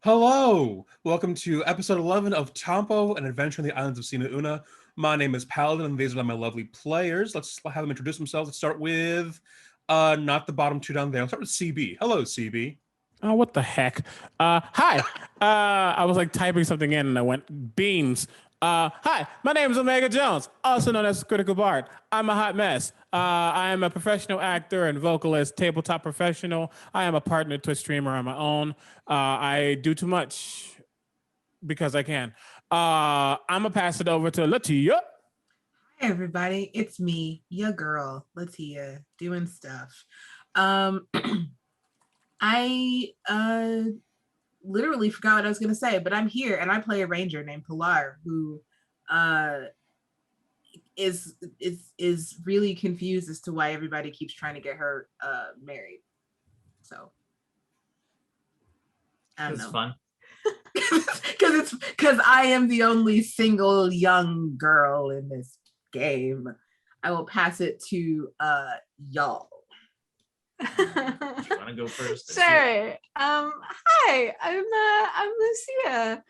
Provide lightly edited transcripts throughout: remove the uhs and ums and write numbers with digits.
Hello! Welcome to episode 11 of Tampo, an adventure in the islands of Sina Una. My name is Paladin, and these are my lovely players. Let's have them introduce themselves. Let's start with, not the bottom two down there. Let's start with CB. Hello, CB. Oh, what the heck? Hi. I was like typing something in and I went beans. Hi, my name is Omega Jones, also known as Critical Bard. I'm a hot mess. I am a professional actor and vocalist, tabletop professional. I am a partner Twitch streamer on my own. I do too much because I can. I'm gonna pass it over to Latia. Hi everybody, it's me, your girl, Latia, doing stuff. I literally forgot what I was gonna say, but I'm here and I play a ranger named Pilar who is really confused as to why everybody keeps trying to get her married. So I don't know. It's fun. Because I am the only single young girl in this game. I will pass it to y'all. Do you want to go first? Sure. Hi, I'm Lucia.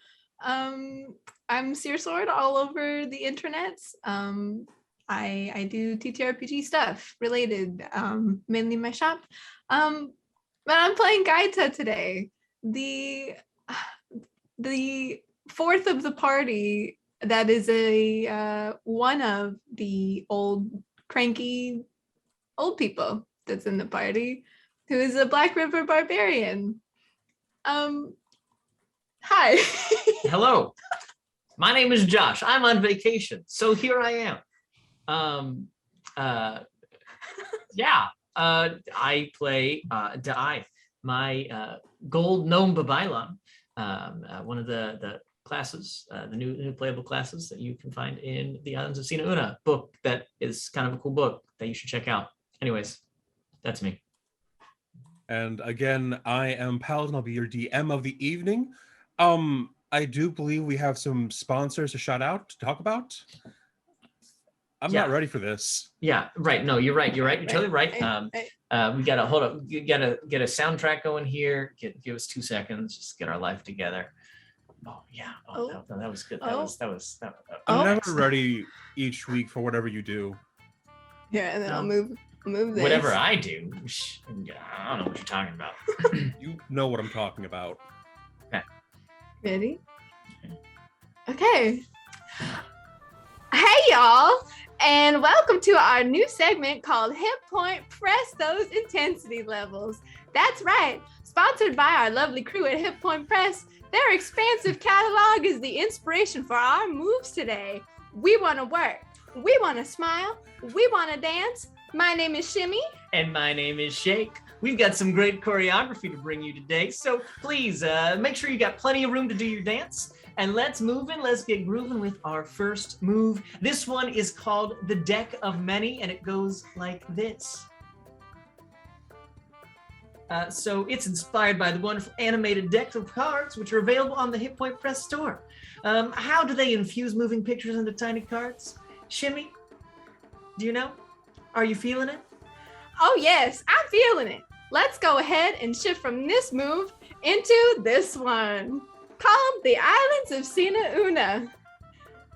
I'm Seer Sword all over the internets. I do TTRPG stuff related, mainly my shop. But I'm playing Gaita today. The fourth of the party that is one of the cranky old people that's in the party, who is a Black River barbarian. Hi. Hello. My name is Josh. I'm on vacation, so here I am. I play Da'ai, my gold gnome Babailon, one of the classes, the new playable classes that you can find in the Islands of Sina Una book. That is kind of a cool book that you should check out. Anyways, that's me. And again, I am Paladin. I'll be your DM of the evening. I do believe we have some sponsors to shout out, to talk about. I'm not ready for this. Yeah, right. No, you're right. You're totally right. We gotta hold up. You gotta get a soundtrack going here. Give us 2 seconds. Just get our life together. Oh yeah. That was good. That was. I'm never ready each week for whatever you do. Yeah, and then I'll move this. Whatever I do, I don't know what you're talking about. You know what I'm talking about. Okay. Ready? Okay. Hey y'all, and welcome to our new segment called Hit Point Press Those Intensity Levels. That's right, sponsored by our lovely crew at Hit Point Press. Their expansive catalog is the inspiration for our moves today. We want to work, we want to smile, we want to dance. My name is Shimmy. And my name is Shake. We've got some great choreography to bring you today, so please make sure you got plenty of room to do your dance. And let's move in, let's get grooving with our first move. This one is called the Deck of Many, and it goes like this. So it's inspired by the wonderful animated decks of cards, which are available on the Hit Point Press store. How do they infuse moving pictures into tiny cards? Shimmy, do you know? Are you feeling it? Oh yes, I'm feeling it. Let's go ahead and shift from this move into this one, called the Islands of Sina Una.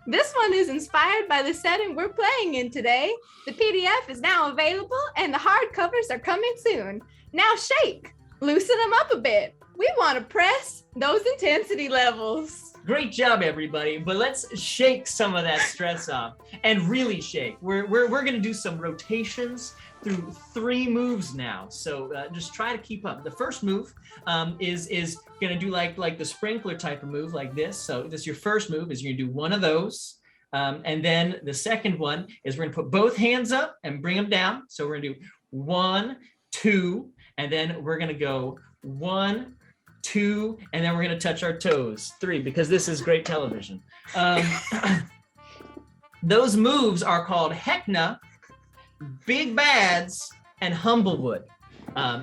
This one is inspired by the setting we're playing in today. The PDF is now available and the hardcovers are coming soon. Now shake, loosen them up a bit. We want to press those intensity levels. Great job, everybody. But let's shake some of that stress off and really shake. We're gonna do some rotations through 3 moves now. So just try to keep up. The first move is gonna do like the sprinkler type of move like this. So this is your first move, is you're gonna do one of those. And then the second one is we're gonna put both hands up and bring them down. So we're gonna do 1, 2, and then we're gonna go 1, 2, and then we're gonna touch our toes. 3, because this is great television. Those moves are called Heckna, Big Bads, and Humblewood.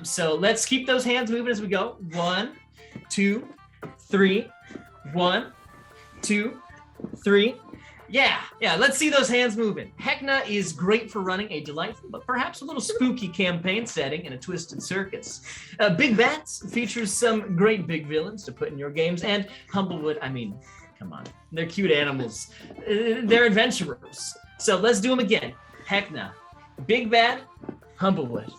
So let's keep those hands moving as we go. 1, 2, 3, 1, 2, 3, Yeah, let's see those hands moving. Hecna is great for running a delightful but perhaps a little spooky campaign setting in a twisted circus. Big Bats features some great big villains to put in your games, and Humblewood, I mean, come on, they're cute animals. They're adventurers. So let's do them again. Hecna, Big Bad, Humblewood.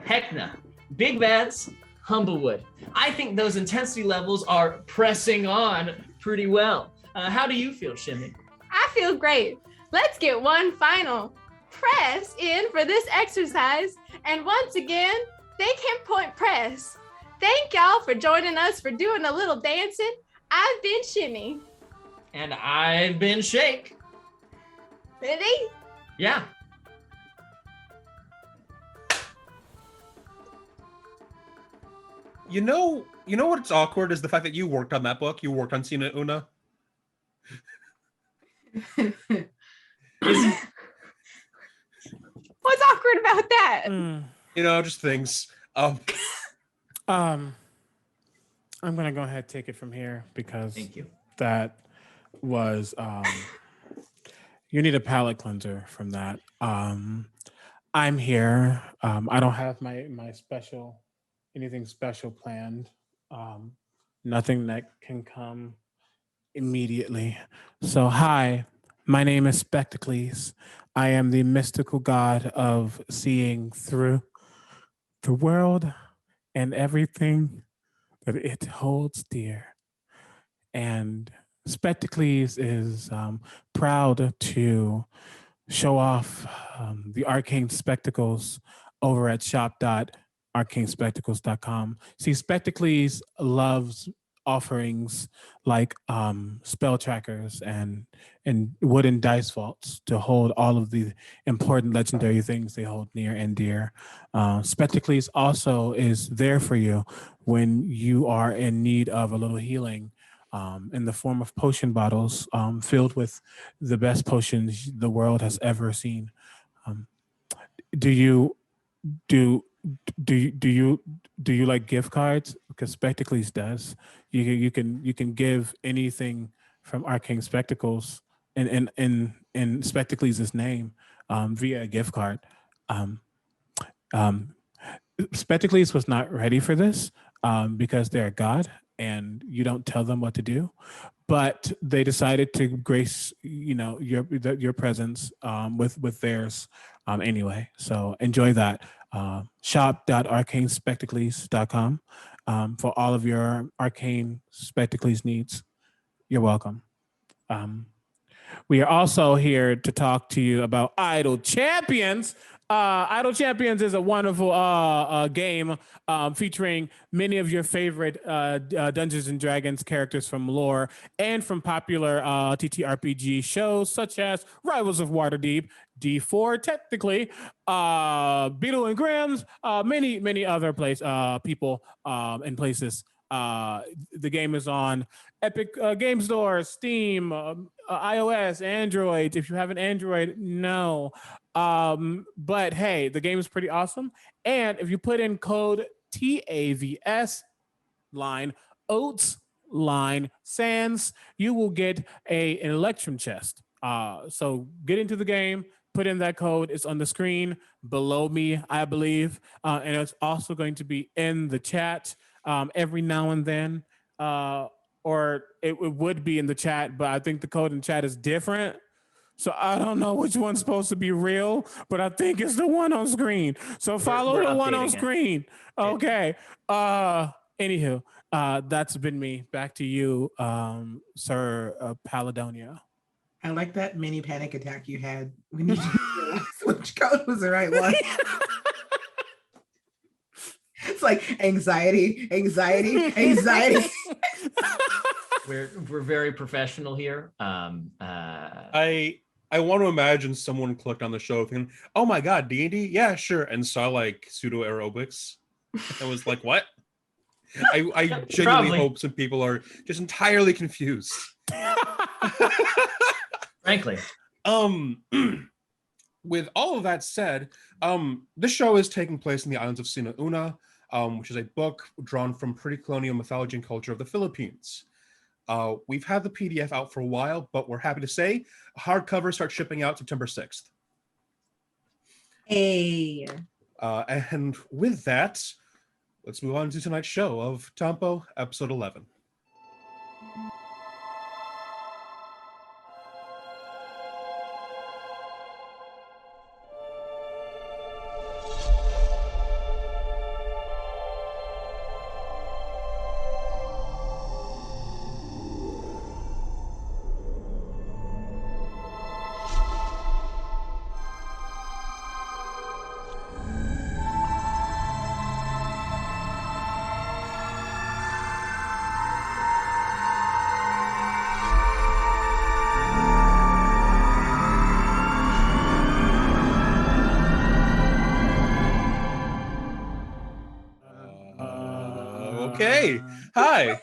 Hecna, Big Bads, Humblewood. I think those intensity levels are pressing on pretty well. How do you feel, Shimmy? I feel great. Let's get one final press in for this exercise. And once again, thank Hip Point Press. Thank y'all for joining us for doing a little dancing. I've been Shimmy. And I've been Shake. Ready? Yeah. You know what's awkward is the fact that you worked on that book. You worked on Sina Una. What's awkward about that? Just things. I'm gonna go ahead and take it from here because Thank you. that was you need a palate cleanser from that. I'm here. I don't have my anything special planned. Nothing that can come immediately. So hi, my name is Spectacles. I am the mystical god of seeing through the world and everything that it holds dear. And Spectacles is proud to show off the arcane spectacles over at shop.arcanespectacles.com. See, Spectacles loves offerings like spell trackers and wooden dice vaults to hold all of the important legendary things they hold near and dear. Spectacles also is there for you when you are in need of a little healing in the form of potion bottles filled with the best potions the world has ever seen. Do you like gift cards? Because Spectacles does. You can give anything from Arcane Spectacles in Spectacles' name via a gift card. Spectacles was not ready for this because they're a god and you don't tell them what to do. But they decided to grace, your presence with theirs anyway. So enjoy that. Shop.arcanespectacles.com for all of your arcane spectacles needs. You're welcome. We are also here to talk to you about Idle Champions. Idle Champions is a wonderful game featuring many of your favorite Dungeons and Dragons characters from lore and from popular TTRPG shows such as Rivals of Waterdeep, D4 technically, Beetle and Grimm's, many other people and places. The game is on Epic Game Store, Steam, iOS, Android. If you have an Android, no. But hey, the game is pretty awesome. And if you put in code TAVS line oats line sans, you will get an Electrum chest. So get into the game, put in that code. It's on the screen below me, I believe. And it's also going to be in the chat every now and then. Or it would be in the chat, but I think the code in chat is different. So I don't know which one's supposed to be real, but I think it's the one on screen. So follow the one on screen. Okay. Anywho, that's been me. Back to you, Sir Paladonia. I like that mini panic attack you had when you realized which code was the right one. It's like anxiety. We're very professional here. I want to imagine someone clicked on the show thinking, "Oh my god, D&D? Yeah, sure," and saw like pseudo aerobics. I was like, "What?" I genuinely hope some people are just entirely confused. Frankly. With all of that said, this show is taking place in the islands of Sina Una, which is a book drawn from pre-colonial mythology and culture of the Philippines. We've had the PDF out for a while, but we're happy to say hardcover starts shipping out September 6th. Hey. And with that, let's move on to tonight's show of Tampo, episode 11. Okay. Hi.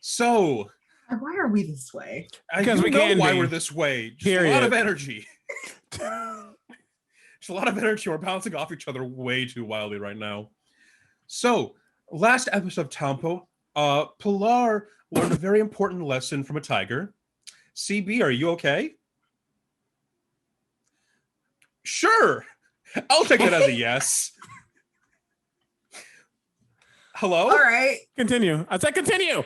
So, Why are we this way? Because we know can why be. we're this way. Just a lot of energy. Just a lot of energy. We're bouncing off each other way too wildly right now. So, last episode of Tampo, Pilar learned a very important lesson from a tiger. CB, are you okay? Sure. I'll take that as a yes. Hello? All right. Continue. I said continue.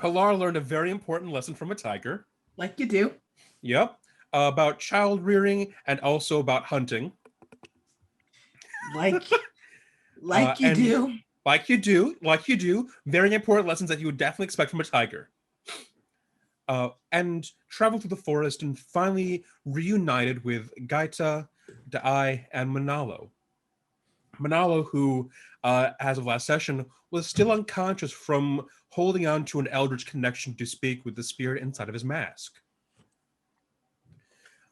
Pilar learned a very important lesson from a tiger. Like you do. Yep. About child rearing and also about hunting. Like you and do. Like you do. Very important lessons that you would definitely expect from a tiger. And traveled through the forest and finally reunited with Gaita, Da'ai, and Manalo. Manalo, who, as of last session, was still unconscious from holding on to an eldritch connection to speak with the spirit inside of his mask.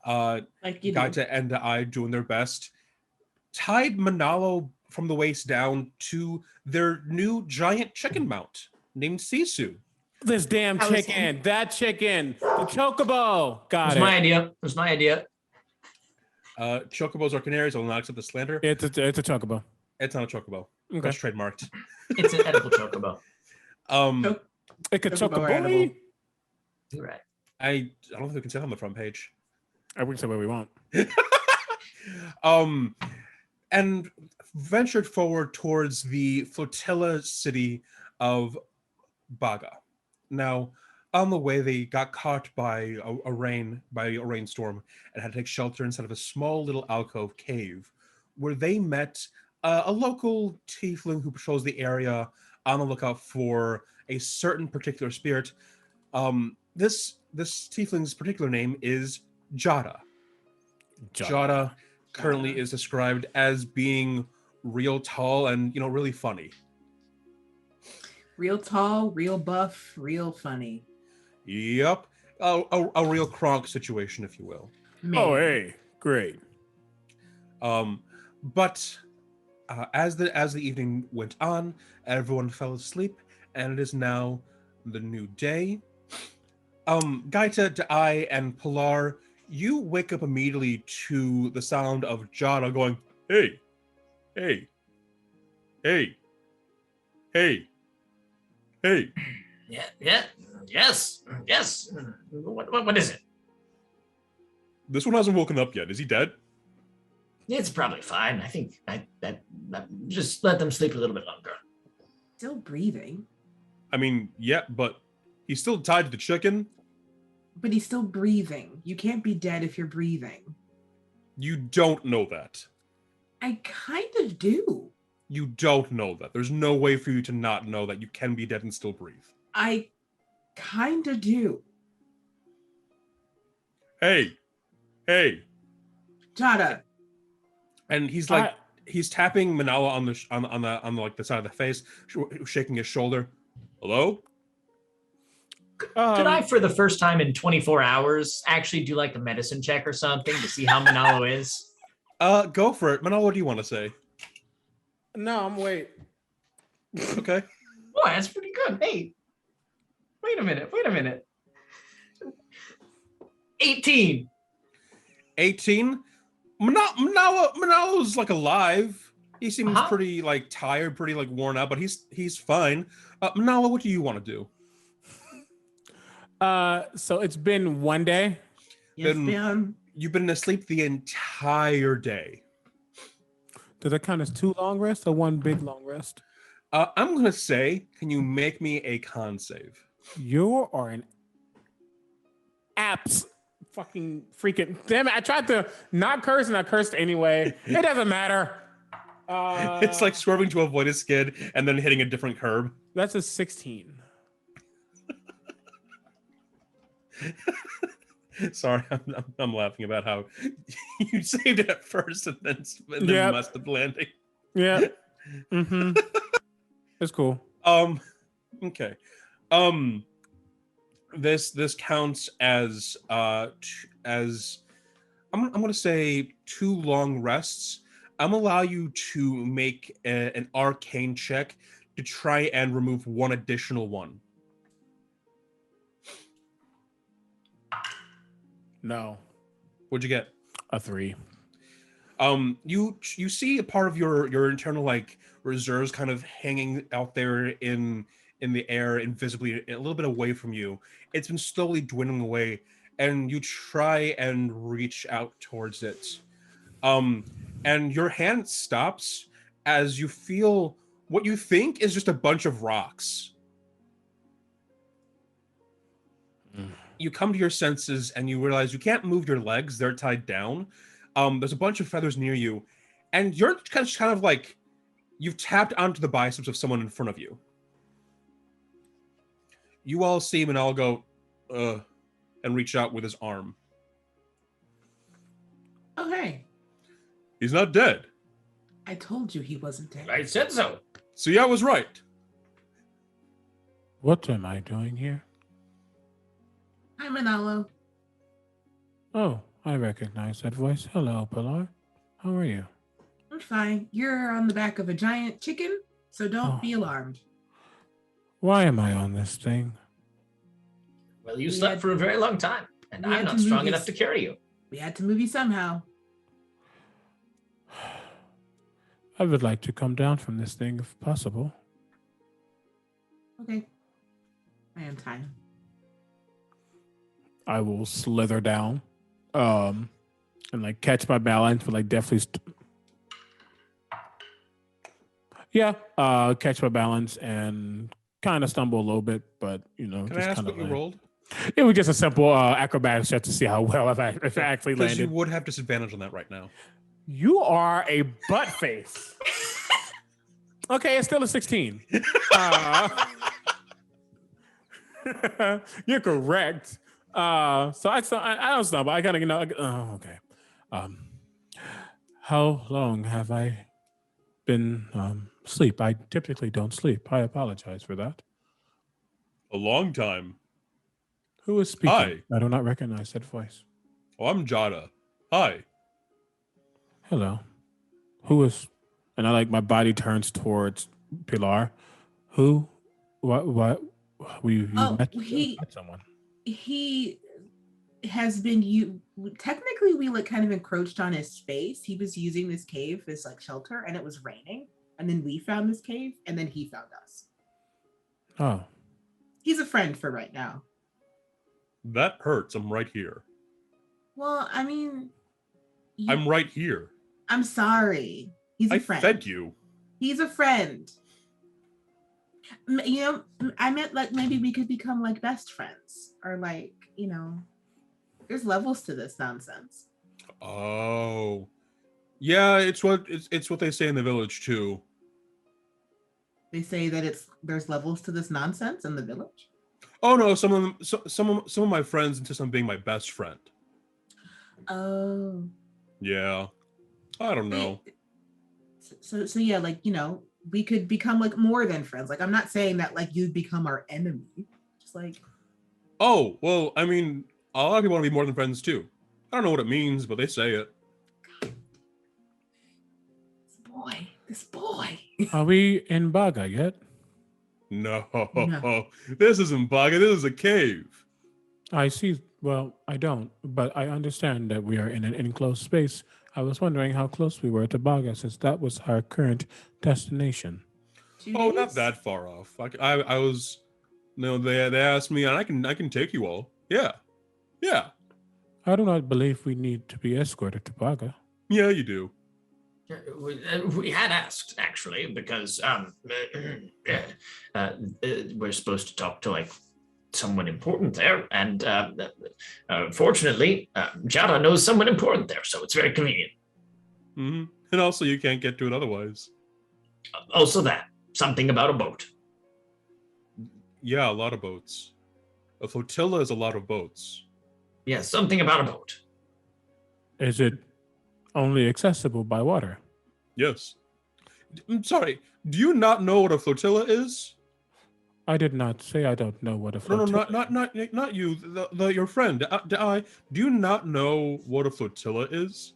Like you do. Gaita and Da'ai, doing their best, tied Manalo from the waist down to their new giant chicken mount named Sisu. This damn chicken, that chicken, the chocobo. Got it. It was my idea. Chocobos or canaries, I will not accept the slander. It's a chocobo. It's not a chocobo. Okay. That's trademarked. It's an edible chocobo. It's a Chocobo chocobo. animal. You're right. I don't think we can say that on the front page. I can say what we want. And ventured forward towards the flotilla city of Baga. Now, on the way, they got caught by a rainstorm and had to take shelter inside of a small little alcove cave, where they met a local tiefling who patrols the area on the lookout for a certain particular spirit. This tiefling's particular name is Jada. Jada currently is described as being real tall and, really funny. Real tall, real buff, real funny. Yep. A real Kronk situation, if you will. Man. Oh, hey, great. But as the evening went on, everyone fell asleep, and it is now the new day. Gaita, Da'ai, and Pilar, you wake up immediately to the sound of Jada going, "Hey, hey, hey, hey, hey." Yeah. Yes. What is it? This one hasn't woken up yet. Is he dead? It's probably fine. I think that just let them sleep a little bit longer. Still breathing. I mean, yeah, but he's still tied to the chicken. But he's still breathing. You can't be dead if you're breathing. You don't know that. I kind of do. You don't know that. There's no way for you to not know that you can be dead and still breathe. I kind of do. Hey. Jada. And he's like, he's tapping Manala on the like the side of the face, shaking his shoulder. Hello? Could I, for the first time in 24 hours, actually do like a medicine check or something to see how Manalo is? Go for it. Manala, what do you want to say? No, I'm wait. Okay. Boy, that's pretty good. Hey, wait a minute. 18. 18. Manalo's like alive. He seems pretty like tired, pretty like worn out, but he's fine. Manala, what do you want to do? So it's been one day. Yes, ma'am. You've been asleep the entire day. Does that count as 2 long rests or 1 big long rest? I'm gonna say, can you make me a con save? You are an apps fucking freaking damn it. I tried to not curse and I cursed anyway. It doesn't matter. It's like swerving to avoid a skid and then hitting a different curb. That's a 16. Sorry, I'm laughing about how you saved it at first and then messed up landing. Yeah. Mm-hmm. It's cool. Okay. This counts as I'm gonna say 2 long rests. I'm gonna allow you to make an arcane check to try and remove 1 additional one. No. What'd you get? A 3. You see a part of your internal like reserves kind of hanging out there in the air, invisibly, a little bit away from you. It's been slowly dwindling away, and you try and reach out towards it. And your hand stops as you feel what you think is just a bunch of rocks. You come to your senses and you realize you can't move your legs, they're tied down. There's a bunch of feathers near you, and you're kind of like you've tapped onto the biceps of someone in front of you. You all see him and all go, and reach out with his arm. Oh, hey. He's not dead. I told you he wasn't dead. I said so. See, I was right. What am I doing here? Hi, Manalo. Oh, I recognize that voice. Hello, Pilar. How are you? I'm fine. You're on the back of a giant chicken, so don't be alarmed. Why am I on this thing? Well, you slept for a very long time, and I'm not strong enough to carry you. We had to move you somehow. I would like to come down from this thing if possible. Okay. I am tired. I will slither down, and like catch my balance, but like definitely. Catch my balance and kind of stumble a little bit, but Can just I ask kind what of you rolled? It was just a simple acrobatics check to see how well if I actually Because landed. you would have disadvantage on that right now. You are a butt face. Okay, it's still a 16. You're correct. So I don't stumble. I kind of okay. How long have I been sleep? I typically don't sleep. I apologize for that. A long time. Who is speaking? Hi. I do not recognize that voice. Oh, I'm Jada. Hi. Hello. Who is? And I like my body turns towards Pilar. Who? What? You met someone. He has been technically we like kind of encroached on his space. He was using this cave as like shelter, and it was raining, and then we found this cave, and then he found us. Oh. He's a friend for right now. That hurts. I'm right here. Well, I mean, I'm right here. I'm sorry. He's a friend. I fed you. He's a friend. I meant like maybe we could become like best friends, or like, there's levels to this nonsense. Oh, yeah. It's what they say in the village too. They say that there's levels to this nonsense in the village. Oh no, some of my friends insist on being my best friend. Oh. Yeah. I don't know. So yeah, like, we could become like more than friends. Like, I'm not saying that like you'd become our enemy. Just like. Oh, well, I mean, a lot of people want to be more than friends too. I don't know what it means, but they say it. This boy. Are we in Baga yet? No. This isn't Baga, this is a cave. I see. Well, I don't, but I understand that we are in an enclosed space. I was wondering how close we were to Baga since that was our current destination. 2 Oh, days? not that far off. I was, they asked me, and I can take you all. Yeah, yeah, I do not believe we need to be escorted to Baga. yeah. You do. We had asked actually because we're supposed to talk to like someone important there, and fortunately, Jada knows someone important there, so it's very convenient. Hmm. And also, you can't get to it otherwise. Also, that something about a boat. Yeah, a lot of boats. A flotilla is a lot of boats. Yes, something about a boat. Is it only accessible by water? Yes. I'm sorry. Do you not know what a flotilla is? I did not say I don't know what a No, flotilla not you. Your friend. Do you not know what a flotilla is?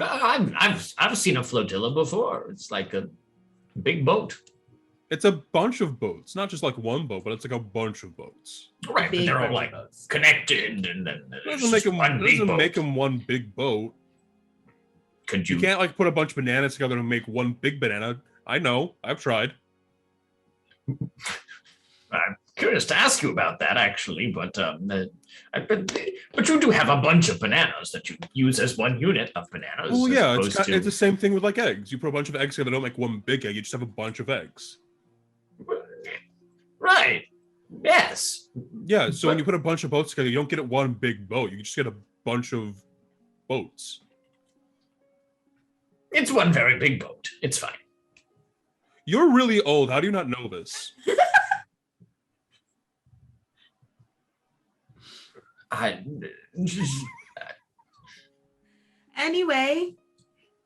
I've seen a flotilla before. It's like a big boat. It's a bunch of boats, not just like one boat, but it's like a bunch of boats. Right, but Big they're all bunch of like boats. connected, and then It there's doesn't make just them. one It big doesn't boat. make them one big boat. Could You you? can't like put a bunch of bananas together and make one big banana. I know. I've tried. I'm curious to ask you about that actually, but you do have a bunch of bananas that you use as one unit of bananas. Well, as yeah, opposed to... it's the same thing with like eggs. You put a bunch of eggs together, don't make one big egg. You just have a bunch of eggs. Right. Yes. Yeah. So when you put a bunch of boats together, you don't get it one big boat. You just get a bunch of boats. It's one very big boat. It's fine. You're really old. How do you not know this? Anyway,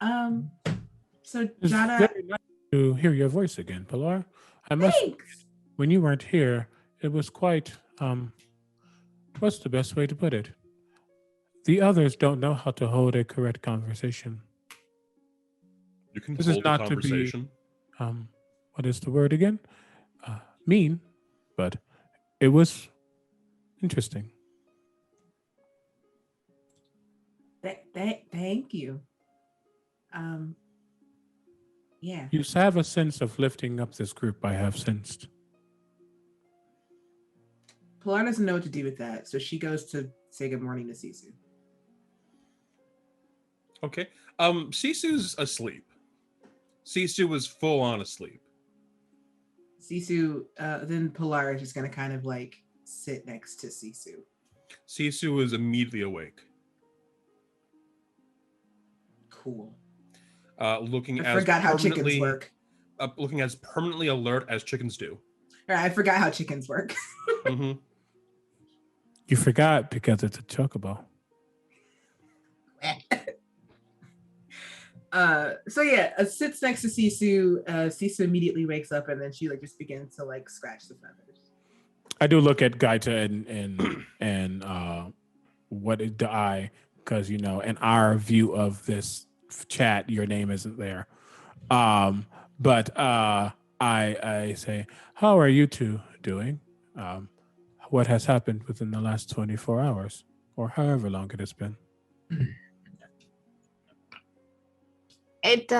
so It's Jada, very nice to hear your voice again, Pilar. I must thanks. when you weren't here, it was quite what's the best way to put it? The others don't know how to hold a correct conversation. You can This is hold a not to be- conversation. What is the word again? Mean, but it was interesting. Thank you. Yeah. You have a sense of lifting up this group, I have sensed. Pilar doesn't know what to do with that, so she goes to say good morning to Sisu. Okay. Sisu's asleep. Sisu was full on asleep. Sisu, then Pilar is just gonna kind of like sit next to Sisu. Sisu was immediately awake. Cool. Looking I as forgot how chickens permanently- work. Looking as permanently alert as chickens do. Or I forgot how chickens work. Hmm. You forgot because it's a chocobo. So yeah, sits next to Sisu. Sisu immediately wakes up and then she like just begins to like scratch the feathers. I do look at Gaita and what is the I, because in our view of this chat, your name isn't there. But I say, how are you two doing? What has happened within the last 24 hours or however long it has been? It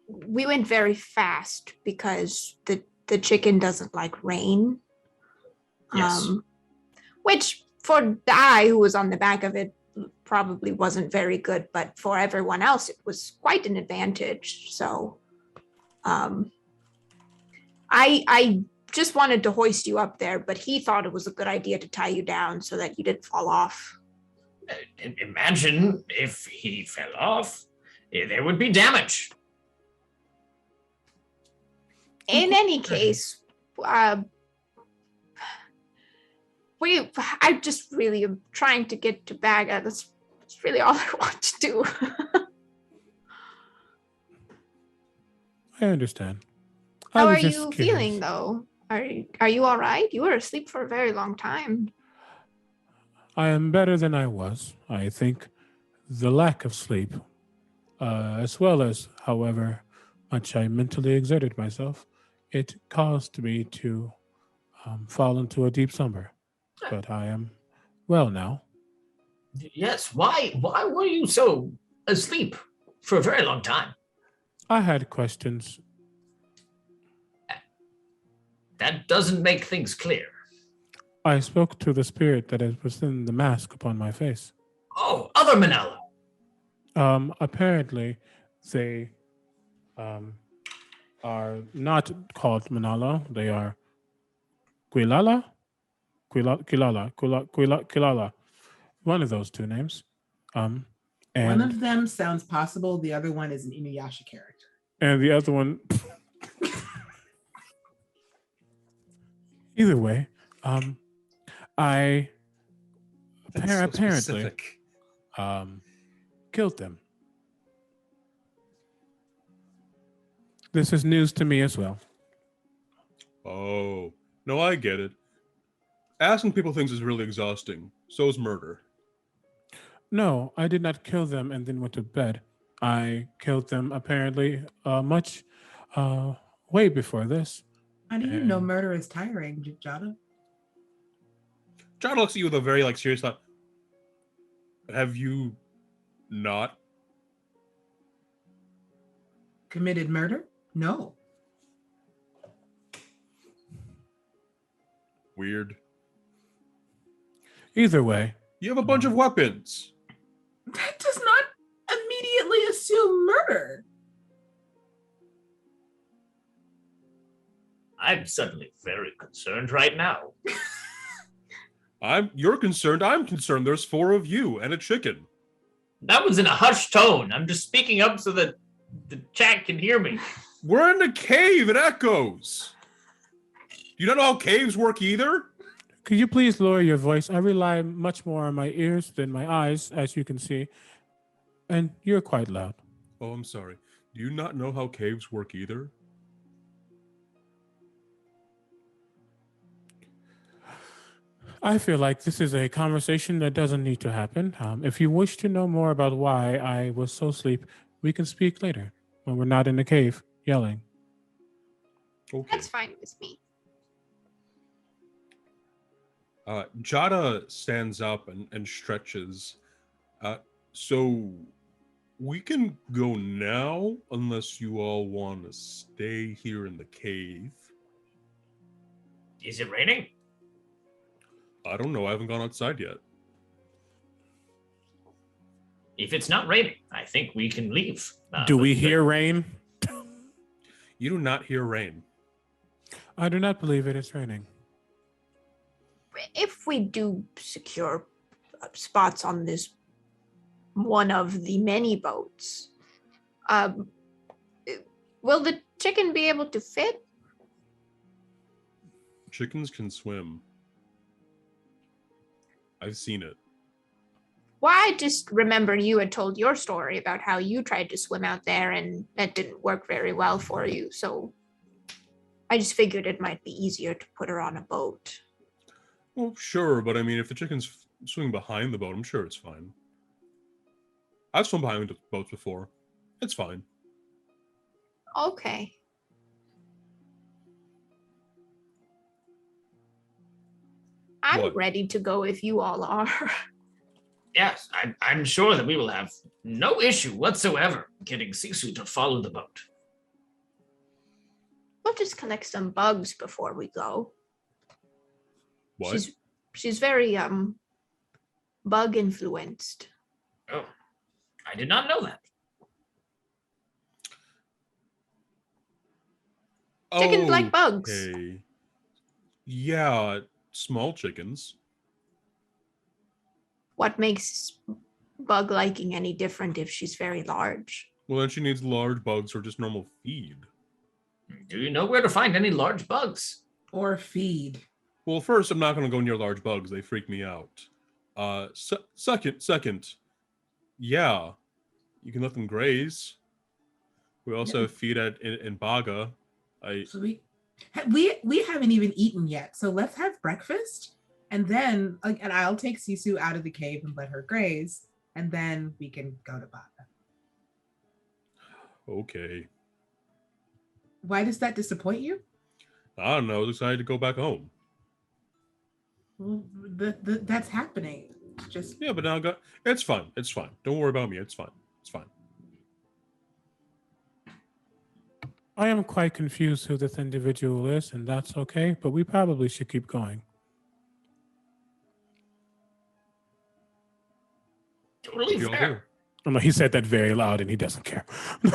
we went very fast because the chicken doesn't like rain. Yes. Which for the eye who was on the back of it probably wasn't very good, but for everyone else it was quite an advantage. So I just wanted to hoist you up there, but he thought it was a good idea to tie you down so that you didn't fall off. Imagine if he fell off, there would be damage. In any case, I just really am trying to get to Baga. That's really all I want to do. I understand. I How was are just you curious. feeling though? Are you all right? You were asleep for a very long time. I am better than I was. I think the lack of sleep, as well as however much I mentally exerted myself, it caused me to fall into a deep slumber. But I am well now. Yes. Why were you so asleep for a very long time? I had questions. That doesn't make things clear. I spoke to the spirit that is within the mask upon my face. Oh, other Manala. Apparently, they are not called Manala. They are Quilala? Quilala. One of those two names. One And of them sounds possible. The other one is an Inuyasha character. and the other one. Either way, I That's so apparently specific. killed them. This is news to me as well. Oh, no, I get it. Asking people things is really exhausting. So is murder. No, I did not kill them and then went to bed. I killed them apparently much way before this. How do you know murder is tiring, Jada? John looks at you with a very serious thought. Have you not? Committed murder? No. Weird. Either way, You have a bunch of weapons. That does not immediately assume murder. I'm suddenly very concerned right now. You're concerned, I'm concerned. There's 4 of you and a chicken. That was in a hushed tone. I'm just speaking up so that the chat can hear me. We're in a cave, it echoes. You don't know how caves work either? could you please lower your voice? I rely much more on my ears than my eyes, as you can see. And you're quite loud. Oh, I'm sorry. Do you not know how caves work either? I feel like this is a conversation that doesn't need to happen. If you wish to know more about why I was so asleep, we can speak later when we're not in the cave yelling. Okay. That's fine with me. Jada stands up and stretches. So we can go now unless you all want to stay here in the cave. Is it raining? I don't know. I haven't gone outside yet. If it's not raining, I think we can leave. Do we hear rain? You do not hear rain. I do not believe it is raining. If we do secure spots on this one of the many boats, will the chicken be able to fit? Chickens can swim. I've seen it. Well, I just remember you had told your story about how you tried to swim out there and that didn't work very well for you. So I just figured it might be easier to put her on a boat. Well, sure, but I mean, if the chicken's swimming behind the boat, I'm sure it's fine. I've swum behind boats before. It's fine. Okay. I'm What? ready to go if you all are. Yes, I'm sure that we will have no issue whatsoever getting Sisu to follow the boat. We'll just collect some bugs before we go. What? She's very bug influenced. Oh, I did not know that. Chickens like bugs. Okay. Yeah, small chickens. What makes bug liking any different if she's very large? Well, then she needs large bugs or just normal feed. Do you know where to find any large bugs? Or feed. Well, first, I'm not going to go near large bugs. They freak me out. Second, yeah, you can let them graze. We also have feed in Baga. So we haven't even eaten yet. So let's have breakfast, and then and I'll take Sisu out of the cave and let her graze, and then we can go to Baga. Okay. Why does that disappoint you? I don't know. I was excited to go back home. Well, that's happening. Just Yeah, but now it's fine. It's fine. Don't worry about me. It's fine. It's fine. I am quite confused who this individual is, and that's okay, but we probably should keep going. Totally What do y'all fair. do? Oh, no, he said that very loud, and he doesn't care. So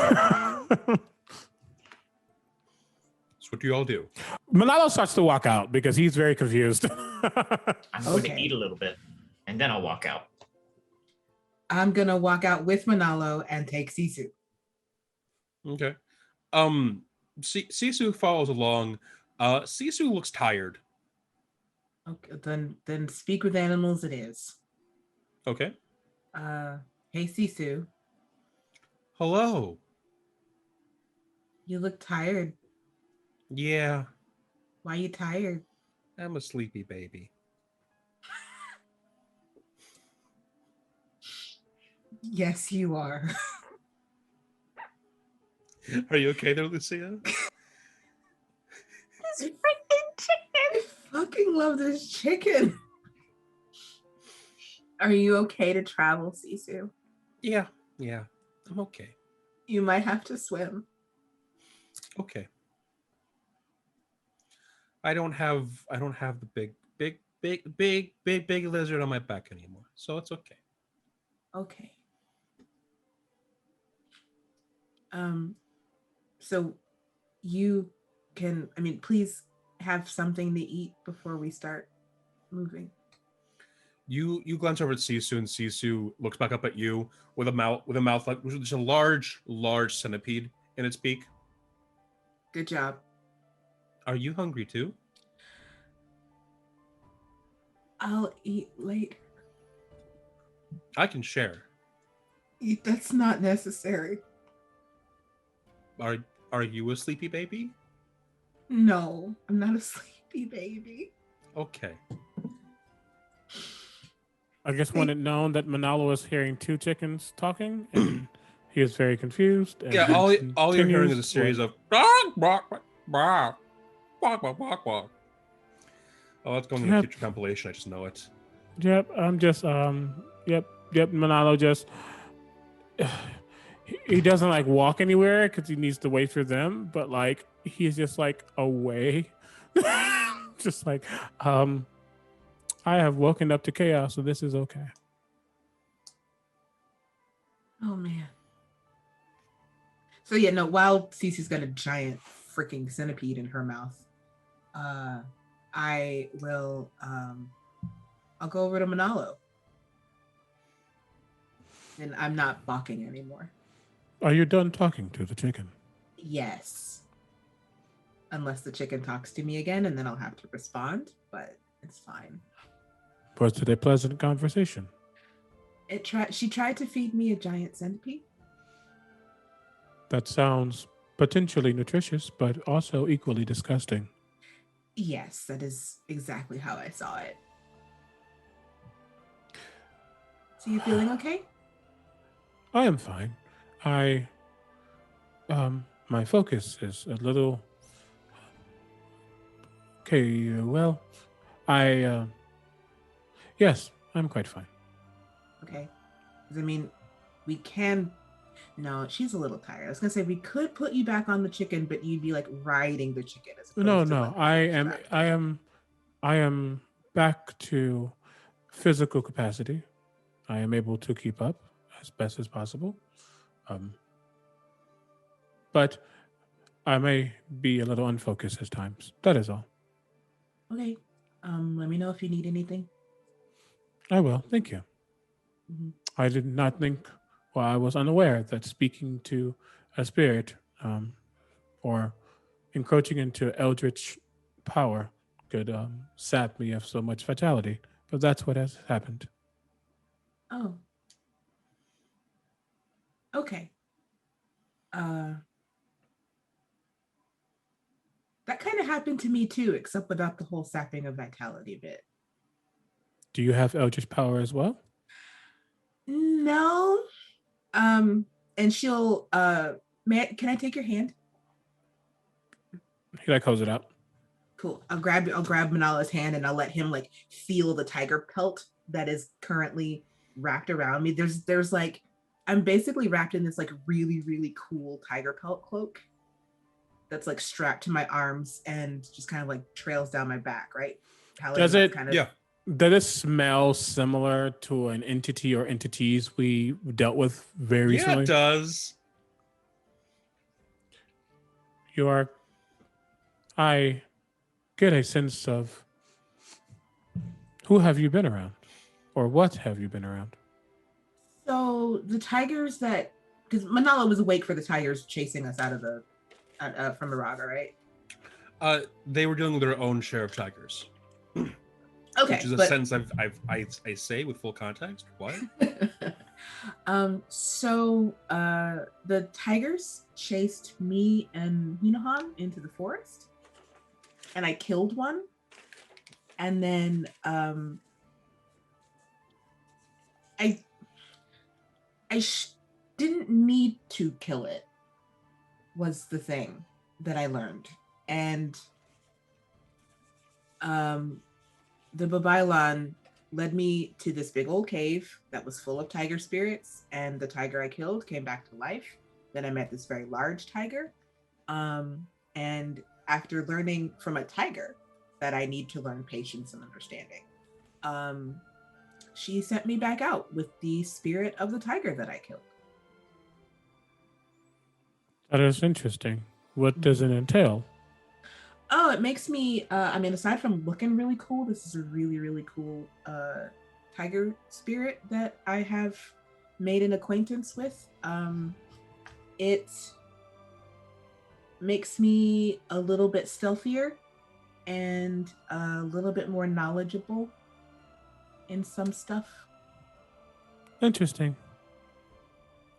what do y'all do? Manalo starts to walk out because he's very confused. I'm going to Okay. eat a little bit, and then I'll walk out. I'm gonna walk out with Manalo and take Sisu. Okay. Sisu follows along. Sisu looks tired. Okay, then speak with animals it is. Okay. Hey Sisu, Hello. you look tired. Yeah, Why you tired? I'm a sleepy baby. Yes, you are. Are you okay there, Lucia? This freaking chicken. I fucking love this chicken. Are you okay to travel, Sisu? Yeah, I'm okay. You might have to swim. Okay. I don't have the big lizard on my back anymore, so it's okay. Okay. So you can, please have something to eat before we start moving. You glance over at Sisu, and Sisu looks back up at you with a mouth like just a large centipede in its beak. Good job. Are you hungry too? I'll eat later. I can share. That's not necessary. Are you a sleepy baby? No, I'm not a sleepy baby. Okay. I just want it known that Manalo is hearing two chickens talking, and he is very confused. And Yeah, he all you're hearing is a continues series on. of bark, bark, bark, bark, bark, bark, bark. Oh, that's going in a Yep. future compilation. I just know it. Yep, I'm just yep, Manalo just he doesn't like walk anywhere because he needs to wait for them, but like he's just like away. Just like I have woken up to chaos, so this is okay. Oh man. So yeah, no, while Cece's got a giant freaking centipede in her mouth, I will I'll go over to Manalo. And I'm not balking anymore. Are you done talking to the chicken? Yes. Unless the chicken talks to me again, and then I'll have to respond, but it's fine. Was it a pleasant conversation? She tried to feed me a giant centipede. That sounds potentially nutritious, but also equally disgusting. Yes, that is exactly how I saw it. So you feeling okay? I am fine. My focus is a little. Okay, well, yes, I'm quite fine. Okay. 'Cause we can. No, she's a little tired. I was gonna say we could put you back on the chicken, but you'd be like riding the chicken as opposed No, to, no, like, strapped. I am back to physical capacity. I am able to keep up as best as possible. But I may be a little unfocused at times. That is all. Okay. Let me know if you need anything. I will. Thank you. Mhm. I did not think, well, I was unaware that speaking to a spirit or encroaching into eldritch power could sap me of so much vitality. But that's what has happened. Oh. Okay. That kind of happened to me too, except without the whole sapping of vitality bit. Do you have eldritch power as well? No. And she'll can I take your hand? He like holds it out. Cool. I'll grab Manala's hand and I'll let him like feel the tiger pelt that is currently wrapped around me. There's like I'm basically wrapped in this like really, really cool tiger pelt cloak that's like strapped to my arms and just kind of like trails down my back, right? Does it- kind of Yeah. Does it smell similar to an entity or entities we dealt with very Yeah, recently? it does. I get a sense of who have you been around, or what have you been around? So the tigers that, because Manala was awake for the tigers chasing us out of the from Maraga, right? They were dealing with their own share of tigers. Okay, Which is a but sentence I say with full context. What? so the tigers chased me and Hinahan into the forest, and I killed one, and then didn't need to kill it, was the thing that I learned. And the Babylon led me to this big old cave that was full of tiger spirits, and the tiger I killed came back to life. Then I met this very large tiger. And after learning from a tiger that I need to learn patience and understanding, she sent me back out with the spirit of the tiger that I killed. That is interesting. What does it entail? Oh, it makes me, I mean, aside from looking really cool, this is a really, really cool tiger spirit that I have made an acquaintance with. It makes me a little bit stealthier and a little bit more knowledgeable in some stuff. Interesting.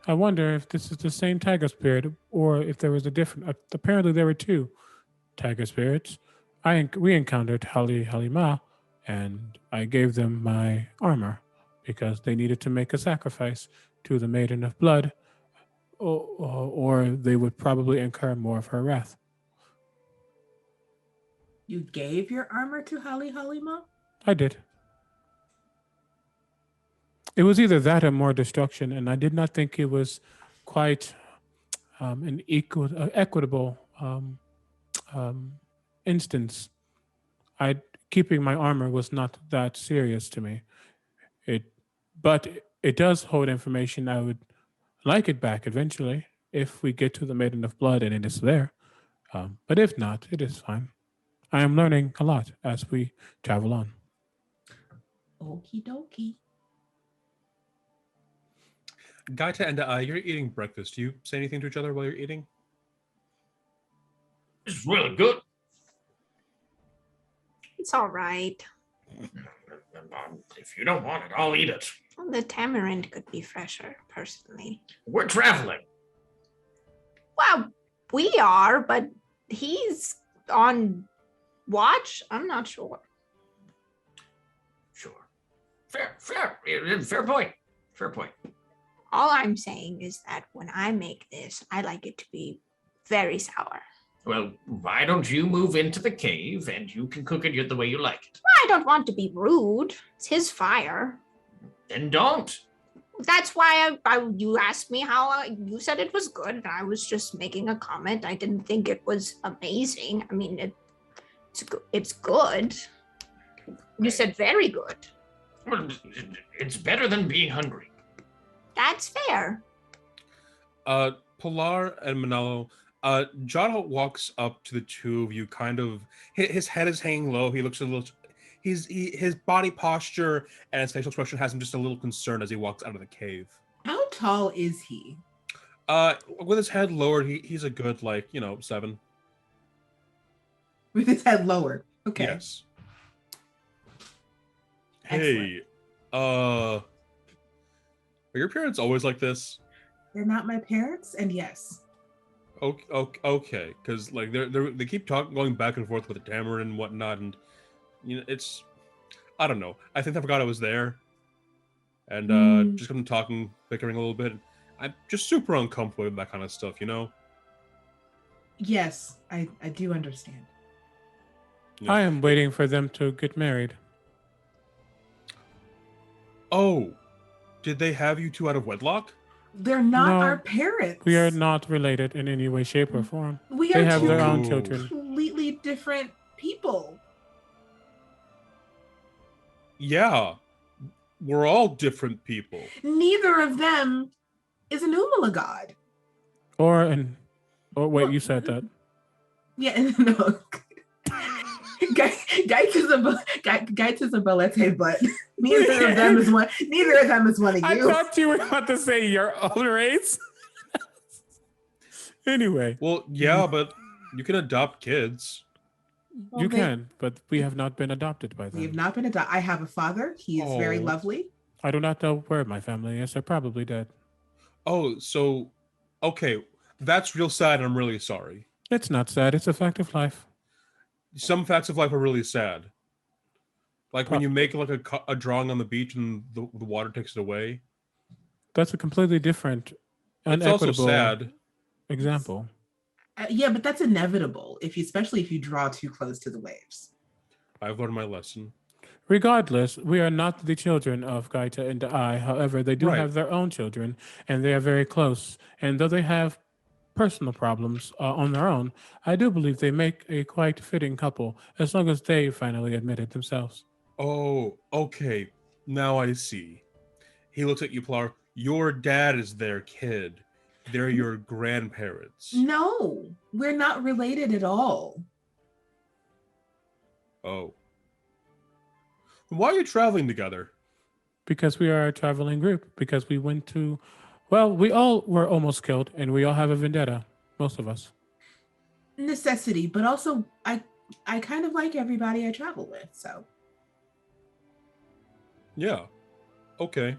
I wonder if this is the same tiger spirit or if there was a different. Apparently, there were two tiger spirits. We encountered Halima, and I gave them my armor because they needed to make a sacrifice to the Maiden of Blood, or they would probably incur more of her wrath. You gave your armor to Halima? I did. It was either that or more destruction, and I did not think it was quite an equitable instance. Keeping my armor was not that serious to me. But it does hold information. I would like it back eventually if we get to the Maiden of Blood and it is there. But if not, it is fine. I am learning a lot as we travel on. Okie dokie. Gaita and you're eating breakfast. Do you say anything to each other while you're eating? It's really good. It's all right. If you don't want it, I'll eat it. The tamarind could be fresher, personally. We're traveling. Well, we are, but he's on watch. I'm not sure. Sure. Fair point. Fair point. All I'm saying is that when I make this, I like it to be very sour. Well, why don't you move into the cave and you can cook it the way you like it? I don't want to be rude. It's his fire. Then don't. That's why you asked me how you said it was good. And I was just making a comment. I didn't think it was amazing. I mean, it's good. You said very good. Well, it's better than being hungry. That's fair. Pilar and Manalo, Jada walks up to the two of you, kind of, his head is hanging low. He looks a little, his body posture and his facial expression has him just a little concerned as he walks out of the cave. How tall is he? With his head lowered, he's a good, 7. With his head lowered. Okay. Yes. Excellent. Hey, are your parents always like this? They're not my parents, and yes. Okay, because they keep going back and forth with the tamarind and whatnot, and it's, I don't know. I think they forgot I was there, and just come talking, bickering a little bit. I'm just super uncomfortable with that kind of stuff, Yes, I do understand. I am waiting for them to get married. Oh, did they have you two out of wedlock? They're not No, our parents. We are not related in any way, shape, or form. We They are have two their own Ooh. children. completely different people. Yeah, we're all different people. Neither of them is an Umala god. Or wait, you said that. Yeah, no. Gaita is a Balete, but neither of them is one. Neither of them is one of I you. thought you were about to say your own race. Anyway, Well, yeah, but you can adopt kids. you can, but we have not been adopted by We have them. not been adopted. I have a father. He is very Oh. lovely. I do not know where my family is. They're probably dead. Oh, so okay, that's real sad, and I'm really sorry. It's not sad. It's a fact of life. Some facts of life are really sad. Like when you make like a drawing on the beach and the water takes it away. That's a completely different, It's also unequitable sad. example. Yeah, but that's inevitable especially if you draw too close to the waves. I've learned my lesson. Regardless, we are not the children of Gaita and I. However, they do Right. have their own children, and they are very close. And though they have personal problems on their own, I do believe they make a quite fitting couple, as long as they finally admit it themselves. Oh, okay. Now I see. He looks at you, Pilar. Your dad is their kid. They're your grandparents. No, we're not related at all. Oh. Why are you traveling together? Because we are a traveling group, because we went to, well, we all were almost killed, and we all have a vendetta, most of us. Necessity, but also I kind of like everybody I travel with, so. Yeah. Okay.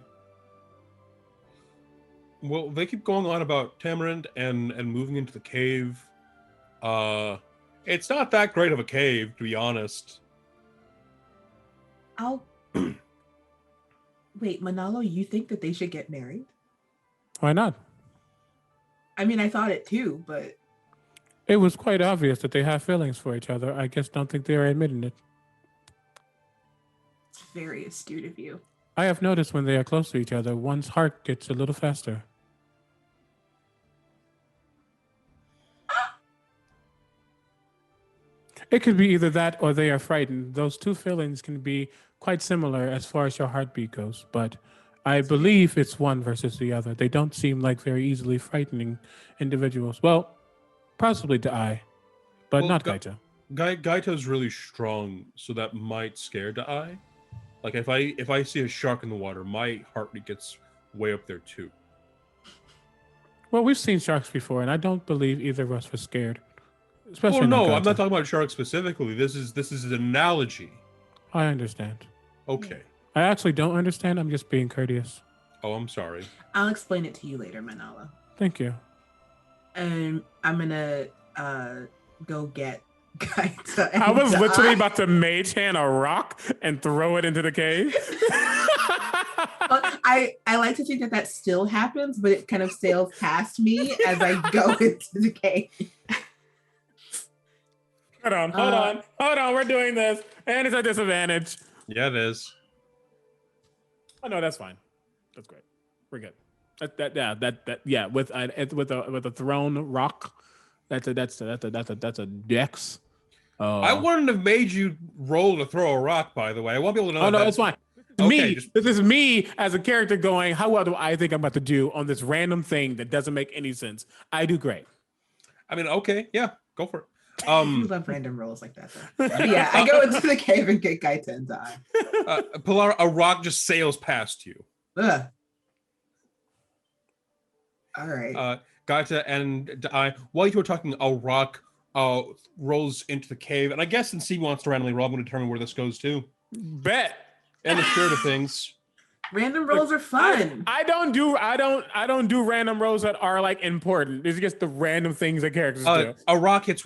Well, they keep going on about Tamarind and moving into the cave. It's not that great of a cave, to be honest. Wait, Manalo, you think that they should get married? Why not? I mean, I thought it too, but It was quite obvious that they have feelings for each other. I just don't think they are admitting it. it's very astute of you. I have noticed when they are close to each other, one's heart gets a little faster. It could be either that or they are frightened. Those two feelings can be quite similar as far as your heartbeat goes, but I believe it's one versus the other. They don't seem like very easily frightening individuals. Well, possibly to I, but Well, not Ga- Gaita. Gaito's really strong, so that might scare Da'ai. Like if I see a shark in the water, my heartbeat gets way up there too. Well, we've seen sharks before, and I don't believe either of us were scared. Especially Well, no, not I'm not Gaita. talking about sharks specifically. This is an analogy. I understand. Okay. I actually don't understand. I'm just being courteous. Oh, I'm sorry. I'll explain it to you later, Manalo. Thank you. And I'm gonna go get Gaita. I was and literally I- about to mage hand a rock and throw it into the cave. I like to think that still happens, but it kind of sails past me as I go into the cave. Hold on. We're doing this, and it's a disadvantage. Yeah, it is. Oh no, that's fine. That's great. We're good. Yeah. With a thrown rock, that's a dex. I wouldn't have made you roll to throw a rock, by the way. I won't be able to know. Oh no, that. it's fine. Okay, This is me as a character going, how well do I think I'm about to do on this random thing that doesn't make any sense? I do great. I mean, okay, yeah, go for it. You love random rolls like that, though. But yeah, I go into the cave and get Gaita and die. Pilar, a rock just sails past you. Ugh. All right. Gaita and I, while you were talking, a rock rolls into the cave, and I guess since he wants to randomly roll, I'm going to determine where this goes to. Bet. And the spirit of things. Random rolls are fun. I don't do random rolls that are like important. It's just the random things that characters do. A rock hits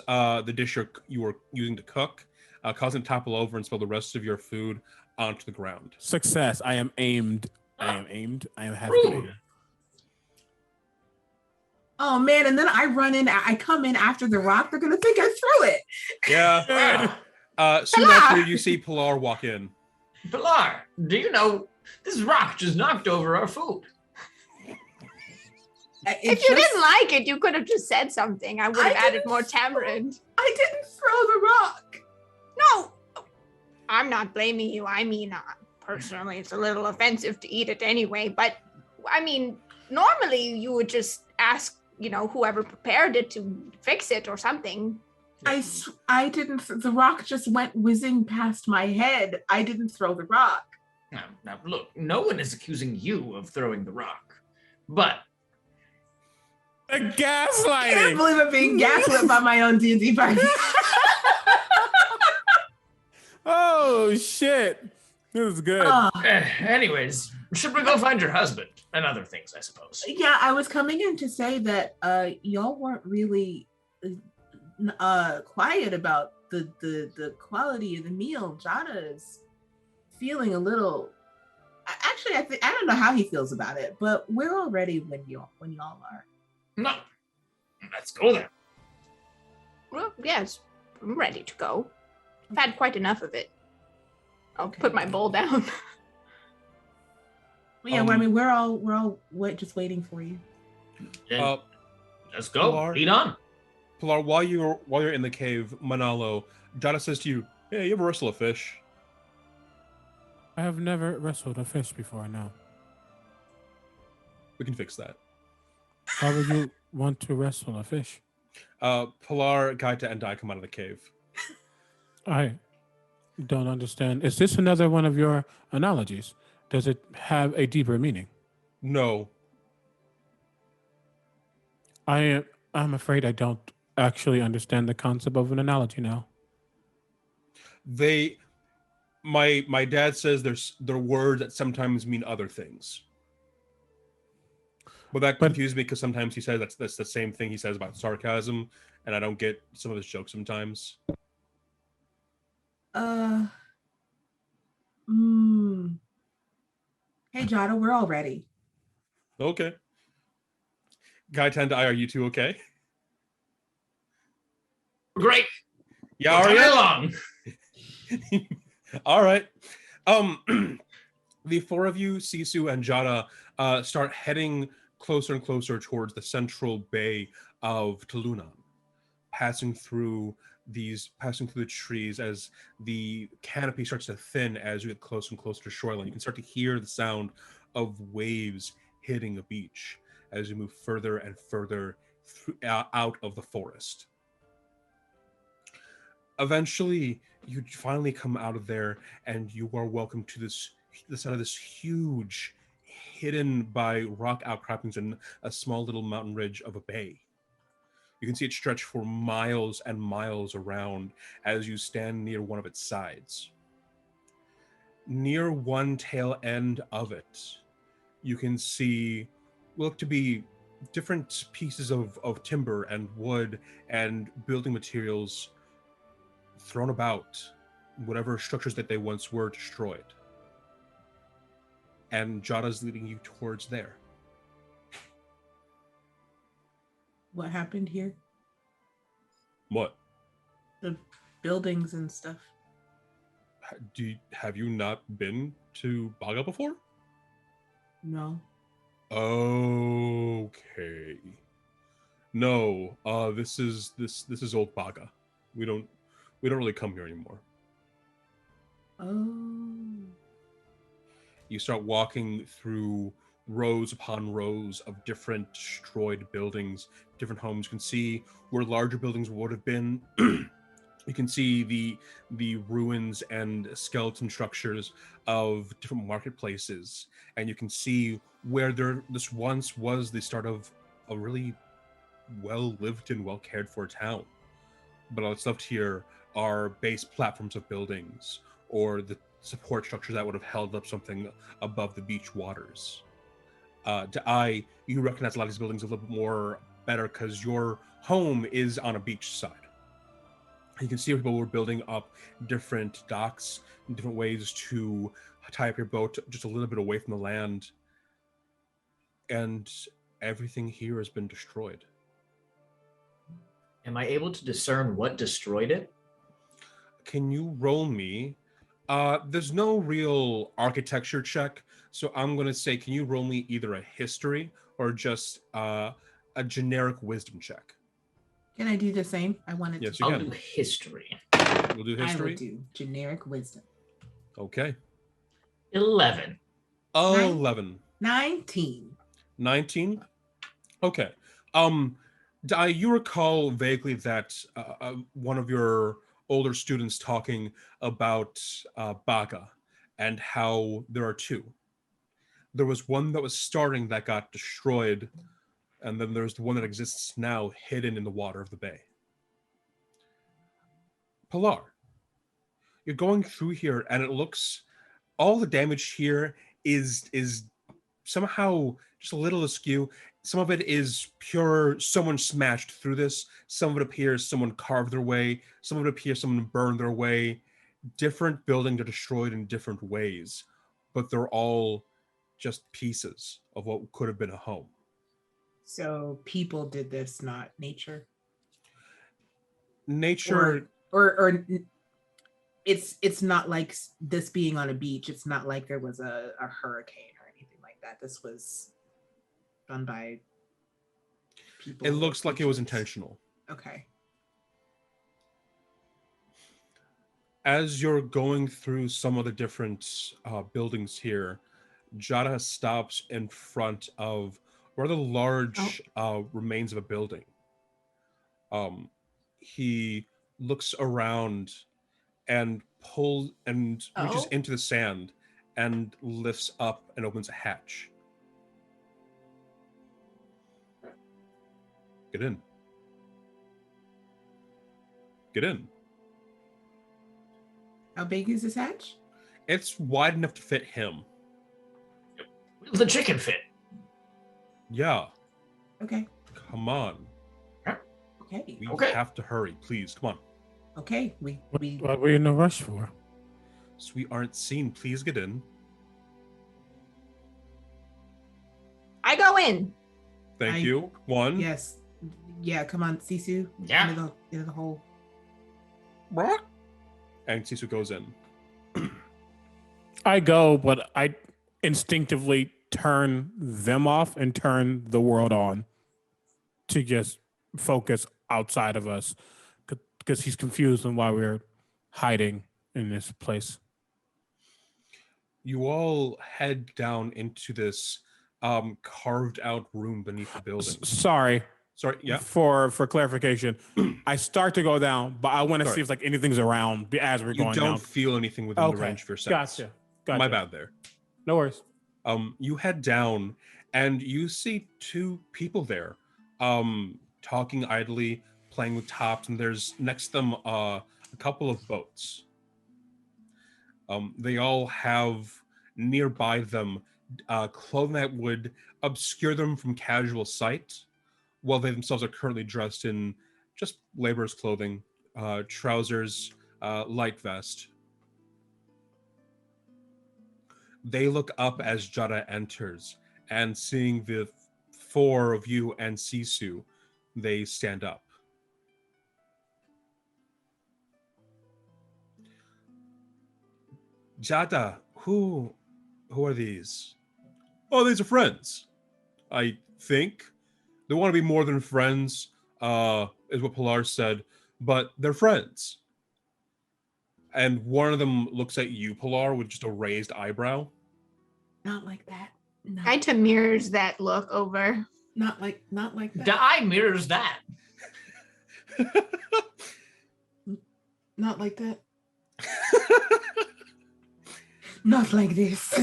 the dish you were using to cook, causing it to topple over and spill the rest of your food onto the ground. Success. I am aimed. I am happy. Oh man, and then I come in after the rock. They're gonna think I threw it. Yeah. Soon after, you see Pilar walk in. Pilar, do you know this rock just knocked over our food? If you didn't like it, you could have just said something. I would have added more tamarind. I didn't throw the rock. No, I'm not blaming you. I mean, personally, it's a little offensive to eat it anyway. But I mean, normally you would just ask, whoever prepared it to fix it or something. I didn't. The rock just went whizzing past my head. I didn't throw the rock. Now, look, no one is accusing you of throwing the rock, but The I can't gaslighting. believe I'm being gaslit by my own D&D party. Oh shit. This is good. anyways, should we go find your husband and other things, I suppose? Yeah, I was coming in to say that y'all weren't really quiet about the quality of the meal. Jada is feeling a little. Actually, I don't know how he feels about it, but we're all ready when y'all are. No, let's go there. Well, yes, I'm ready to go. I've had quite enough of it. I'll put my bowl down. Well, yeah, I mean, we're all just waiting for you. Then let's go. Pilar? Lead on. Pilar, while you're in the cave, Manalo, Jada says to you, "Hey, you ever wrestle a fish?" I have never wrestled a fish before, no. We can fix that. Why would you want to wrestle a fish? Pilar, Gaita, and I come out of the cave. I don't understand. Is this another one of your analogies? Does it have a deeper meaning? No. I'm afraid I don't actually understand the concept of an analogy now. My dad says there are words that sometimes mean other things. But that confused me because sometimes he says that's the same thing he says about sarcasm, and I don't get some of his jokes sometimes. Hey, Jada, we're all ready. Okay. Gaita and I, are you two okay? Great. Yeah, are you? Along. All right. The four of you, Sisu and Jada, start heading closer and closer towards the central bay of Tulunan, passing through the trees as the canopy starts to thin as you get closer and closer to shoreline. You can start to hear the sound of waves hitting a beach as you move further and further out of the forest. Eventually, you finally come out of there, and you are welcome to the side of this huge, hidden by rock outcroppings and a small little mountain ridge of a bay. You can see it stretch for miles and miles around as you stand near one of its sides. Near one tail end of it, you can see look to be different pieces of timber and wood and building materials thrown about, whatever structures that they once were destroyed. And Jada's leading you towards there. What happened here? What? The buildings and stuff. Have you not been to Baga before? No. Okay. No, this is old Baga. We don't really come here anymore. Oh. You start walking through rows upon rows of different destroyed buildings, different homes. You can see where larger buildings would have been. You can see the ruins and skeleton structures of different marketplaces, and you can see where this once was the start of a really well lived and well cared for town. But all that's left here are base platforms of buildings or the support structures that would have held up something above the beach waters. You recognize a lot of these buildings a little bit more better because your home is on a beach side. You can see people were building up different docks and different ways to tie up your boat just a little bit away from the land. And everything here has been destroyed. Am I able to discern what destroyed it? Can you roll me There's no real architecture check, so I'm gonna say, can you roll me either a history or just a generic wisdom check? Can I do the same? I wanted Yes, to. you I'll can. do history. We'll do I will history. do generic wisdom. Okay. 11. 11. 19. 19. Okay. You recall vaguely that one of your older students talking about Baga and how there are two. There was one that was starting that got destroyed, and then there's the one that exists now hidden in the water of the bay. Pilar, you're going through here, and it looks all the damage here is somehow just a little askew. Some of it is pure someone smashed through this. Some of it appears someone carved their way. Some of it appears someone burned their way. Different buildings are destroyed in different ways, but they're all just pieces of what could have been a home. So people did this, not nature. Nature, Or it's not like this being on a beach. It's not like there was a hurricane or anything like that. This was done by people. it looks like it was intentional. Okay. As you're going through some of the different buildings here, Jada stops in front of rather large remains of a building. He looks around and pulls and reaches into the sand and lifts up and opens a hatch. Get in. Get in. How big is this hatch? It's wide enough to fit him. The chicken fit. Yeah, Okay. come on. Okay. We Okay. have to hurry, please. Come on. Okay. We What were you in a rush for? So we aren't seen. Please get in. I go in. Thank you. One. yes. Yeah, come on, Sisu. Yeah. Into the hole. And Sisu goes in. I go, but I instinctively turn them off and turn the world on to just focus outside of us because he's confused on why we're hiding in this place. You all head down into this carved out room beneath the building. Sorry. Sorry, yeah. For clarification, I start to go down, but I want to Sorry. see if like anything's around as we're You going don't down. feel anything within the range of your sense. Gotcha. My bad there. No worries. You head down and you see two people there, talking idly, playing with tops, and there's next to them a couple of boats. They all have nearby them clothing that would obscure them from casual sight, while they themselves are currently dressed in just laborer's clothing, trousers, light vest. They look up as Jada enters, and seeing the four of you and Sisu, they stand up. Jada, who are these? Oh, these are friends, I think. They want to be more than friends, is what Pilar said, but they're friends. And one of them looks at you, Pilar, with just a raised eyebrow. Not like that. No. Kaita mirrors that look over. Not like that. The eye mirrors that. Not like that. Not like this.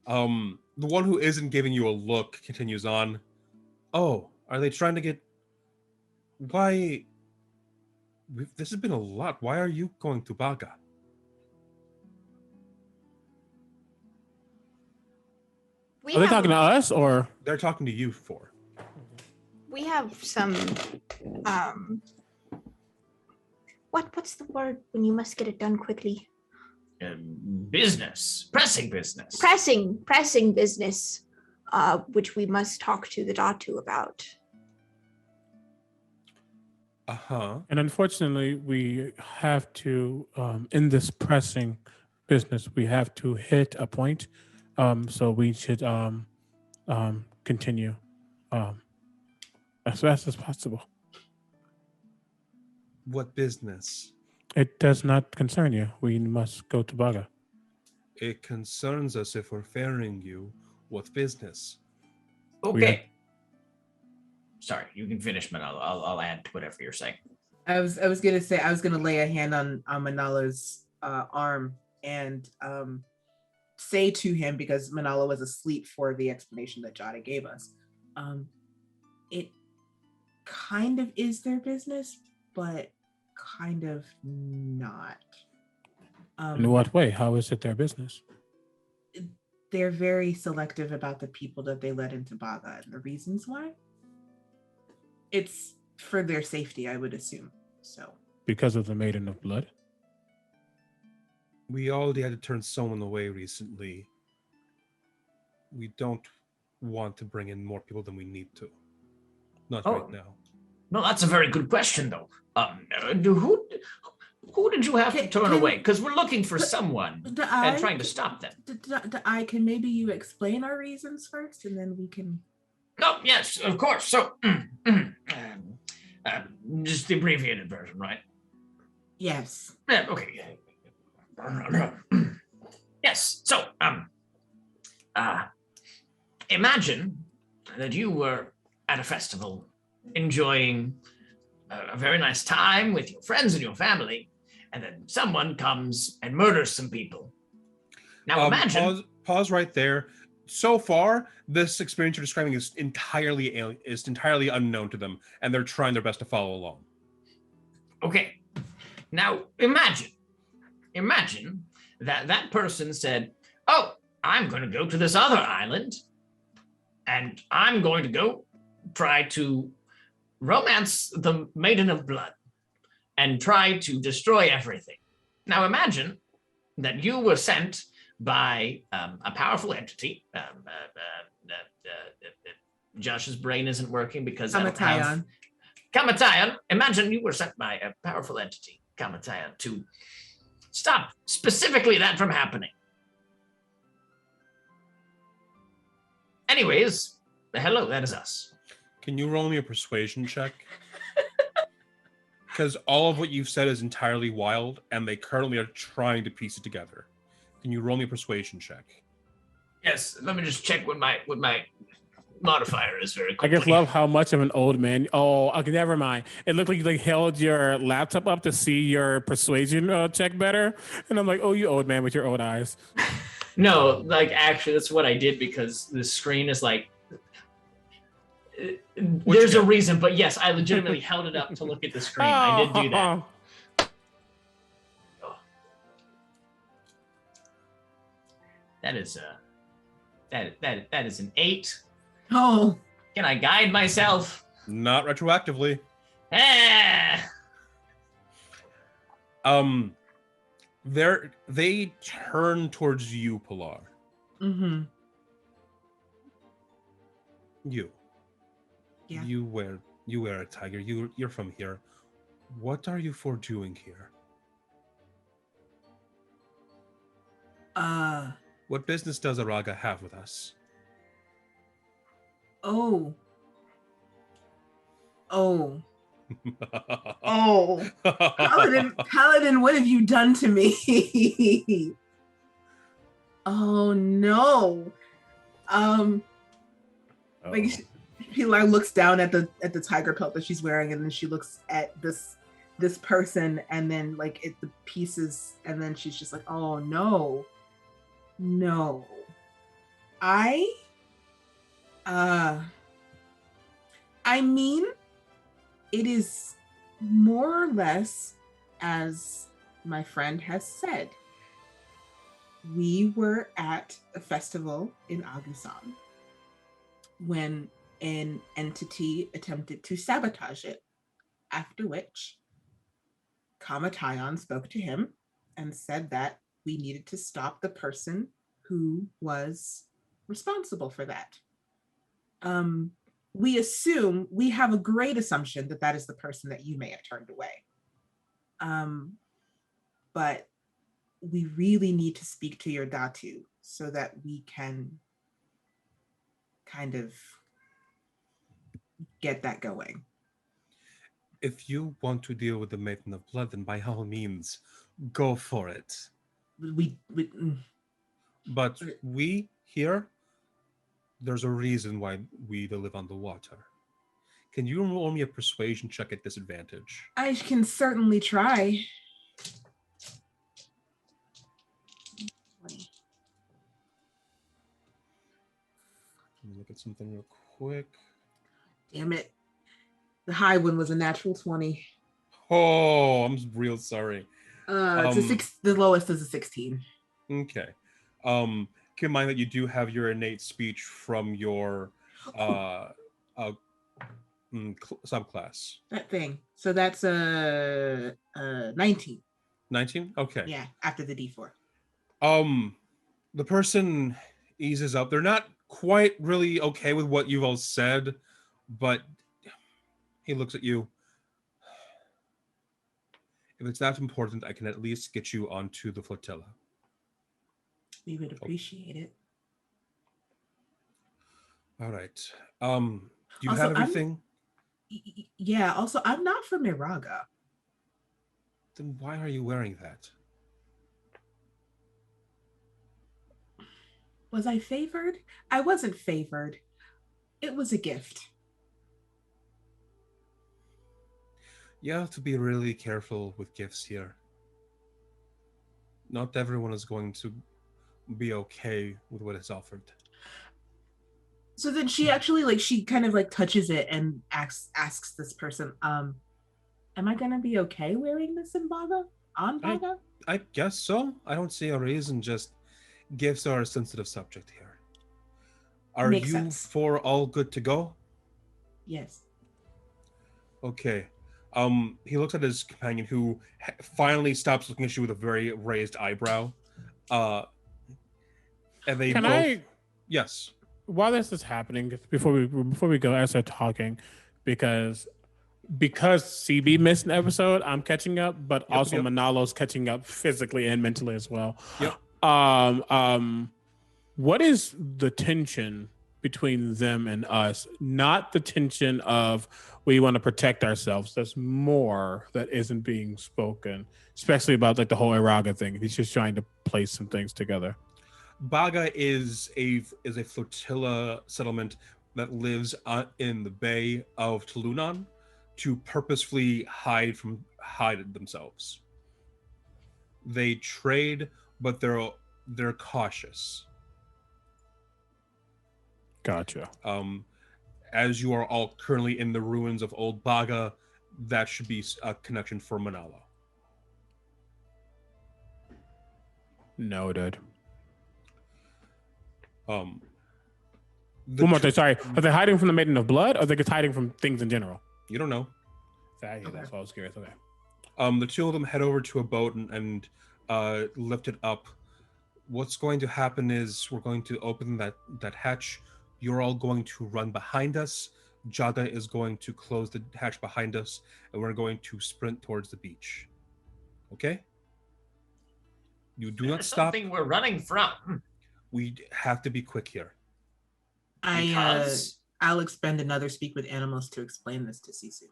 The one who isn't giving you a look continues on. Oh, are they trying to get... Why... This has been a lot. Why are you going to Baga? We Are they have, talking to us or? They're talking to you for. we have some what's the word when you must get it done quickly? Business. Pressing business. Pressing business, which we must talk to the Datu about. Uh-huh. And unfortunately, we have to, in this pressing business, we have to hit a point. So we should continue as fast as possible. What business? It does not concern you. We must go to Baga. It concerns us if we're ferrying you. What business? Okay. Sorry, you can finish, Manolo. I'll add to whatever you're saying. I was gonna say I was gonna lay a hand on Manalo's arm and say to him, because Manalo was asleep for the explanation that Jada gave us. It kind of is their business, but kind of not. In what way? How is it their business? They're very selective about the people that they let into Baga and the reasons why. It's for their safety, I would assume. So Because of the Maiden of Blood? We already had to turn someone away recently. We don't want to bring in more people than we need to. Not right now. No, that's a very good question, though. Who did you have to turn away? Because we're looking for someone and trying to stop them. Can maybe you explain our reasons first, and then we can. Oh, yes, of course. So, just the abbreviated version, right? Yes. Yeah, okay. Yes. So, imagine that you were at a festival, enjoying a very nice time with your friends and your family, and then someone comes and murders some people. Now, imagine. Pause right there. So far, this experience you're describing is entirely unknown to them, and they're trying their best to follow along. Okay. Now, imagine that person said, "Oh, I'm going to go to this other island, and I'm going to go try to romance the Maiden of Blood and try to destroy everything." Now, imagine that you were sent by a powerful entity. Josh's brain isn't working because I don't have Kamatayan. Imagine you were sent by a powerful entity, Kamatayan, to stop specifically that from happening. Anyways, hello, that is us. Can you roll me a persuasion check? Because all of what you've said is entirely wild, and they currently are trying to piece it together. Can you roll me a persuasion check? Yes, let me just check what my modifier is very I quickly. just love how much of an old man. Oh, okay, never mind. It looked like you held your laptop up to see your persuasion check better, and I'm like, oh, you old man with your old eyes. No, actually, that's what I did because the screen is there's a reason, but yes, I legitimately held it up to look at the screen. I did do that. That is that is an 8. Oh. Can I guide myself? Not retroactively. They turn towards you, Pilar. Mm-hmm. You. Yeah. You wear a tiger. You're from here. What are you for doing here? What business does Araga have with us? Oh. Paladin, what have you done to me? Oh no. Pilar looks down at the tiger pelt that she's wearing, and then she looks at this person, and then the pieces, and then she's just like, oh no. I mean, it is more or less as my friend has said. We were at a festival in Agusan when an entity attempted to sabotage it, after which Kamatayan spoke to him and said that we needed to stop the person who was responsible for that. we assume, we have a great assumption that that is the person that you may have turned away. But we really need to speak to your Datu so that we can kind of get that going. If you want to deal with the Maiden of Blood, then by all means, go for it. But we here, there's a reason why we live on the water. Can you roll me a persuasion check at disadvantage? I can certainly try. Let me look at something real quick. Damn it. The high one was a natural 20. Oh, I'm real sorry. It's a six. The lowest is a 16. Okay. Keep in mind that you do have your innate speech from your subclass. That thing. So that's a 19. 19? Okay. Yeah, after the D4. The person eases up. They're not quite really okay with what you've all said, but he looks at you. If it's that important, I can at least get you onto the flotilla. We would appreciate it. All right. Do you Also, have everything? Yeah, also, I'm not from Iraga. Then why are you wearing that? Was I favored? I wasn't favored. It was a gift. You have to be really careful with gifts here. Not everyone is going to be okay with what is offered. So then she actually she kind of touches it and asks this person, am I gonna be okay wearing this in Baga? On Baga? I guess so. I don't see a reason. Just gifts are a sensitive subject here. Makes you sense. for all good to go? Yes. Okay. He looks at his companion, who finally stops looking at you with a very raised eyebrow. And they Can both... I? Yes. While this is happening, before we go, I start talking, because CB missed an episode, I'm catching up, but also Manalo's catching up physically and mentally as well. Yep. What is the tension between them and us? Not the tension of we want to protect ourselves. There's more that isn't being spoken, especially about the whole Iraga thing. He's just trying to place some things together. Baga is a flotilla settlement that lives in the Bay of Tulunan to purposefully hide themselves. They trade, but they're cautious. Gotcha. As you are all currently in the ruins of Old Baga, that should be a connection for Manalo. Noted. One more thing, sorry. Are they hiding from the Maiden of Blood, or are they just hiding from things in general? You don't know. That's why I was curious. Okay. The two of them head over to a boat and lift it up. What's going to happen is we're going to open that hatch. You're all going to run behind us. Jada is going to close the hatch behind us, and we're going to sprint towards the beach. Okay? You do not stop. Something we're running from. We have to be quick here. I'll expend another speak with animals to explain this to Sisu.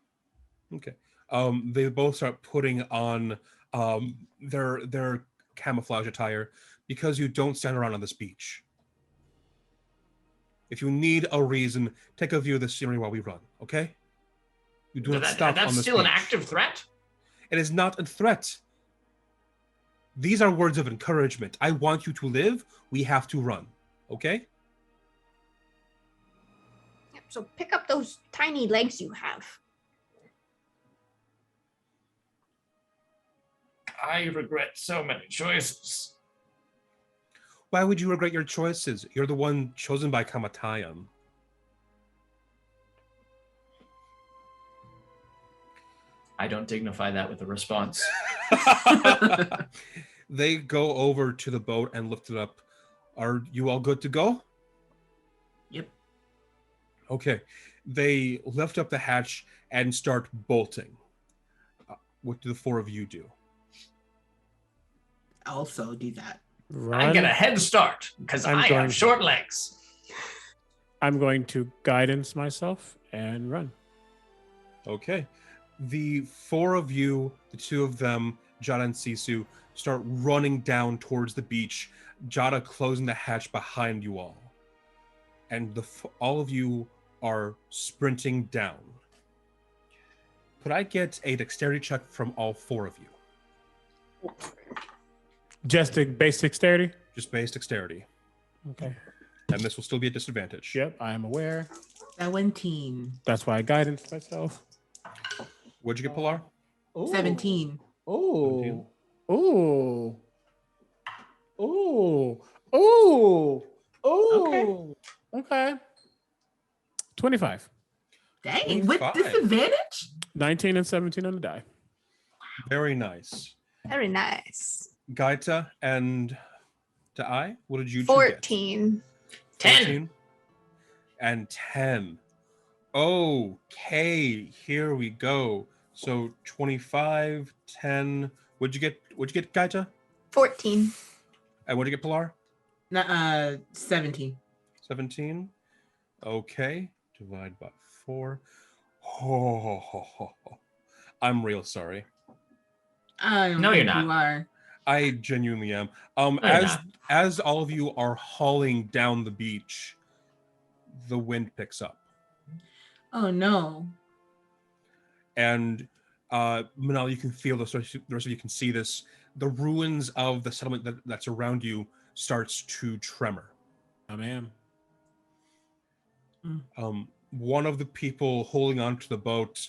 Okay. They both start putting on their camouflage attire, because you don't stand around on this beach. If you need a reason, take a view of the scenery while we run, okay? You do not stop on this That's still an beach. active threat? It is not a threat. These are words of encouragement. I want you to live. We have to run, okay? Yep, so pick up those tiny legs you have. I regret so many choices. Why would you regret your choices? You're the one chosen by Kamatayan. I don't dignify that with a response. They go over to the boat and lift it up. Are you all good to go? Yep. Okay. They lift up the hatch and start bolting. What do the four of you do? Also do that. I get a head start because I have short legs. I'm going to guidance myself and run. Okay. The four of you, the two of them, Jada and Sisu, start running down towards the beach, Jada closing the hatch behind you all. And all of you are sprinting down. Could I get a dexterity check from all four of you? Just a basic dexterity? Just base dexterity. Okay. And this will still be a disadvantage. Yep, I am aware. 17. That's why I guidance myself. What'd you get, Pilar? 17. Oh. Oh. Oh. Oh. Oh. Okay. 25. Dang, with 25. disadvantage? 19 and 17 on the die. Very nice. Very nice. Gaita and Dai, what did you two 14. 10. 14 and 10. Okay, here we go. So 25, 10. What'd you get, Gaita? 14. And what'd you get, Pilar? 17. 17. Okay, divide by 4. Oh, I'm real sorry. No, you're not. You are. I genuinely am. you're not. As all of you are hauling down the beach, the wind picks up. Oh no. And Manal, you can feel this. The rest of you can see this. The ruins of the settlement that's around you starts to tremor. Oh, man. One of the people holding onto the boat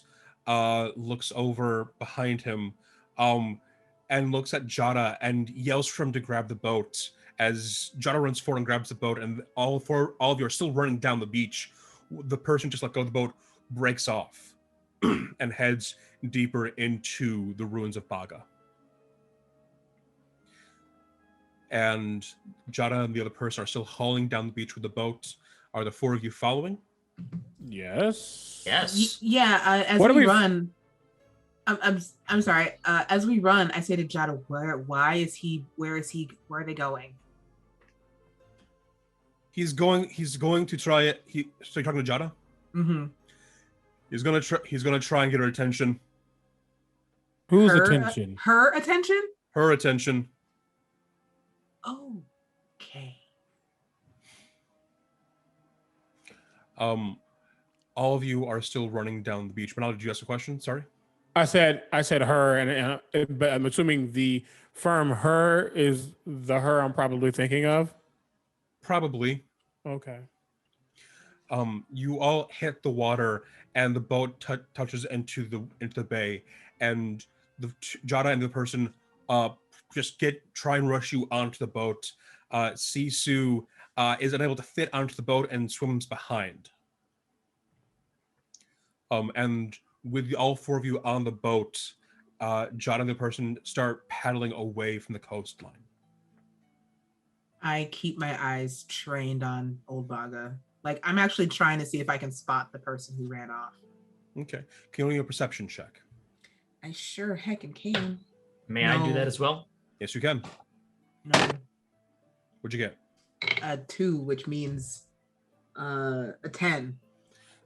looks over behind him and looks at Jada and yells for him to grab the boat. As Jada runs forward and grabs the boat, and all of you are still running down the beach, the person just let go of the boat breaks off and heads deeper into the ruins of Baga. And Jada and the other person are still hauling down the beach with the boat. Are the four of you following? Yes. Yes. Yeah, as What we are we- run, I'm sorry. As we run, I say to Jada, where are they going? He's going to try it. So you're talking to Jada? Mm-hmm. He's gonna try and get her attention. Whose Her attention? Her attention? Her attention. Okay. All of you are still running down the beach. Manal, did you ask a question? Sorry. I said her, and but I'm assuming the firm her is the her I'm probably thinking of. Probably. Okay. You all hit the water, and the boat touches into the bay, and Jada and the person just try and rush you onto the boat. Sisu is unable to fit onto the boat and swims behind. And with all four of you on the boat, Jada and the person start paddling away from the coastline. I keep my eyes trained on Old Baga. Like, I'm actually trying to see if I can spot the person who ran off. Okay. Can you do a perception check? I sure heckin' can. May I do No. that as well? Yes, you can. No. What'd you get? A 2, which means a 10.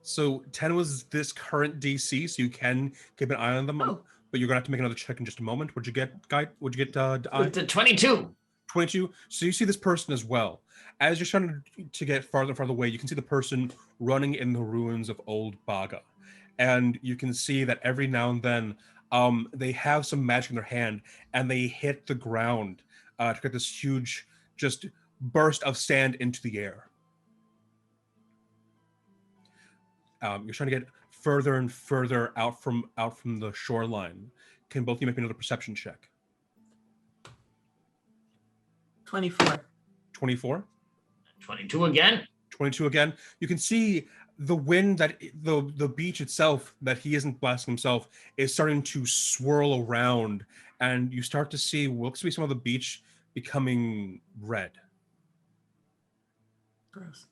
So 10 was this current DC, so you can keep an eye on them, Oh. but you're gonna have to make another check in just a moment. What'd you get, Guy? What'd you get, I? The 22. 22. So you see this person as well. As you're trying to get farther and farther away, you can see the person running in the ruins of Old Baga. And you can see that every now and then they have some magic in their hand and they hit the ground to get this huge just burst of sand into the air. You're trying to get further and further out from the shoreline. Can both of you make me another perception check? 24. 24? 22 again. 22 again. You can see the wind that the beach itself that he isn't blasting himself is starting to swirl around, and you start to see what looks to be some of the beach becoming red. Gross.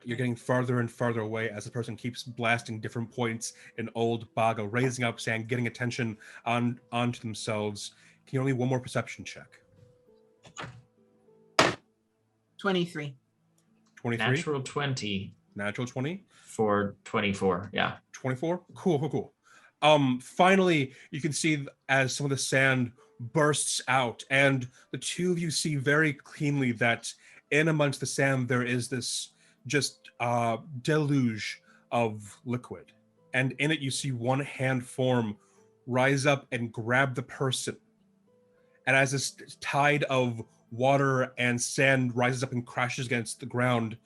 You're getting farther and farther away as the person keeps blasting different points in Old Baga, raising up, saying, getting attention onto themselves. Can you roll me one more perception check? 23. 23? Natural 20 Natural 20? for 24. Yeah. 24? Cool. Finally, you can see as some of the sand bursts out, and the two of you see very cleanly that in amongst the sand there is this just deluge of liquid. And in it you see one hand form rise up and grab the person. And as this tide of water and sand rises up and crashes against the ground,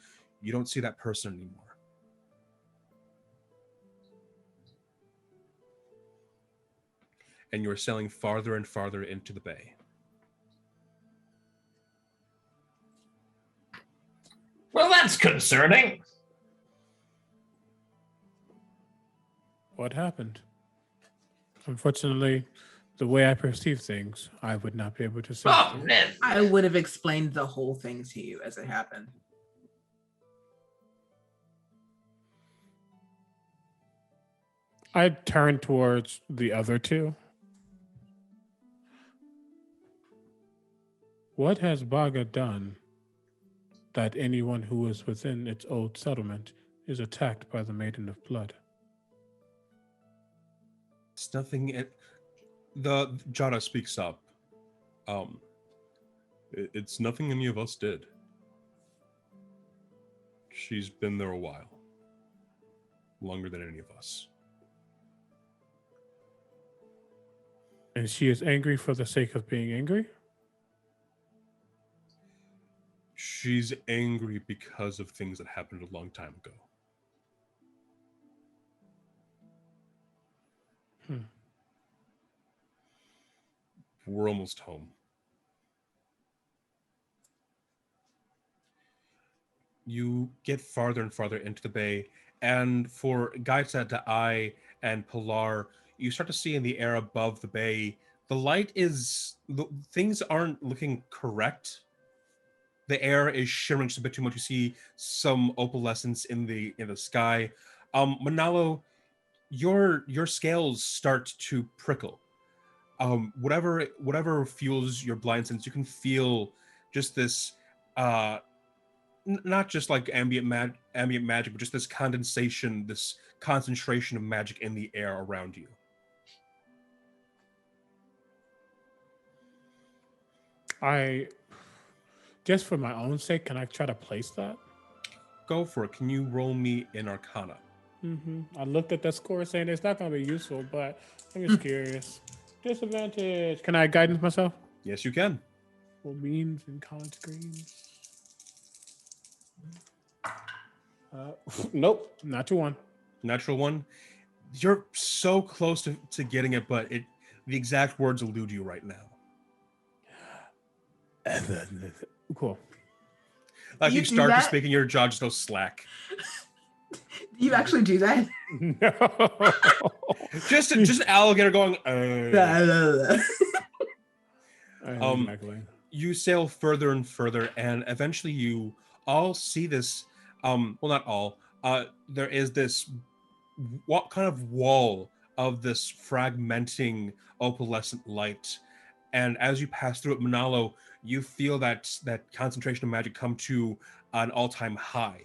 you don't see that person anymore. And you're sailing farther and farther into the bay. Well, that's concerning. What happened? Unfortunately, the way I perceive things, I would not be able to say. Oh, man. I would have explained the whole thing to you as it happened. I turned towards the other two. What has Baga done that anyone who is within its old settlement is attacked by the Maiden of Blood? It's nothing. The Jada speaks up. It's nothing any of us did. She's been there a while. Longer than any of us. And she is angry for the sake of being angry? She's angry because of things that happened a long time ago. We're almost home. You get farther and farther into the bay, and for Gaita, Da'ai, and Pilar, you start to see in the air above the bay, things aren't looking correct. The air is shimmering just a bit too much. You see some opalescence in the sky. Manalo, your scales start to prickle. Whatever fuels your blind sense, you can feel just this, not just like ambient magic, but just this condensation, this concentration of magic in the air around you. Just for my own sake, can I try to place that? Go for it. Can you roll me in Arcana? I looked at that score saying it's not going to be useful, but I'm just curious. Disadvantage. Can I guidance myself? Yes, you can. What means in college grades? Nope, natural one. Natural one. You're so close to getting it, but the exact words elude you right now. Cool. Like you do start to that? speak and your jaw just goes slack. Do you actually do that? No. Just an alligator going. Exactly. You sail further and further, and eventually you all see this. Well, not all. There is this kind of wall of this fragmenting opalescent light, and as you pass through it, Manalo, you feel that concentration of magic come to an all-time high.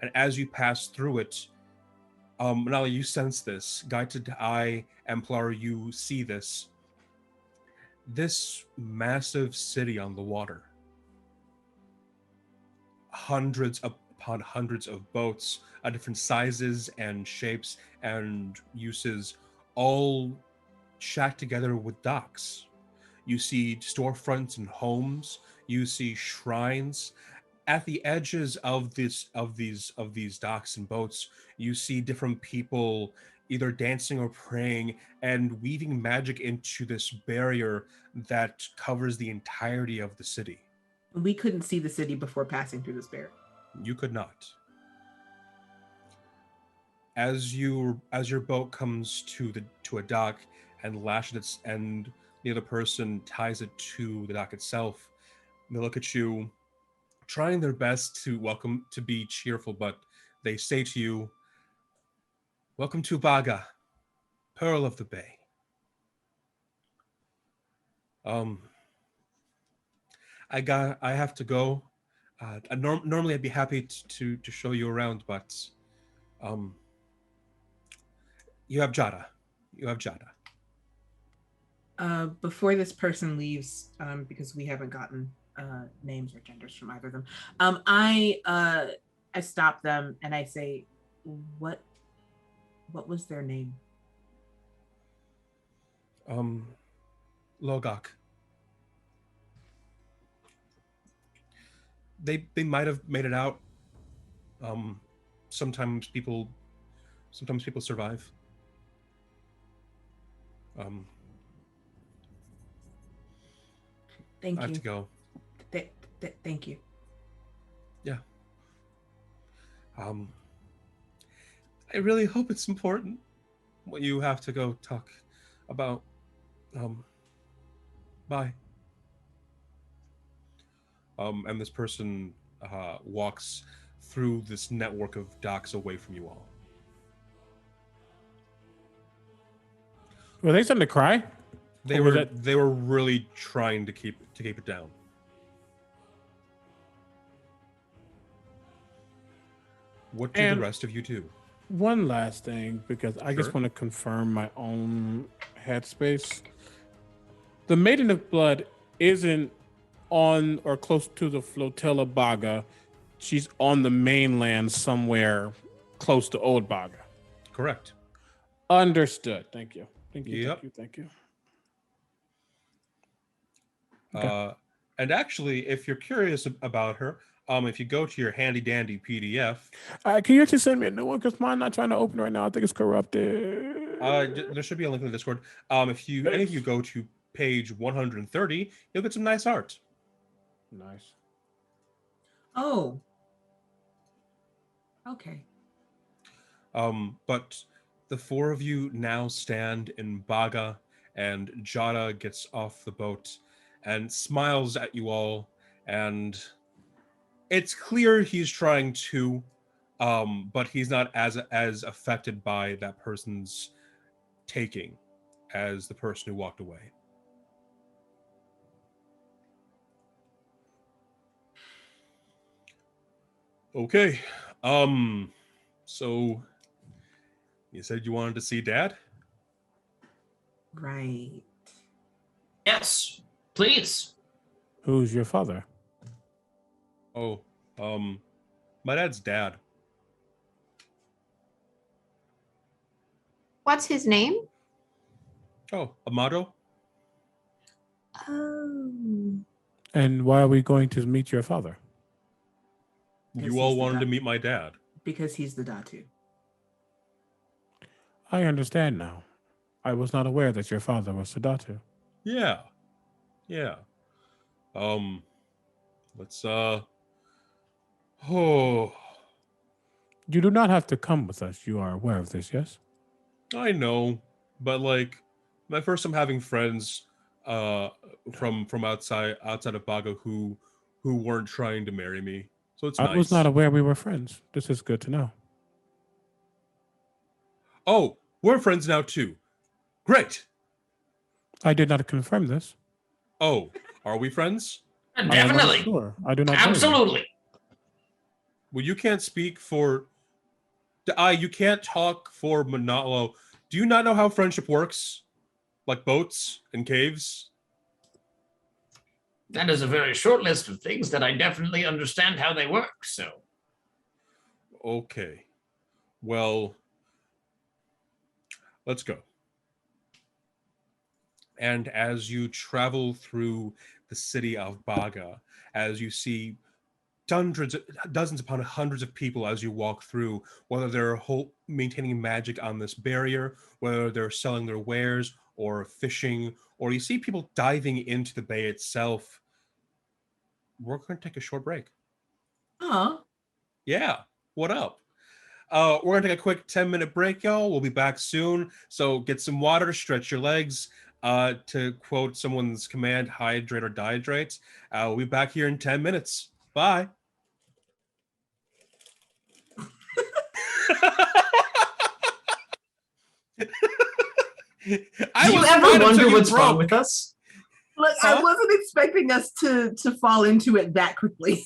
And as you pass through it, Manalo, you sense this. Gaita, Da'ai, and Pilar, you see this. This massive city on the water. Hundreds upon hundreds of boats of different sizes and shapes and uses, all shacked together with docks. You see storefronts and homes. You see shrines. At the edges of these docks and boats, you see different people either dancing or praying and weaving magic into this barrier that covers the entirety of the city. We couldn't see the city before passing through this barrier. You could not. As your boat comes to a dock and lashes it, and the other person ties it to the dock itself, they look at you, trying their best to be cheerful, but they say to you, "Welcome to Baga, Pearl of the Bay." Um, I have to go. Normally I'd be happy to show you around, but um, you have Jada. You have Jada. Before this person leaves, because we haven't gotten names or genders from either of them, I stop them and I say, what was their name? Logok. They might have made it out. Sometimes people survive. Thank I have you. to go. Thank you. Yeah. I really hope it's important what you have to go talk about. Bye. And this person walks through this network of docks away from you all. Were they starting to cry? They Or was were that- they were really trying to keep it down. What do And- the rest of you do? One last thing, because I just Sure. want to confirm my own headspace. The Maiden of Blood isn't on or close to the Flotilla Baga. She's on the mainland somewhere close to Old Baga. Correct. Understood. Thank you. Thank you. Yep. Thank you. Okay. And actually, if you're curious about her, if you go to your handy dandy PDF, Can you actually send me a new one? Because mine not trying to open right now. I think it's corrupted. there should be a link in the Discord. If you go to page 130, you'll get some nice art. Nice. Oh. Okay. But the four of you now stand in Baga, and Jada gets off the boat and smiles at you all, and it's clear he's trying to, but he's not as affected by that person's taking as the person who walked away. Okay. So you said you wanted to see Dad? Right. Yes, please. Who's your father? Oh, my dad's dad. What's his name? Oh, Amado? Oh. And why are we going to meet your father? Because You all he's the wanted to dad. meet my dad. Because he's the Datu. I understand now. I was not aware that your father was Sadatu. Yeah. Yeah. Let's oh, You do not have to come with us. You are aware of this, yes? I know, but like my first time having friends from outside of Baga who weren't trying to marry me. So it's I nice. was not aware we were friends. This is good to know. Oh, we're friends now too. Great. I did not confirm this. Oh, are we friends? I am not Definitely. sure. I do not know you. Absolutely. Well, you can't speak for you can't talk for Manalo. Do you not know how friendship works? Like boats and caves? That is a very short list of things that I definitely understand how they work. So, Okay. Well, let's go. And as you travel through the city of Baga, as you see dozens upon hundreds of people as you walk through, whether they're maintaining magic on this barrier, whether they're selling their wares or fishing, or you see people diving into the bay itself, we're going to take a short break. Oh. Yeah, what up? We're going to take a quick 10-minute break, y'all. We'll be back soon. So get some water, stretch your legs. To quote someone's command, hydrate or dihydrate. We'll be back here in 10 minutes. Bye. Do you ever wonder what's wrong with us? Look, I wasn't expecting us to fall into it that quickly.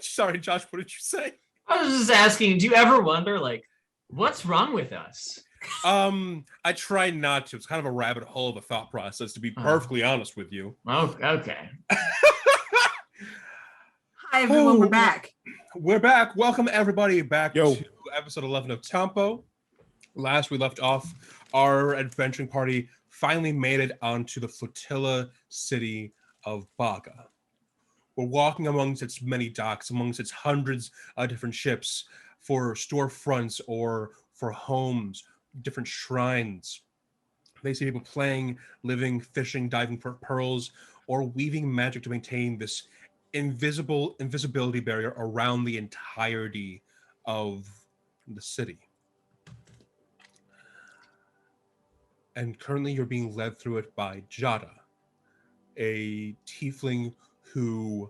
Sorry, Josh, what did you say? I was just asking, do you ever wonder, like, what's wrong with us? I try not to. It's kind of a rabbit hole of a thought process, to be perfectly honest with you. Oh, okay. Hi, everyone. We're back. We're back. Welcome, everybody, back Yo. to episode 11 of Tampo. Last we left off, our adventuring party finally made it onto the flotilla city of Baga. We're walking amongst its many docks, amongst its hundreds of different ships for storefronts or for homes, different shrines. They see people playing, living, fishing, diving for pearls, or weaving magic to maintain this invisibility barrier around the entirety of the city. And currently you're being led through it by Jada, a tiefling who,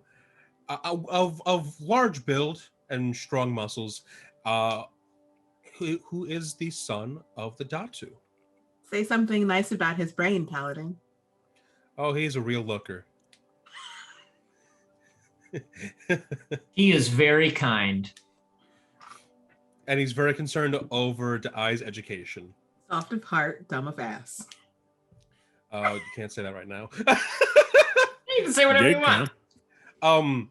of large build and strong muscles, who is the son of the Datu. Say something nice about his brain, Paladin. Oh, he's a real looker. He is very kind. And he's very concerned over Dai's education. Soft of heart, dumb of ass. You can't say that right now. You can say whatever you want.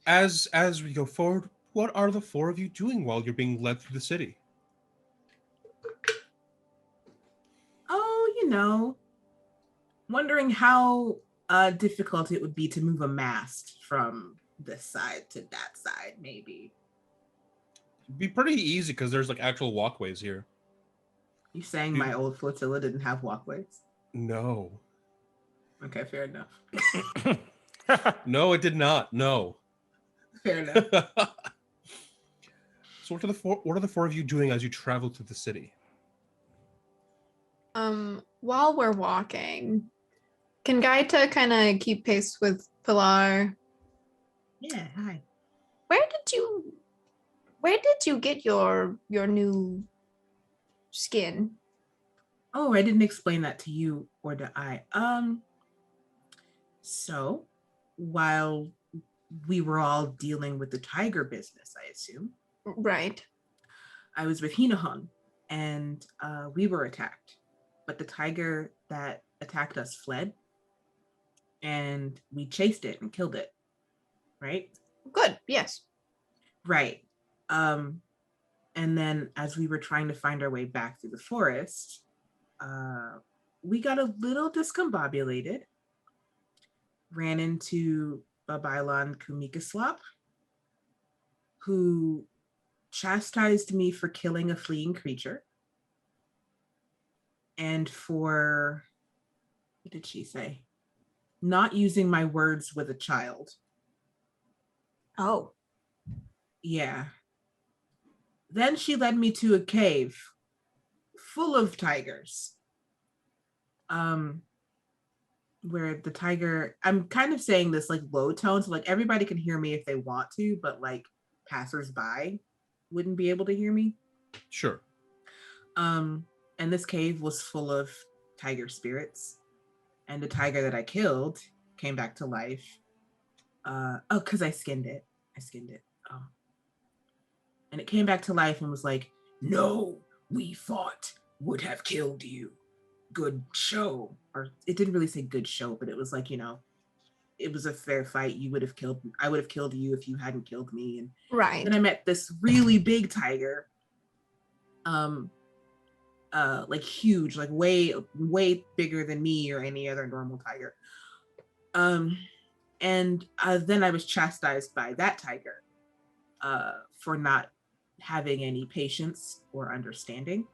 As we go forward, what are the four of you doing while you're being led through the city? Oh, wondering how difficult it would be to move a mast from this side to that side, maybe. It'd be pretty easy because there's like actual walkways here. You saying my old flotilla didn't have walkways? No. Okay, fair enough. No, it did not. No. Fair enough. So what are the four of you doing as you travel through the city? While we're walking, can Gaita kind of keep pace with Pilar? Yeah, hi. Where did you get your new skin? Oh, I didn't explain that to you or to I. So while we were all dealing with the tiger business, I assume. Right. I was with Hinahon and we were attacked. But the tiger that attacked us fled and we chased it and killed it. Right? Good, yes. Right. And then as we were trying to find our way back through the forest, we got a little discombobulated, ran into Babailon Kumikaslop, who chastised me for killing a fleeing creature and for, what did she say? Not using my words with a child. Oh. Yeah. Then she led me to a cave full of tigers. Where the tiger, I'm kind of saying this like low tone, so like everybody can hear me if they want to, but like passersby wouldn't be able to hear me. Sure. And this cave was full of tiger spirits. And the tiger that I killed came back to life. Because I skinned it. Oh. And it came back to life and was like, no, we fought, would have killed you. Good show. Or it didn't really say good show, but it was like, it was a fair fight. I would have killed you if you hadn't killed me. And Right. then I met this really big tiger. Like huge, like way bigger than me or any other normal tiger. And then I was chastised by that tiger for not having any patience or understanding.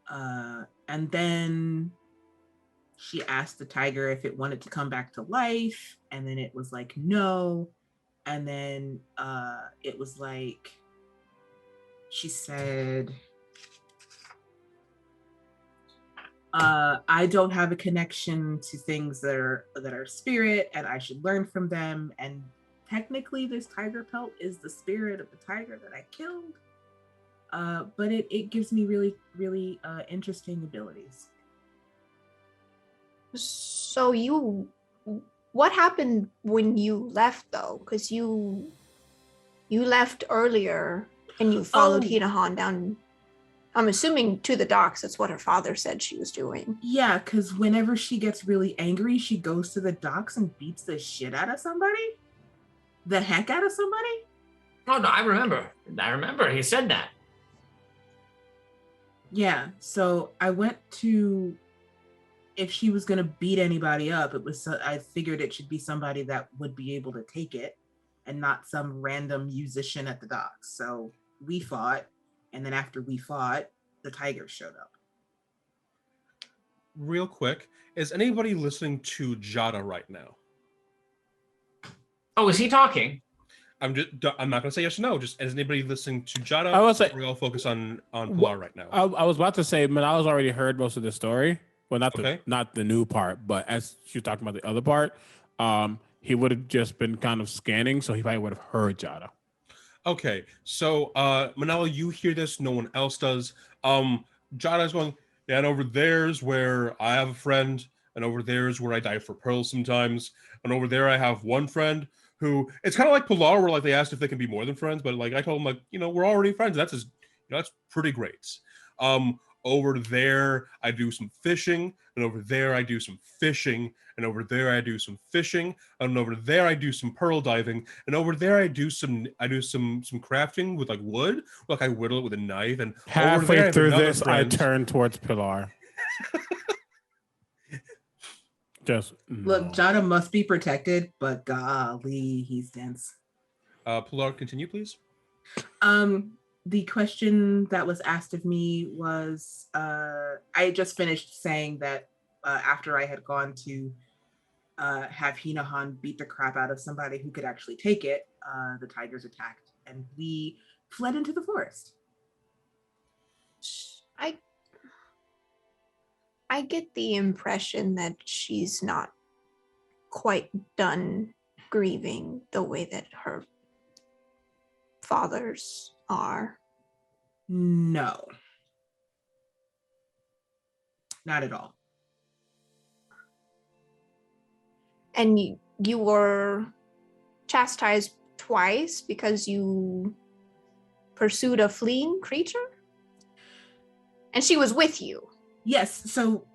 And then she asked the tiger if it wanted to come back to life, and then it was like no. And then it was like, she said, I don't have a connection to things that are spirit, and I should learn from them. And technically this tiger pelt is the spirit of the tiger that I killed. But it gives me really, really interesting abilities. So what happened when you left though? Because you left earlier and you followed Oh. Hinahan down. I'm assuming to the docks. That's what her father said she was doing. Yeah, because whenever she gets really angry, she goes to the docks and beats the shit out of somebody. The heck out of somebody? Oh no, I remember. He said that. Yeah, so I went to, if she was going to beat anybody up, I figured it should be somebody that would be able to take it and not some random musician at the docks. So we fought, and then after we fought, the tigers showed up. Real quick, is anybody listening to Jada right now? Oh, is he talking? I'm not gonna say yes or no. Just is anybody listening to Jada? I will say- we're all focused on Pilar right now. I was about to say, Manala's already heard most of the story. Well, Okay. not the new part, but as she was talking about the other part, he would have just been kind of scanning, so he probably would have heard Jada. Okay, so Manala, you hear this, no one else does. Jada's going, yeah, and over there's where I have a friend, and over there's where I die for pearls sometimes, and over there I have one friend who, it's kind of like Pilar, where like they asked if they can be more than friends, but like I told them, like, we're already friends. That's pretty great. Over there I do some fishing, and over there I do some fishing, and over there I do some fishing, and over there I do some pearl diving, and over there I do some crafting with like wood, like I whittle it with a knife, and over there I Halfway have through another this, friend. I turn towards Pilar. Just Look, no. Jada must be protected, but golly, he's dense. Pilar, continue, please. The question that was asked of me was, I just finished saying that after I had gone to have Hinahan beat the crap out of somebody who could actually take it, the tigers attacked, and we fled into the forest. I get the impression that she's not quite done grieving the way that her fathers are. No. Not at all. And you were chastised twice because you pursued a fleeing creature? And she was with you. Yes, so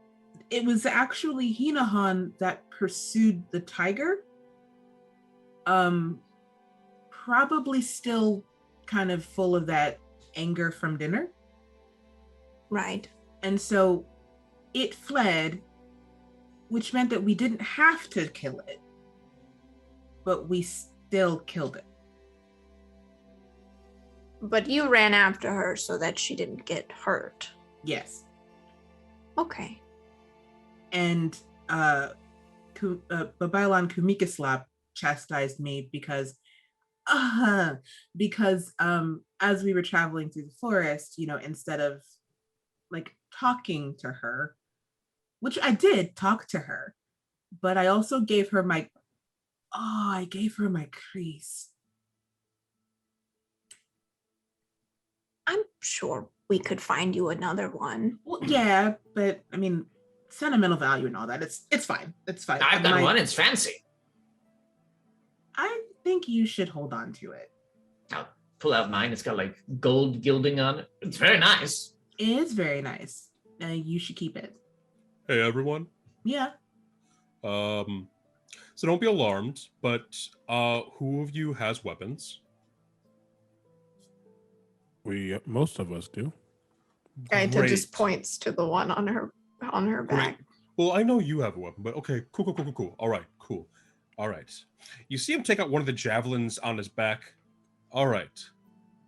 it was actually Hinahan that pursued the tiger. Probably still kind of full of that anger from dinner. Right. And so it fled, which meant that we didn't have to kill it, but we still killed it. But you ran after her so that she didn't get hurt. Yes. Okay. And Babaylan Kumikaslap chastised me because as we were traveling through the forest, instead of like talking to her, which I did talk to her, but I also gave her my crease. I'm sure we could find you another one. Well, yeah, but I mean, sentimental value and all that. It's fine. It's fine. I've got one. It's fancy. I think you should hold on to it. I'll pull out mine. It's got like gold gilding on it. It's very nice. It is very nice. You should keep it. Hey, everyone. Yeah. So don't be alarmed, but who of you has weapons? Most of us do. Gaita Great. just points to the one on her back. Well, I know you have a weapon, but okay, cool. All right, cool. All right. You see him take out one of the javelins on his back. All right.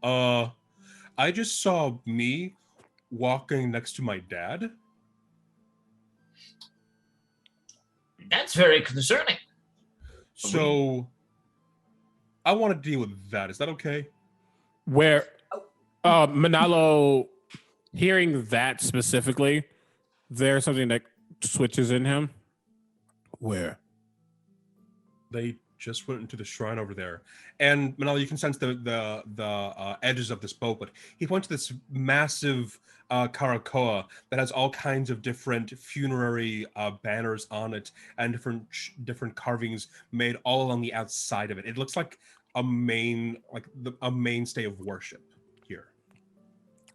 I just saw me walking next to my dad. That's very concerning. So I want to deal with that. Is that okay? Where Manalo, hearing that specifically, there's something that switches in him. Where? They just went into the shrine over there. And Manala, you can sense the edges of this boat, but he points to this massive karakoa that has all kinds of different funerary banners on it and different carvings made all along the outside of it. It looks like a mainstay of worship here.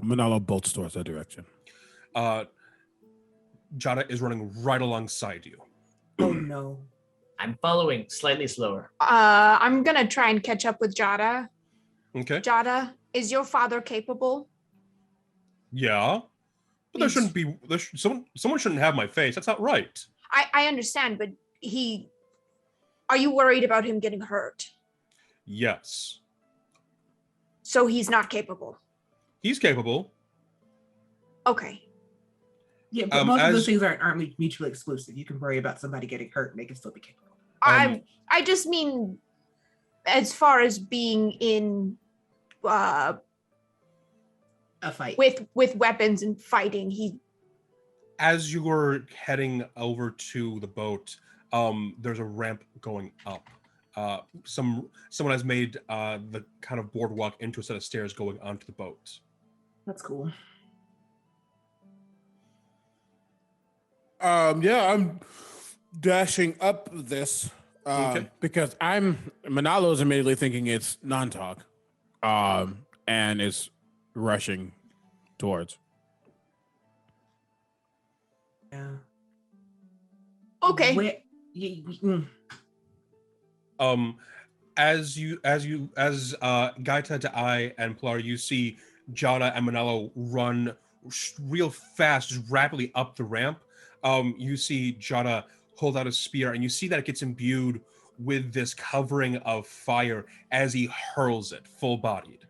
Manalo bolts towards that direction. Jada is running right alongside you. Oh no. I'm following slightly slower. I'm gonna try and catch up with Jada. Okay. Jada, is your father capable? Yeah. But there shouldn't be someone shouldn't have my face. That's not right. I understand, but are you worried about him getting hurt? Yes. So he's not capable. He's capable. Okay. Yeah, but most of those things aren't mutually exclusive. You can worry about somebody getting hurt and they can still be capable. I just mean as far as being in a fight with weapons and fighting. As you were heading over to the boat, there's a ramp going up. Someone has made the kind of boardwalk into a set of stairs going onto the boat. That's cool. Yeah, I'm dashing up this because Manalo's immediately thinking it's non-talk, and is rushing towards. Yeah. Okay. As Gaita, Da'ai, and Pilar, you see Jada and Manalo run real fast, just rapidly up the ramp. You see Jada hold out a spear, and you see that it gets imbued with this covering of fire as he hurls it, full-bodied.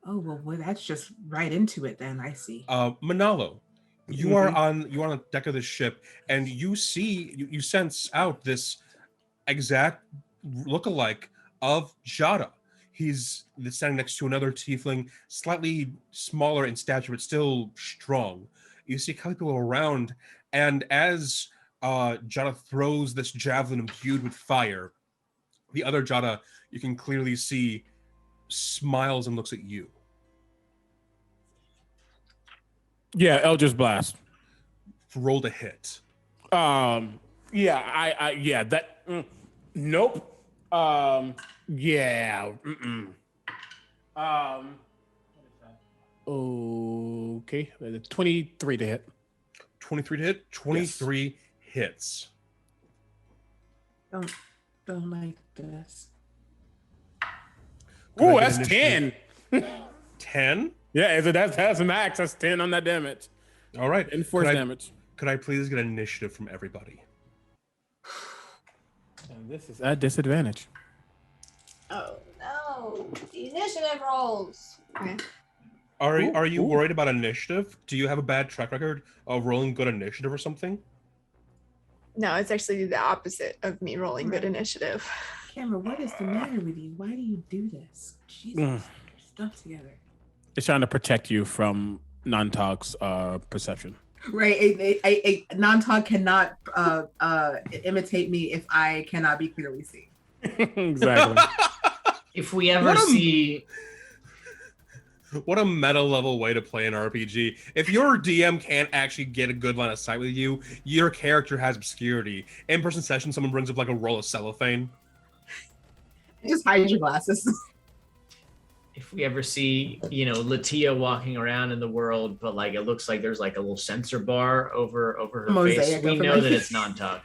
Oh well, that's just right into it. Then I see. Manalo, you are on the deck of the ship, and you sense out this exact look-alike of Jada. He's standing next to another tiefling, slightly smaller in stature, but still strong. You see a couple people around, and as Jada throws this javelin imbued with fire, the other Jada, you can clearly see, smiles and looks at you. Yeah, Eldritch Blast. Rolled a hit. Nope. Yeah. Okay. 23 to hit. 23 to hit? 23 hits. Don't like this. Oh, that's 10. 10? Yeah, that's max. That's 10 on that damage. All right. And force damage. Could I please get initiative from everybody? And this is at disadvantage. Oh no, the initiative rolls. Okay. Are you worried about initiative? Do you have a bad track record of rolling good initiative or something? No, it's actually the opposite of me rolling good initiative. Cameron, what is the matter with you? Why do you do this? Jesus, get your stuff together. It's trying to protect you from non-talk's perception. Right, a non-talk cannot imitate me if I cannot be clearly seen. Exactly. If we ever see... What a meta level way to play an RPG. If your DM can't actually get a good line of sight with you, your character has obscurity. In-person session, someone brings up like a roll of cellophane. Just hide your glasses. If we ever see, Latia walking around in the world, but like it looks like there's like a little sensor bar over her face, we know that it's non-talk.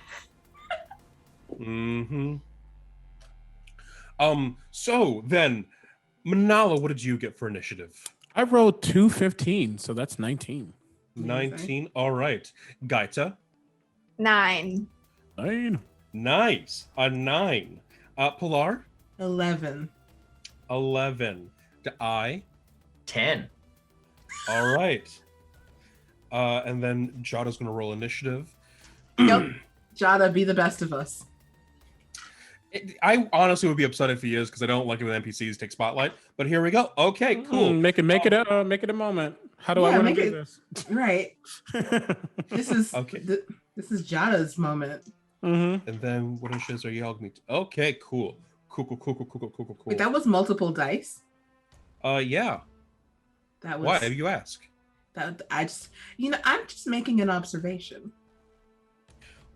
Mm-hmm. So then, Manala, what did you get for initiative? I rolled 215, so that's 19. 19. All right. Gaita? 9. 9. Nice. A 9. Pilar? 11. 11. I 10. All right. And then Jada's going to roll initiative. Yep. Jada, be the best of us. I honestly would be upset if he is because I don't like it when NPCs take spotlight. But here we go. Okay, cool. Make it a moment. How do I want to do this? Right. This is okay. This is Jada's moment. Mm-hmm. And then what initiatives are y'all going to? Okay, cool. Cool. Wait, that was multiple dice. Yeah. That was Why, you ask? that. I just, I'm just making an observation.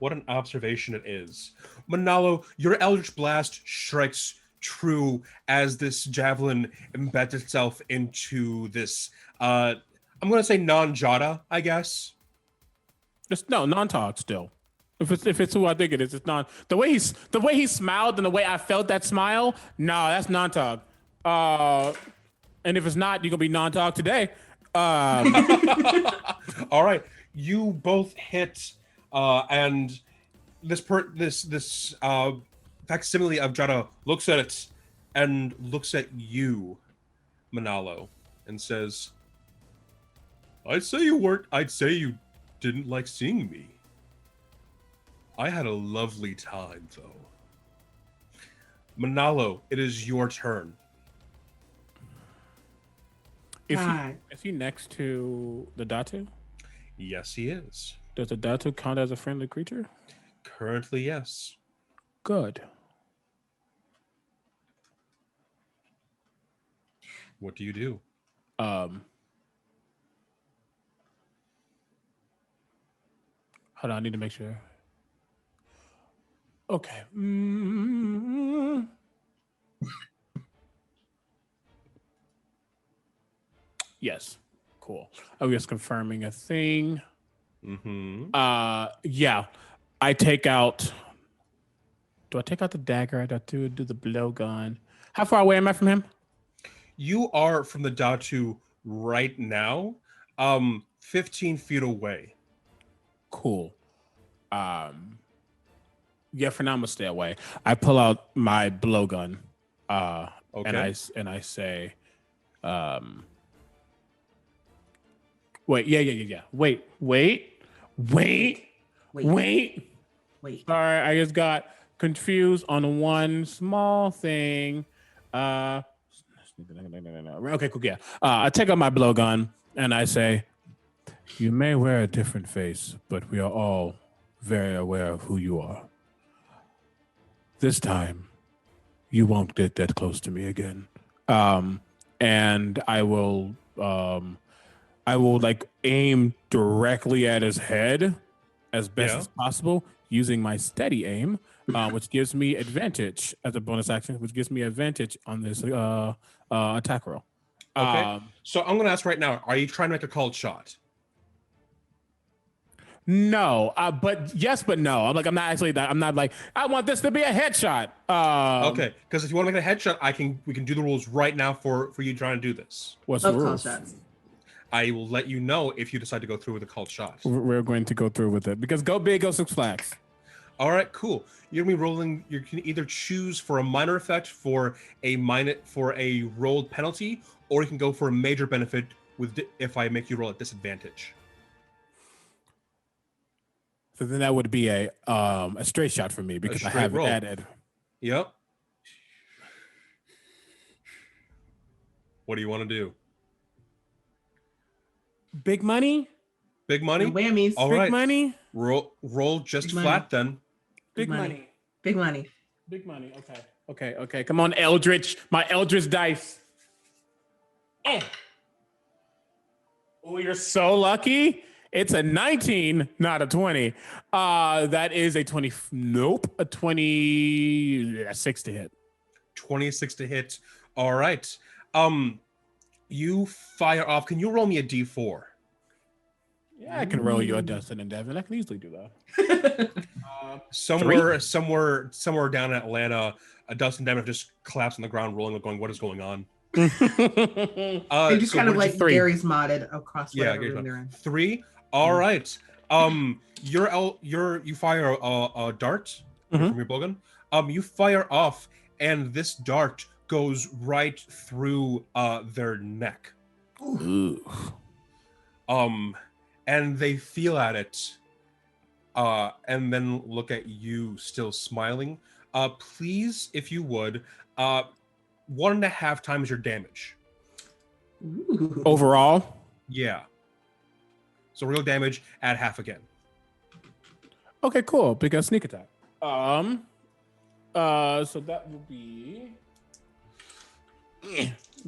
What an observation it is. Manalo, your Eldritch Blast strikes true as this javelin embeds itself into this, I'm going to say non-Jada, I guess. It's non-talk still. If it's who I think it is, it's non. The way he smiled and the way I felt that smile, no, that's non-talk. And if it's not, you're gonna be non-talk today. All right, you both hit, and this facsimile of Jada looks at it and looks at you, Manalo, and says, I'd say you didn't like seeing me. I had a lovely time, though. Manalo, it is your turn. Is God. he next to the Datu? Yes, he is. Does the Datu count as a friendly creature? Currently, yes. Good. What do you do? Hold on, I need to make sure. Okay. Yes. Cool. I was just confirming a thing. Mm-hmm. Yeah. I take out. Do I take out the dagger? I do the blowgun. How far away am I from him? You are from the Datu right now, 15 feet away. Cool. Yeah, for now I'm gonna stay away. I pull out my blowgun, Okay. and I say, wait, yeah. Wait. Sorry, I just got confused on one small thing. Okay, cool. Yeah. I take out my blowgun and I say, you may wear a different face, but we are all very aware of who you are. This time, you won't get that close to me again. And I will like aim directly at his head as best as possible using my steady aim, which gives me advantage as a bonus action, which gives me advantage on this attack roll. Okay. So I'm going to ask right now, are you trying to make a called shot? No, but yes, but no. I'm not like, I want this to be a headshot. Okay, because if you want to make a headshot, we can do the rules right now for you trying to do this. What's the Call rules? shots. I will let you know if you decide to go through with a called shot. We're going to go through with it because go big, go Six Flags. All right, cool. You're gonna be rolling. You can either choose for a minor effect for a rolled penalty, or you can go for a major benefit if I make you roll at disadvantage. So then that would be a straight shot for me because I have roll. added. Yep. What do you want to do? Big money? Big money? No whammies. All Big right. money? Roll just Big flat money. then. Big money. Big money. Big money. Okay. Come on, Eldritch. My Eldritch dice. Oh, you're so lucky. It's a 19, not a 20. That is a 20. Nope. A 26 to hit. 26 to hit. All right. You fire off. Can you roll me a D4? Yeah, I can roll you a Dustin and Devin. I can easily do that. Somewhere down in Atlanta, Dustin Devin just collapsed on the ground, rolling, going, "What is going on?" They just so kind of what did like you- Gary's modded across whatever Gary's room mod. they're in. 3. All right. You fire a dart from your bowgun. You fire off, and this dart goes right through their neck. Ooh. And they feel at it, and then look at you, still smiling. Please, if you would, 1.5 times your damage. Ooh. Overall? Yeah. So real damage, add half again. Okay, cool. Because sneak attack. So that will be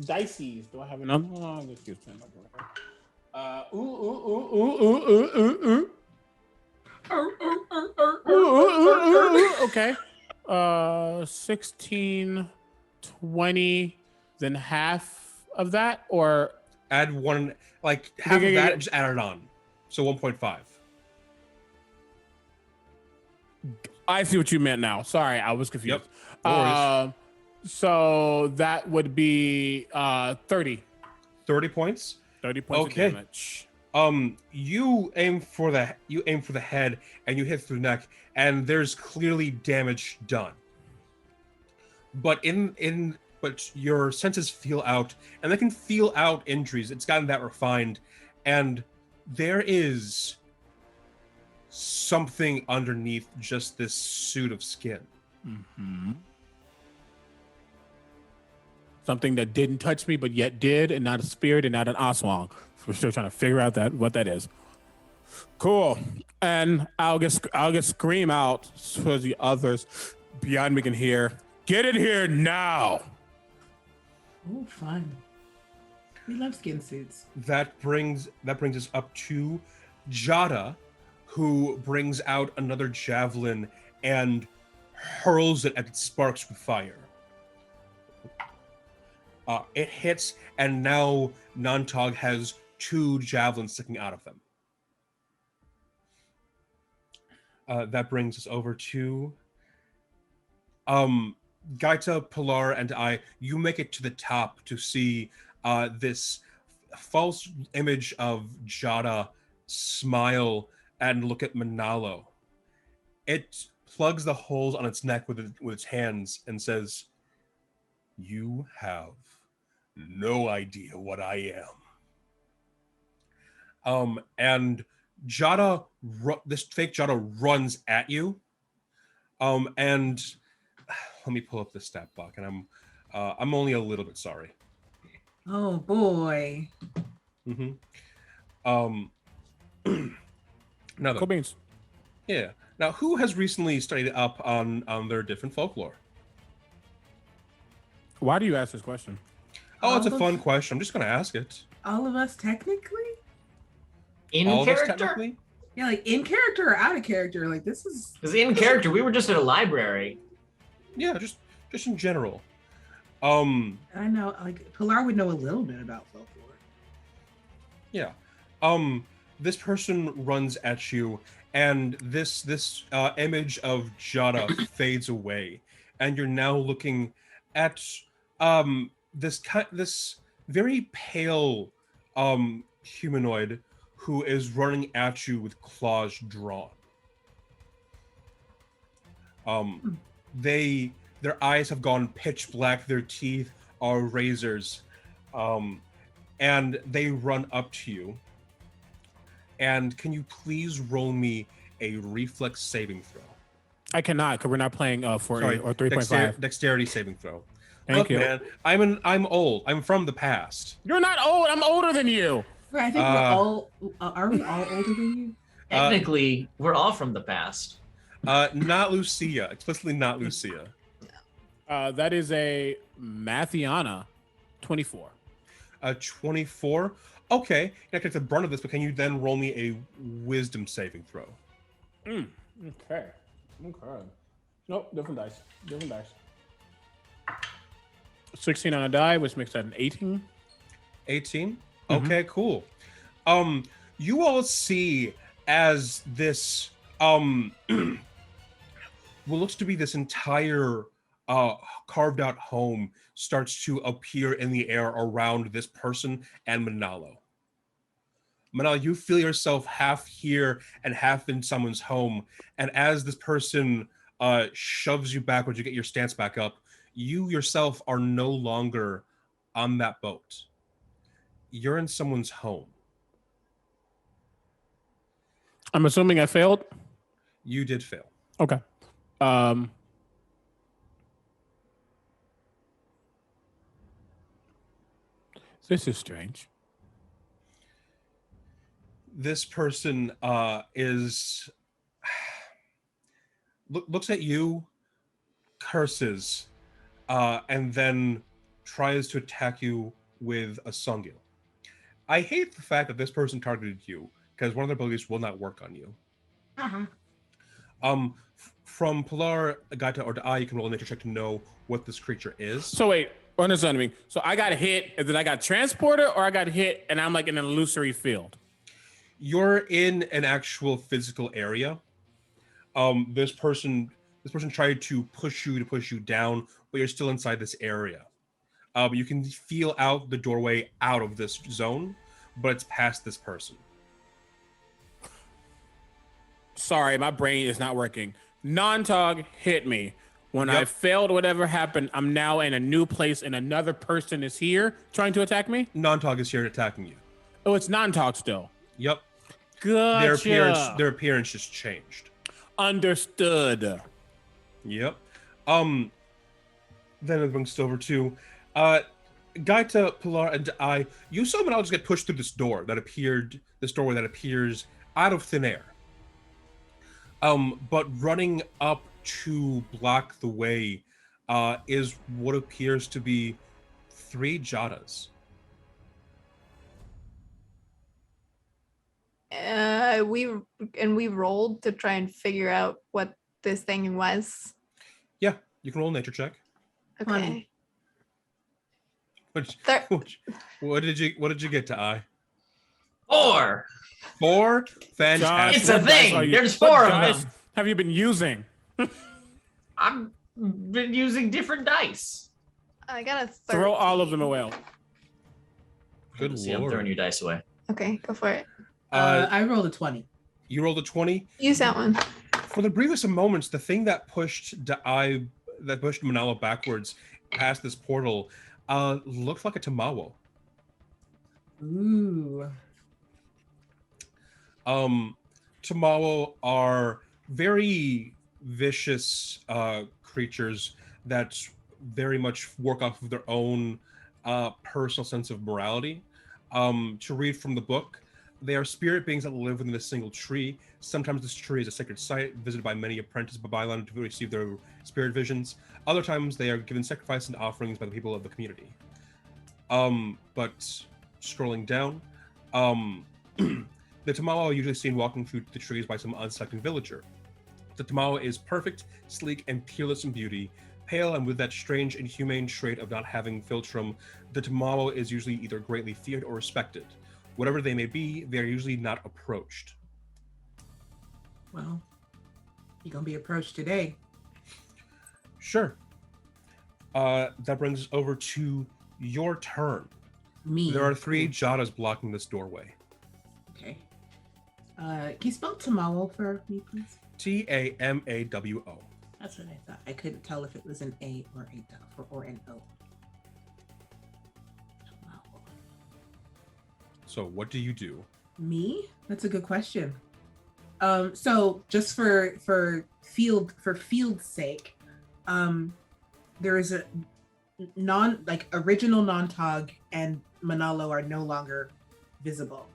Dices. Do I have another one? Let's use pen over here. Okay. 16, 20, then half of that, or Add one, like half of that, and just add it on. So 1.5. I see what you meant now. Sorry, I was confused. Yep. No worries. So that would be 30. 30 points. 30 points Okay. of damage. You aim for the head and you hit through the neck, and there's clearly damage done. But but your senses feel out, and they can feel out injuries. It's gotten that refined, and there is something underneath just this suit of skin. Mm-hmm. Something that didn't touch me, but yet did, and not a spirit, and not an Aswang. We're still trying to figure out what that is. Cool. And I'll get scream out so the others beyond me can hear. Get in here now. Oh, fun. We love skin suits. That brings us up to Jada, who brings out another javelin and hurls it at sparks with fire. It hits, and now Nantog has 2 javelins sticking out of them. That brings us over to Gaita, Pilar, and I. You make it to the top to see this false image of Jada smile and look at Manalo. It plugs the holes on its neck with its hands and says, "You have no idea what I am." And Jada, this fake Jada runs at you. And let me pull up the stat block, and I'm only a little bit sorry. Oh boy. Mm-hmm. Now, Cool beans. yeah. Now, who has recently studied up on their different folklore? Why do you ask this question? Oh, it's a All fun of- question. I'm just going to ask it. All of us technically? In All of us character? technically? Yeah, like in character or out of character. Like this is Because in character, we were just at a library. Yeah, just in general. I know like Pilar would know a little bit about folklore. Yeah. This person runs at you, and this image of Jada fades away, and you're now looking at this very pale humanoid who is running at you with claws drawn. Their eyes have gone pitch black, their teeth are razors, and they run up to you. And can you please roll me a reflex saving throw? I cannot, because we're not playing 4 Sorry, or 3.5. dexterity saving throw. Thank Look, you. man, I'm old. I'm from the past. You're not old. I'm older than you. I think we're all are we all older than you? Technically, we're all from the past. Not Lucia. Explicitly not Lucia. That is a Mathiana 24. 24. Okay, I take the brunt of this, but can you then roll me a wisdom saving throw? Okay. Nope, different dice. 16 on a die, which makes that an 18. 18. Mhm. Okay, cool. You all see as this what looks to be this entire carved out home starts to appear in the air around this person and Manalo. Manalo, you feel yourself half here and half in someone's home, and as this person shoves you backwards, you get your stance back up. You yourself are no longer on that boat. You're in someone's home. I'm assuming I failed. You did fail. Okay. This is strange. This person is looks at you, curses, and then tries to attack you with a Sungil. I hate the fact that this person targeted you because one of their abilities will not work on you. From Pilar, Gaita, or I, you can roll a nature check to know what this creature is. So wait, understand me. So I got hit, and then I got transported, or I got hit, and I'm like in an illusory field. You're in an actual physical area. This person tried to push you down, but you're still inside this area. You can feel out the doorway out of this zone, but it's past this person. Sorry, my brain is not working. Non-tog hit me. When I failed whatever happened, I'm now in a new place and another person is here trying to attack me? Non-tog is here attacking you. Oh, it's non-tog still. Yep. Gotcha. Their appearance just changed. Understood. Yep. Then it brings us over to Gaita, Pilar, and I. You saw Manal just get pushed through this doorway that appears out of thin air. But running up to block the way is what appears to be 3 Jadas. We rolled to try and figure out what this thing was. Yeah, you can roll a nature check. Okay. What did you get to I? 4. 4? Fantastic. It's a thing. There's 4 of them. Have you been using? I've been using different dice. I got a 13. Throw all of them away. Good See, I'm lord. throwing your dice away. Okay, go for it. I rolled a 20. You rolled a 20? Use that one. For the briefest of moments, the thing that pushed Manalo backwards past this portal looked like a Tamawo. Ooh. Tamawo are very vicious creatures that very much work off of their own personal sense of morality. To read from the book, they are spirit beings that live within a single tree. Sometimes this tree is a sacred site visited by many apprentices of Babylon to receive their spirit visions. Other times they are given sacrifices and offerings by the people of the community. But scrolling down, the Tamawa are usually seen walking through the trees by some unsuspecting villager. The Tamawa is perfect, sleek, and peerless in beauty. Pale and with that strange inhumane trait of not having philtrum, the Tamawa is usually either greatly feared or respected. Whatever they may be, they are usually not approached. Well, you're going to be approached today. Sure. That brings us over to your turn. Me. There are 3 Jadas blocking this doorway. Okay. Can you spell Tamawo for me, please? Tamawo. That's what I thought. I couldn't tell if it was an A or an O. Tamawo. So what do you do? Me? That's a good question. So just for field's sake, there is a original non-tog and Manalo are no longer visible.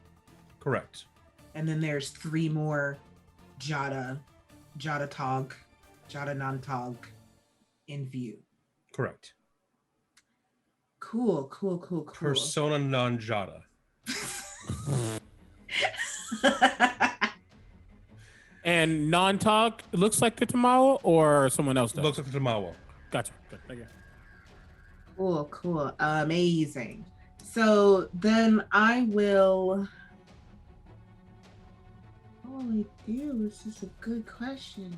Correct. And then there's 3 more Jada tog, Jada non-tog in view. Correct. Cool. Persona non Jada. And non-tog looks like the Tamawa or someone else does? Looks like the Tamawa. Gotcha. Good. Thank you. Cool. Amazing. So then I will. Holy dude, this is a good question.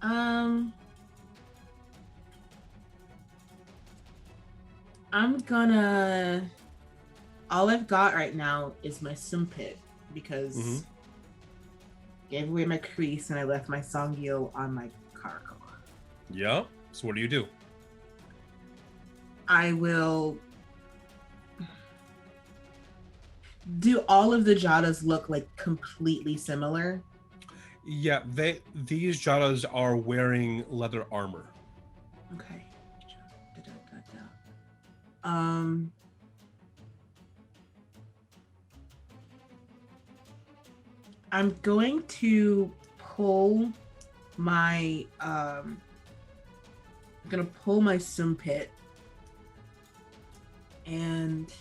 I'm gonna. All I've got right now is my Sumpit because gave away my crease and I left my Songil on my Karako. Yeah. So what do you do? I will. Do all of the Jadas look like completely similar? Yeah, these Jadas are wearing leather armor. Okay. I'm going to pull my I'm gonna pull my Sumpit and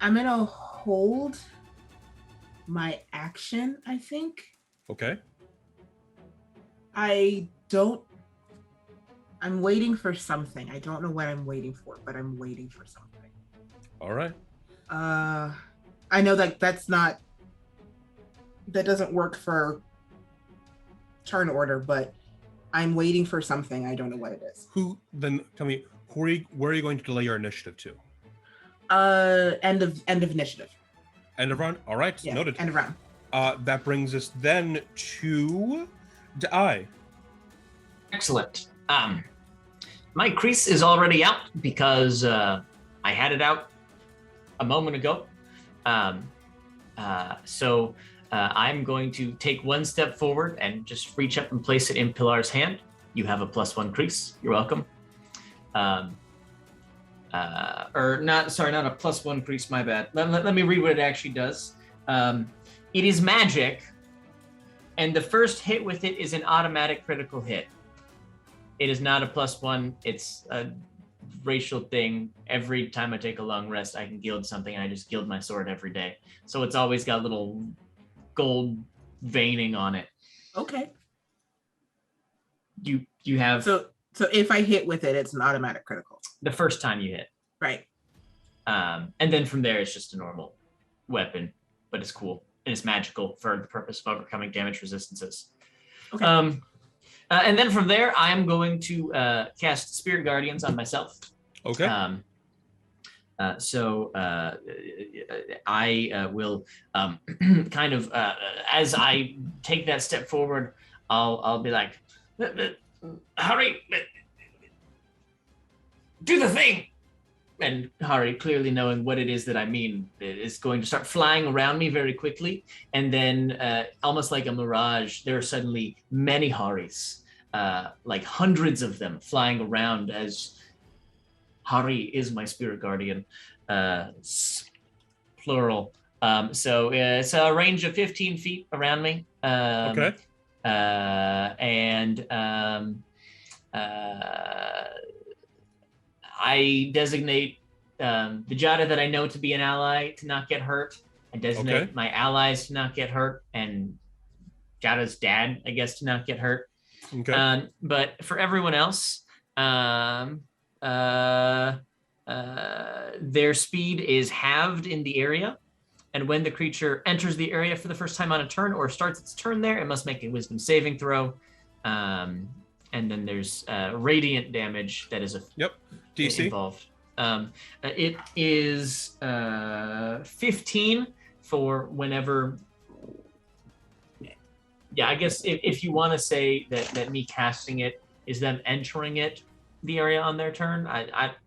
I'm gonna hold my action, I think. Okay. I'm waiting for something. I don't know what I'm waiting for, but I'm waiting for something. All right. I know that that doesn't work for turn order, but I'm waiting for something. I don't know what it is. Tell me, where are you going to delay your initiative to? End of initiative. End of round? All right, Yeah, noted. end of round. That brings us then to Dai. Excellent. My crease is already out because I had it out a moment ago. So I'm going to take one step forward and just reach up and place it in Pilar's hand. You have a +1 crease. You're welcome. Not a +1 crease, my bad. Let me read what it actually does. It is magic, and the first hit with it is an automatic critical hit. It is not a +1. It's a racial thing. Every time I take a long rest, I can gild something, and I just gild my sword every day. So it's always got little gold veining on it. Okay. You have So if I hit with it, it's an automatic critical. the first time you hit. Right. And then from there, it's just a normal weapon, but it's cool and it's magical for the purpose of overcoming damage resistances. Okay. And then from there, I'm going to cast Spirit Guardians on myself. Okay. So I will kind of, as I take that step forward, I'll be like, hurry, do the thing. And Hari, clearly knowing what it is that I mean, is going to start flying around me very quickly. And then almost like a mirage, there are suddenly many Haris, like hundreds of them flying around as Hari is my spirit guardian, plural. So it's a range of 15 feet around me. Okay. And I designate the Jada that I know to be an ally to not get hurt. I designate my allies to not get hurt, and Jada's dad, I guess, to not get hurt. Okay. But for everyone else, their speed is halved in the area. And when the creature enters the area for the first time on a turn or starts its turn there, it must make a wisdom saving throw. And then there's radiant damage that is DC involved. It is 15 for whenever. Yeah, I guess if you want to say that me casting it is them entering the area on their turn,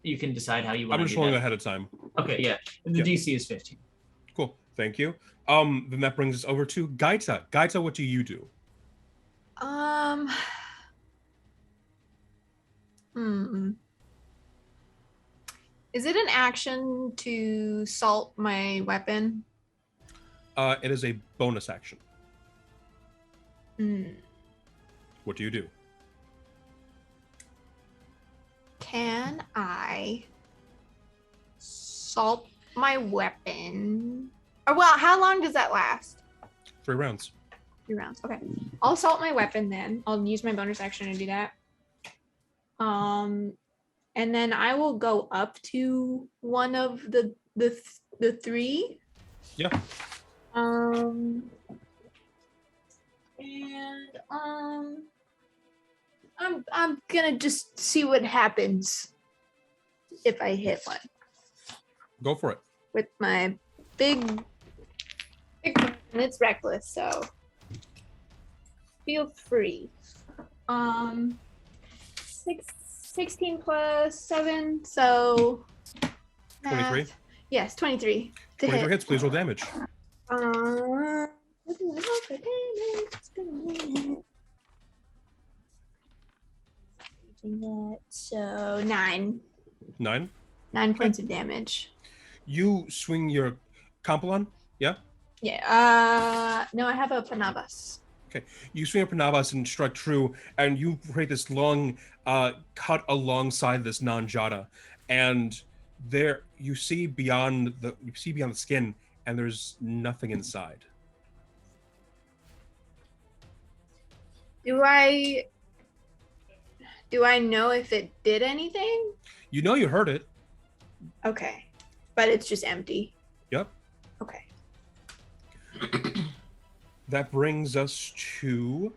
you can decide how you want to do that. I'm just rolling ahead of time. Okay, yeah. And the DC is 15. Cool. Thank you. Then that brings us over to Gaita. Gaita, what do you do? Is it an action to salt my weapon? It is a bonus action. What do you do? Can I salt my weapon? Or well, how long does that last? 3 rounds. 3 rounds. Okay. I'll salt my weapon then. I'll use my bonus action to do that. And then I will go up to one of the 3. Yeah. And I'm gonna just see what happens if I hit one Go for it. with my big and it's reckless, so feel free. 16 plus 7, so 23. Yes, 23 to 23 hit. hits. Please roll damage. So 9. 9. 9 points of damage. You swing your Compilon. Yeah. Yeah. No, I have a Panabas. Okay, you swing up Navas and strike true, and you create this long cut alongside this non-jada, and there you see beyond the skin, and there's nothing inside. Do I know if it did anything? You know you heard it. Okay, but it's just empty. Yep. Okay. That brings us to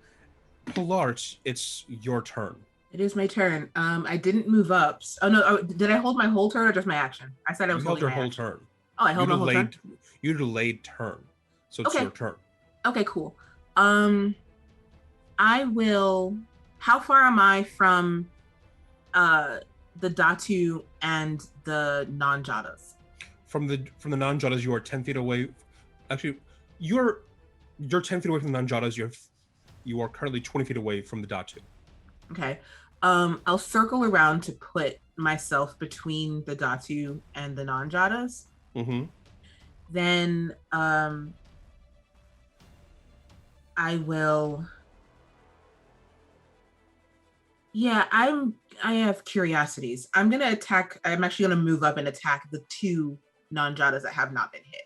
Pilart. It's your turn. It is my turn. I didn't move up. Oh no! Oh, did I hold my whole turn or just my action? I said I You was held holding your my whole action. turn. Oh, I held my whole turn. You delayed turn, so it's Okay. your turn. Okay, cool. I will. How far am I from the Datu and the non-Jadas? From the non-Jadas, you are 10 feet away. Actually, you're 10 feet away from the non-Jadas. You are currently 20 feet away from the Datu. Okay. I'll circle around to put myself between the Datu and the non-Jadas. Mm-hmm. Then I will. Yeah, I have curiosities. I'm gonna attack. I'm actually gonna move up and attack the two non-Jadas that have not been hit.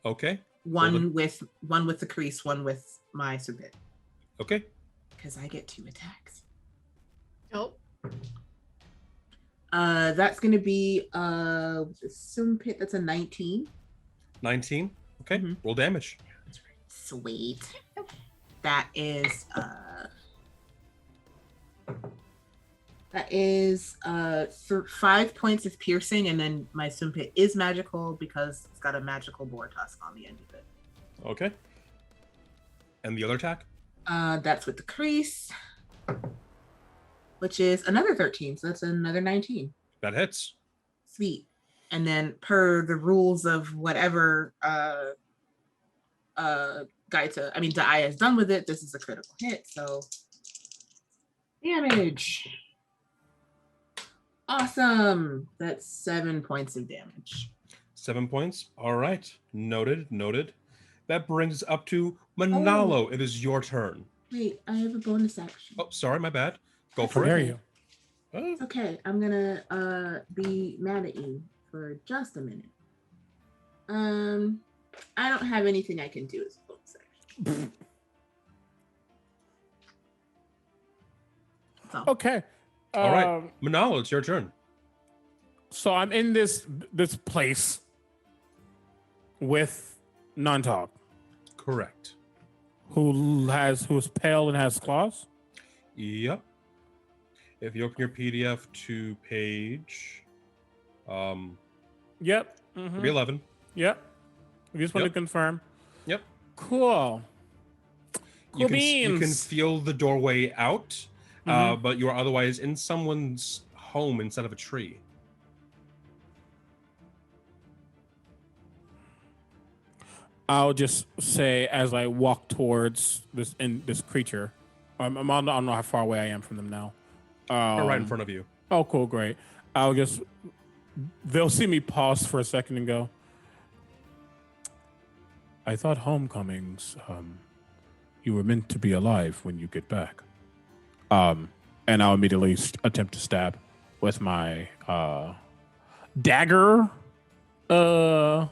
Okay. One with the crease, one with my submit. Okay. Because I get 2 attacks. Oh. That's gonna be assume pit. That's a 19. 19. Okay. Mhm. Roll damage. Sweet. That is 5 points of piercing, and then my Sumpit is magical because it's got a magical boar tusk on the end of it. Okay. And the other attack? That's with the crease, which is another 13, so that's another 19. That hits. Sweet. And then per the rules of whatever Da'ai has done with it, this is a critical hit, so damage. Awesome. That's 7 points of damage. 7 points. All right. Noted. That brings us up to Manalo. It is your turn. Wait, I have a bonus action. Oh, sorry, my bad. Go for How dare it. you? Oh, Okay, I'm gonna be mad at you for just a minute. I don't have anything I can do as a bonus action. So, Okay. all right. Manalo, it's your turn. So I'm in this place with non-talk, Correct. who's pale and has claws. Yep. If you open your PDF to page Yep. Mhm. 311. Yep. We just want Yep. to confirm. Yep. Cool. You Cool can beans. feel the doorway out, Mhm. but you are otherwise in someone's home instead of a tree. I'll just say as I walk towards this creature, I don't know how far away I am from them now. Right in front of you. Oh, cool, great. They'll see me pause for a second and go, I thought homecomings, you were meant to be alive when you get back. And I'll immediately attempt to stab with my dagger that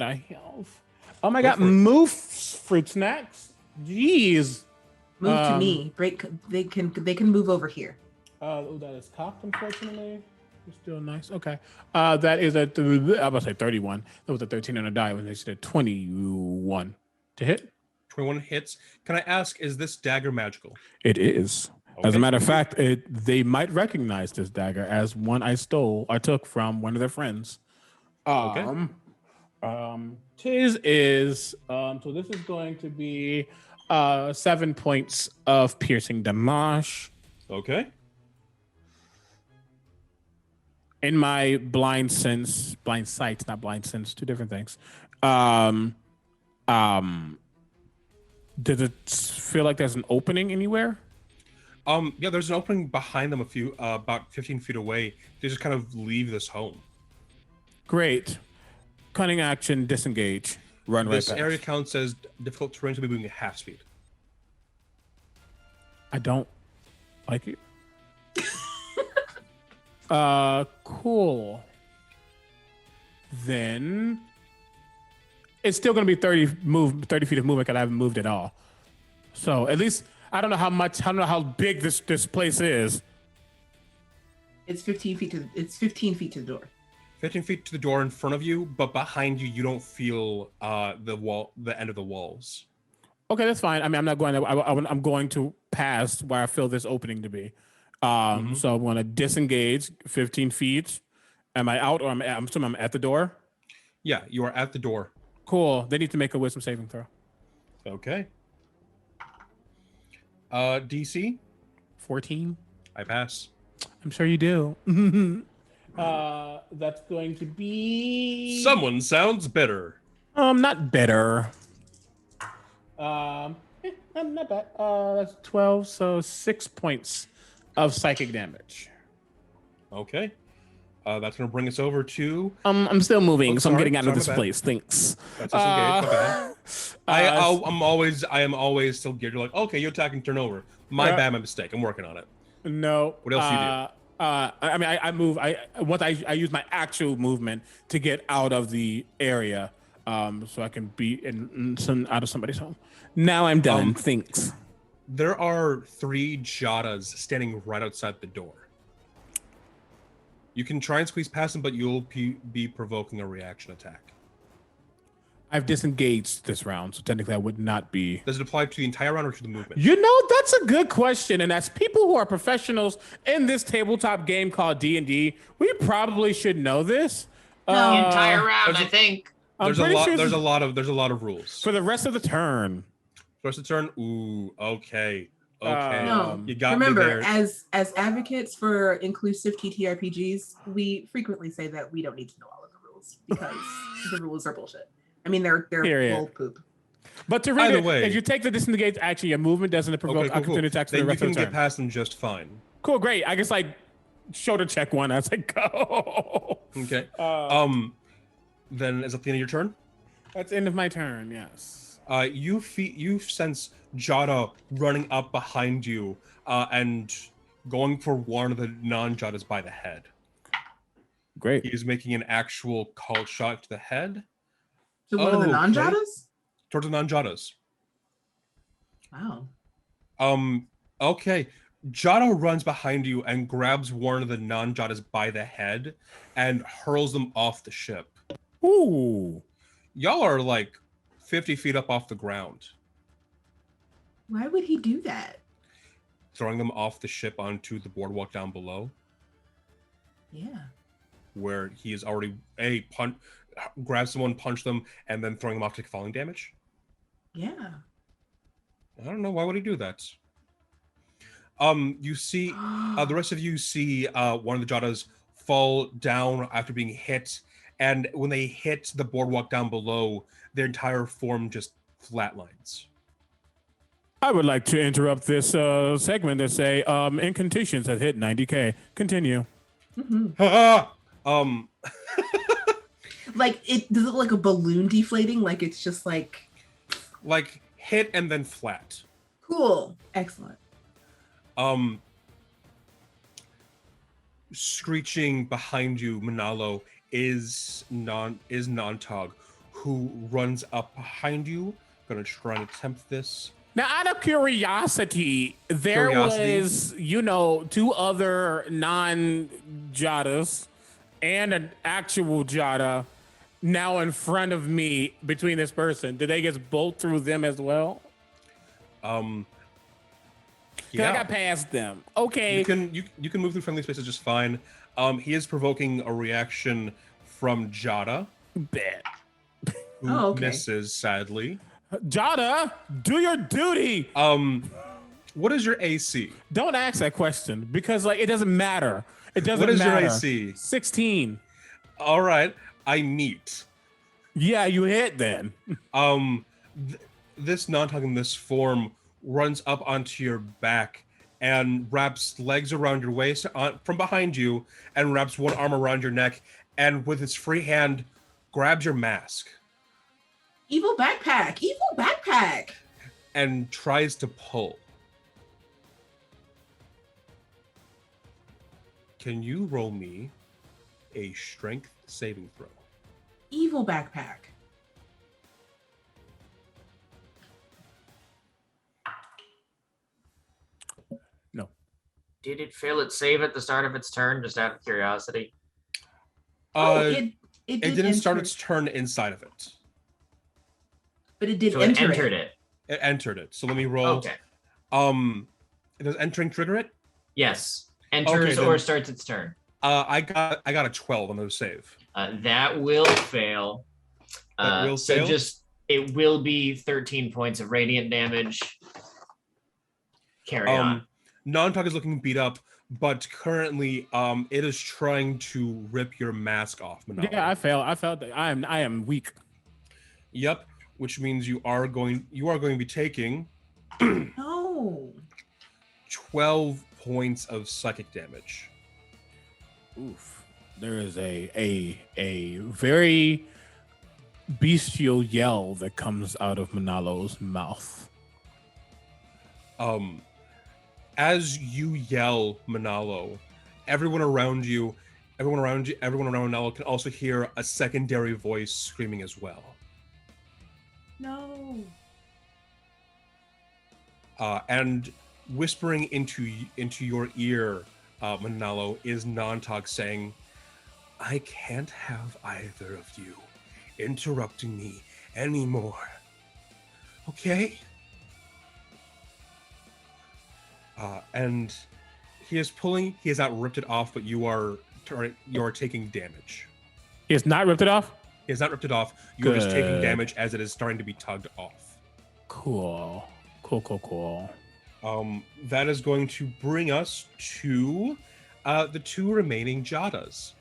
I have. Oh my god, for it. move fruit snacks. Jeez. move to me. Break. They can move over here. That is cocked, unfortunately. It's still nice. Okay. That is I was about to say 31. That was a 13 on a die. When they said 21 to hit. 21 hits. Can I ask, is this dagger magical? It is. As Okay. a matter of fact, they might recognize this dagger as one I took from one of their friends. Okay. Tis is so this is going to be 7 points of piercing damage. Okay. In my blind sight, not blind sense, two different things. Does it feel like there's an opening anywhere? Yeah, there's an opening behind them about 15 feet away. They just kind of leave this home. Great. Cunning action, disengage. run right This past. area counts as difficult terrain to be moving at half speed. I don't like it. Cool. Then it's still going to be 30 feet of movement because I haven't moved at all. So at least I don't know how big this place is. It's 15 feet to the door. 15 feet to the door in front of you, but behind you, you don't feel the end of the walls. Okay, that's fine. I mean, I'm not going to. I'm going to pass where I feel this opening to be. So I'm going to disengage 15 feet. Am I out, or I'm assuming I'm at the door? Yeah, you are at the door. Cool. They need to make a wisdom saving throw. Okay. DC? 14. I pass. I'm sure you do. That's going to be. Someone sounds bitter. Not better. Not bad. That's 12, so 6 points of psychic damage. Okay. That's going to bring us over to... I'm still moving, so I'm sorry. getting out of this My bad. place. Thanks. That's disengaged. My bad. I am always still geared. You're like, okay, you attack and turn over. My bad, my mistake. I'm working on it. No. What else do you do? I mean, I move. I use my actual movement to get out of the area, so I can be out of somebody's home. Now I'm done. Thanks. There are 3 Jadas standing right outside the door. You can try and squeeze past them, but you'll be provoking a reaction attack. I've disengaged this round, so technically I would not be. Does it apply to the entire round or to the movement? You know, that's a good question, and as people who are professionals in this tabletop game called D&D, we probably should know this. Entire round, I think. There's a lot of rules. For the rest of the turn. First of turn. Ooh, okay. Okay. No, You got remember, me there. as advocates for inclusive TTRPGs, we frequently say that we don't need to know all of the rules because the rules are bullshit. I mean, they're full poop. But to read Either it, way. if you take the disengage action, your movement doesn't provoke opportunity attacks for Then the you rest can of the get turn. past them just fine. Cool, great. I guess shoulder check one as I go. Okay. Then is that the end of your turn? That's the end of my turn. Yes. You sense Jada running up behind you and going for one of the non-Jadas by the head. Great. He is making an actual called shot to the head. So one of the non-Jadas? Towards the non-Jadas. Wow. Okay. Jada runs behind you and grabs one of the non-Jadas by the head and hurls them off the ship. Ooh. Y'all are like 50 feet up off the ground. Why would he do that? Throwing them off the ship onto the boardwalk down below. Yeah. Where he is already grab someone, punch them, and then throwing them off to take falling damage. Yeah. I don't know, why would he do that? You see, the rest of you see one of the Jadas fall down after being hit, and when they hit the boardwalk down below, their entire form just flatlines. I would like to interrupt this segment and say incantations have hit 90K. Continue. Mm-hmm. Like does it like a balloon deflating? Like it's just like hit and then flat. Cool. Excellent. Screeching behind you, Manalo, is Nontog, who runs up behind you. Gonna try and attempt this. Now, out of curiosity, there was, 2 other non-Jadas and an actual Jada now in front of me between this person. Did they just bolt through them as well? Yeah. I got past them. Okay. You can move through friendly spaces just fine. He is provoking a reaction from Jada. Bet. Who misses, sadly. Jada, do your duty. What is your AC? Don't ask that question because it doesn't matter. It doesn't matter. What is your AC? 16. All right, I meet. Yeah, you hit then. This non-tug in this form runs up onto your back and wraps legs around your waist from behind you and wraps one arm around your neck and with its free hand grabs your mask. Evil backpack. Evil backpack. and tries to pull. Can you roll me a strength saving throw? Evil backpack. No. Did it fail its save at the start of its turn? Just out of curiosity. It didn't start its turn inside of it. But it did So enter it entered it. It entered it. So let me roll. Okay. Does entering trigger it? Yes. Enters Okay, or then- starts its turn. I got a 12 on those save. That will fail. That will so fail? just it will be 13 points of radiant damage. Carry on. Non-Talk is looking beat up, but currently it is trying to rip your mask off, Manala. Yeah, I felt that I am weak. Yep, which means you are going to be taking No. 12 points of psychic damage. Oof. There is a very bestial yell that comes out of Manalo's mouth. As you yell, Manalo, everyone around Manalo can also hear a secondary voice screaming as well. No. And whispering into your ear, Manalo, is Non-Talk saying, "I can't have either of you interrupting me anymore. Okay?" And he has not ripped it off, but you are taking damage. He has not ripped it off? He has not ripped it off. You are just taking Good. damage as it is starting to be tugged off. Cool. That is going to bring us to the two remaining Jadas.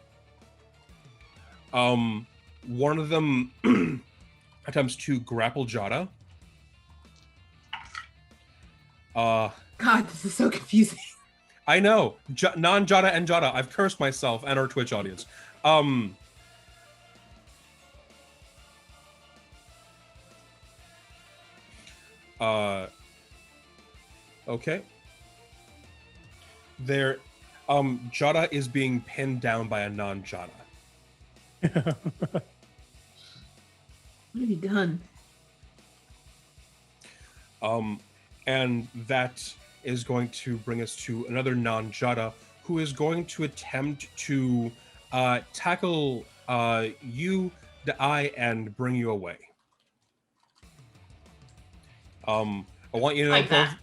One of them attempts to grapple Jada. God, this is so confusing. I know. Non-Jada and Jada. I've cursed myself and our Twitch audience. Okay. There, Jada is being pinned down by a non-Jada. What have you done? And that is going to bring us to another non-Jada who is going to attempt to tackle you, the eye, and bring you away. I want you to know Like that.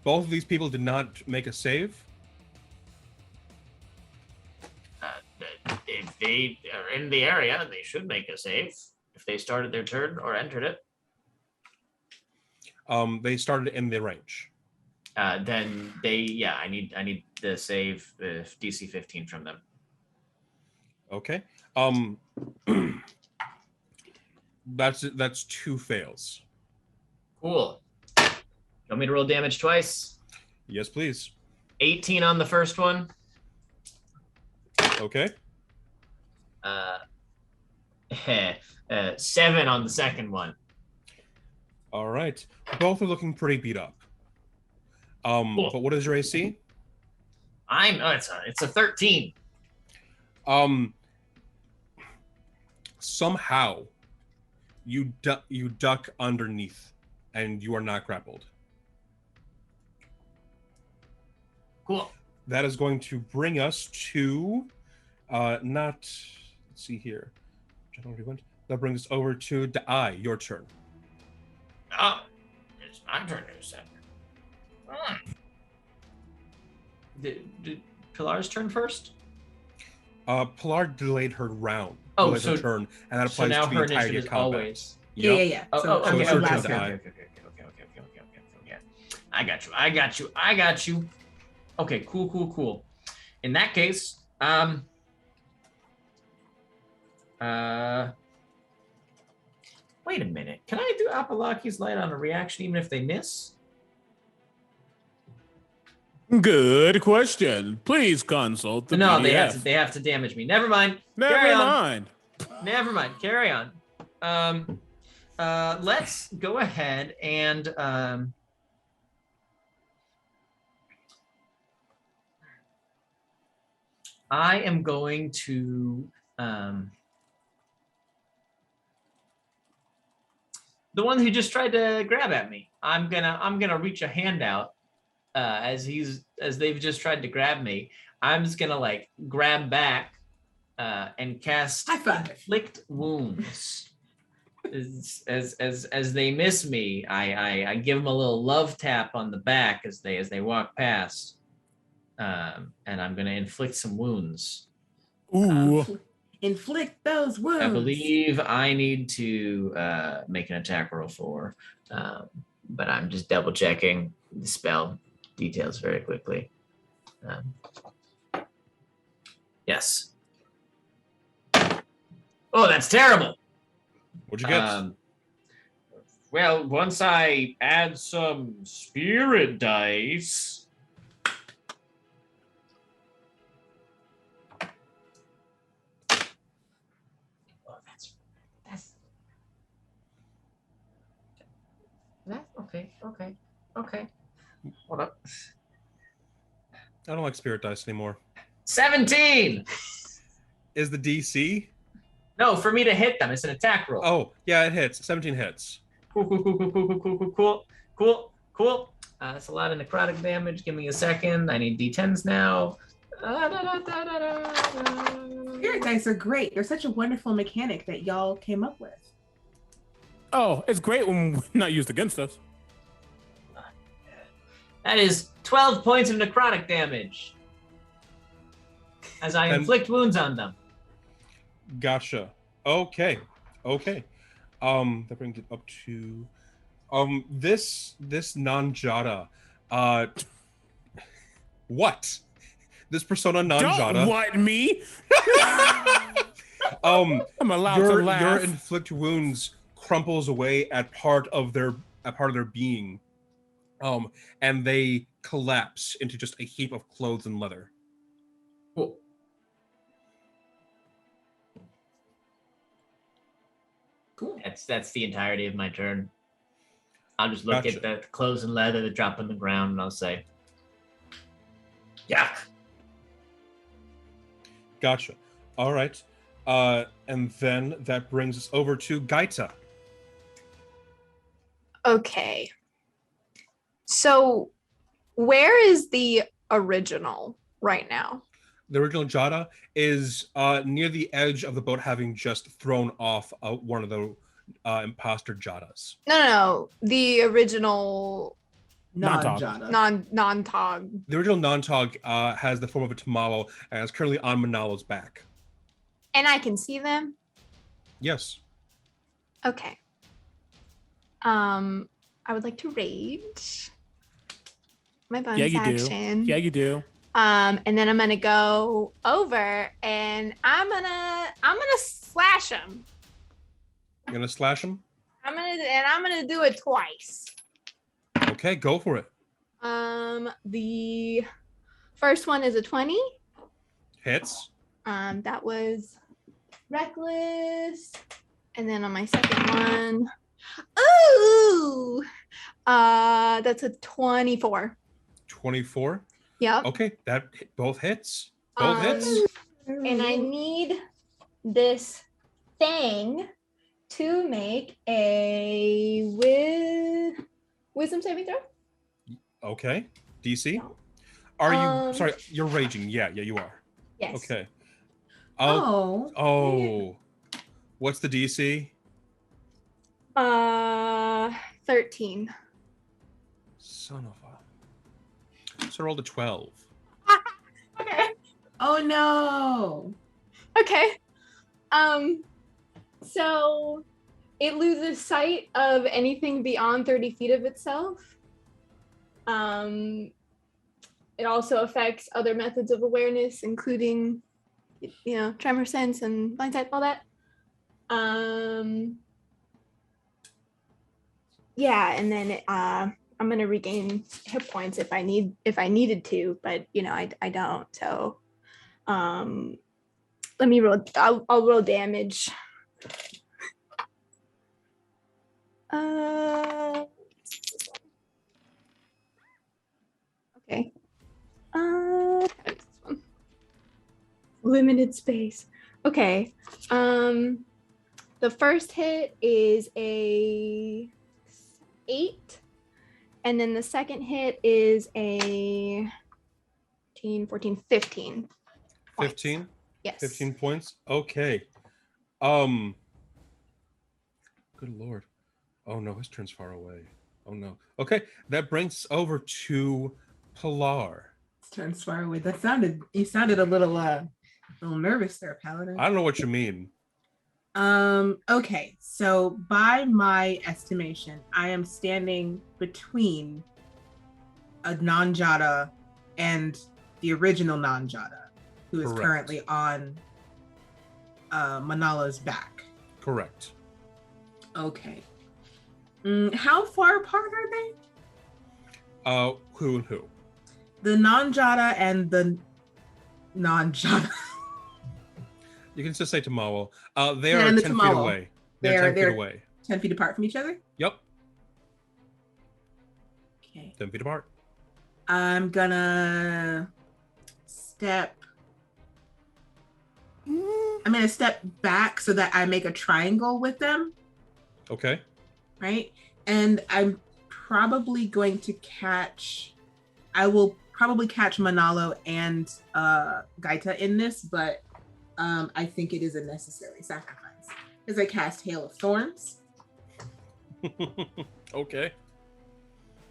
both of these people did not make a save. If they are in the area, they should make a save. If they started their turn or entered it, They started in the range. then I need the save DC 15 from them. Okay. That's two fails. Cool. Want me to roll damage twice? Yes, please. 18 on the first one. Okay. 7 on the second one. All right. Both are looking pretty beat up. Cool. But what is your AC? It's a 13. Somehow you duck underneath and you are not grappled. Cool. That is going to bring us to let's see here. That brings us over to Dai, your turn. Oh, it's my turn to set. Did Pilar's turn first? Pilar delayed her round. Oh, delayed her so- turn, and that So applies now to the her entirety initiative of is combat. always. Yeah. Yep. So so okay, it's your last turn, turn. Dai. okay. I got you. Okay, cool. In that case, wait a minute. Can I do Apalachi's Light on a reaction even if they miss? Good question. Please consult the No, PDF. they have to damage me. Never mind. Never Carry on. mind. Never mind. Carry on. let's go ahead and I am going to the one who just tried to grab at me. I'm gonna reach a hand out as they've just tried to grab me. I'm just gonna like grab back and cast High five. Inflict Wounds. As they miss me, I give them a little love tap on the back as they walk past, and I'm gonna inflict some wounds. Ooh. Inflict those wounds. I believe I need to make an attack roll for, but I'm just double checking the spell details very quickly. Yes. Oh, that's terrible. What'd you get? Well, once I add some spirit dice. Oh, that's okay. Hold up. I don't like spirit dice anymore. 17. Is the DC? No, for me to hit them, it's an attack roll. Oh, yeah, it hits. 17 hits. Cool. That's a lot of necrotic damage. Give me a second. I need D10s now. Spirit dice are great. They're such a wonderful mechanic that y'all came up with. Oh, it's great when not used against us. That is 12 points of necrotic damage as I inflict wounds on them. Gotcha. Okay. That brings it up to this non-Jada. What? This persona non-Jada. Don't what me? I'm allowed to laugh. Your inflict wounds crumples away at part of their being. And they collapse into just a heap of clothes and leather. Cool. Cool. That's the entirety of my turn. I'll just look Gotcha. at the clothes and leather that drop on the ground, and I'll say, "Yeah." Gotcha. All right. And then that brings us over to Gaita. Okay. So, where is the original right now? The original Jada is near the edge of the boat, having just thrown off one of the imposter Jadas. No. The original Non-Jada. non-tog. The original non-Tog has the form of a Tamalo and is currently on Manalo's back. And I can see them? Yes. Okay. I would like to rage my bonus action. Yeah, you do. And then I'm gonna go over and I'm gonna slash him. You're gonna slash him? I'm gonna do it twice. Okay, go for it. The first one is a 20. Hits. That was reckless. And then on my second one, ooh, that's a 24. 24. Yep. Okay, both hits. Both hits. And I need this thing to make a wisdom saving throw. Okay. DC. Are you sorry? You're raging. Yeah, you are. Yes. Okay. Oh. What's the DC? 13. Son of a. So rolled a 12. Okay. Oh no. Okay. So it loses sight of anything beyond 30 feet of itself. It also affects other methods of awareness, including, tremor sense and blind sight, all that. Yeah, and then I'm gonna regain hit points if I needed to, but I don't. So, let me roll. I'll roll damage. Okay. This one. Limited space. Okay. The first hit is a 8, and then the second hit is a 14, 15. 15? Yes. 15 points? Okay. Good lord. Oh no, his turn's far away. Oh no. Okay, that brings us over to Pilar. Turns far away. You sounded a little nervous there, Paladin. I don't know what you mean. Okay, so by my estimation, I am standing between a non-Jada and the original non-Jada, who is Correct. currently on Manala's back. Correct. Okay. How far apart are they? Who and who? The non-Jada and the non-Jada. You can just say Tamawa. They Yeah, are and the 10 feet Tamawa. away. They're 10 feet away. 10 feet apart from each other? Yep. Okay. 10 feet apart. I'm gonna step back so that I make a triangle with them, Okay. right? And I'm probably going to I will probably catch Manalo and Gaita in this, but I think it is a necessary sacrifice. As I cast Hail of Thorns. Okay.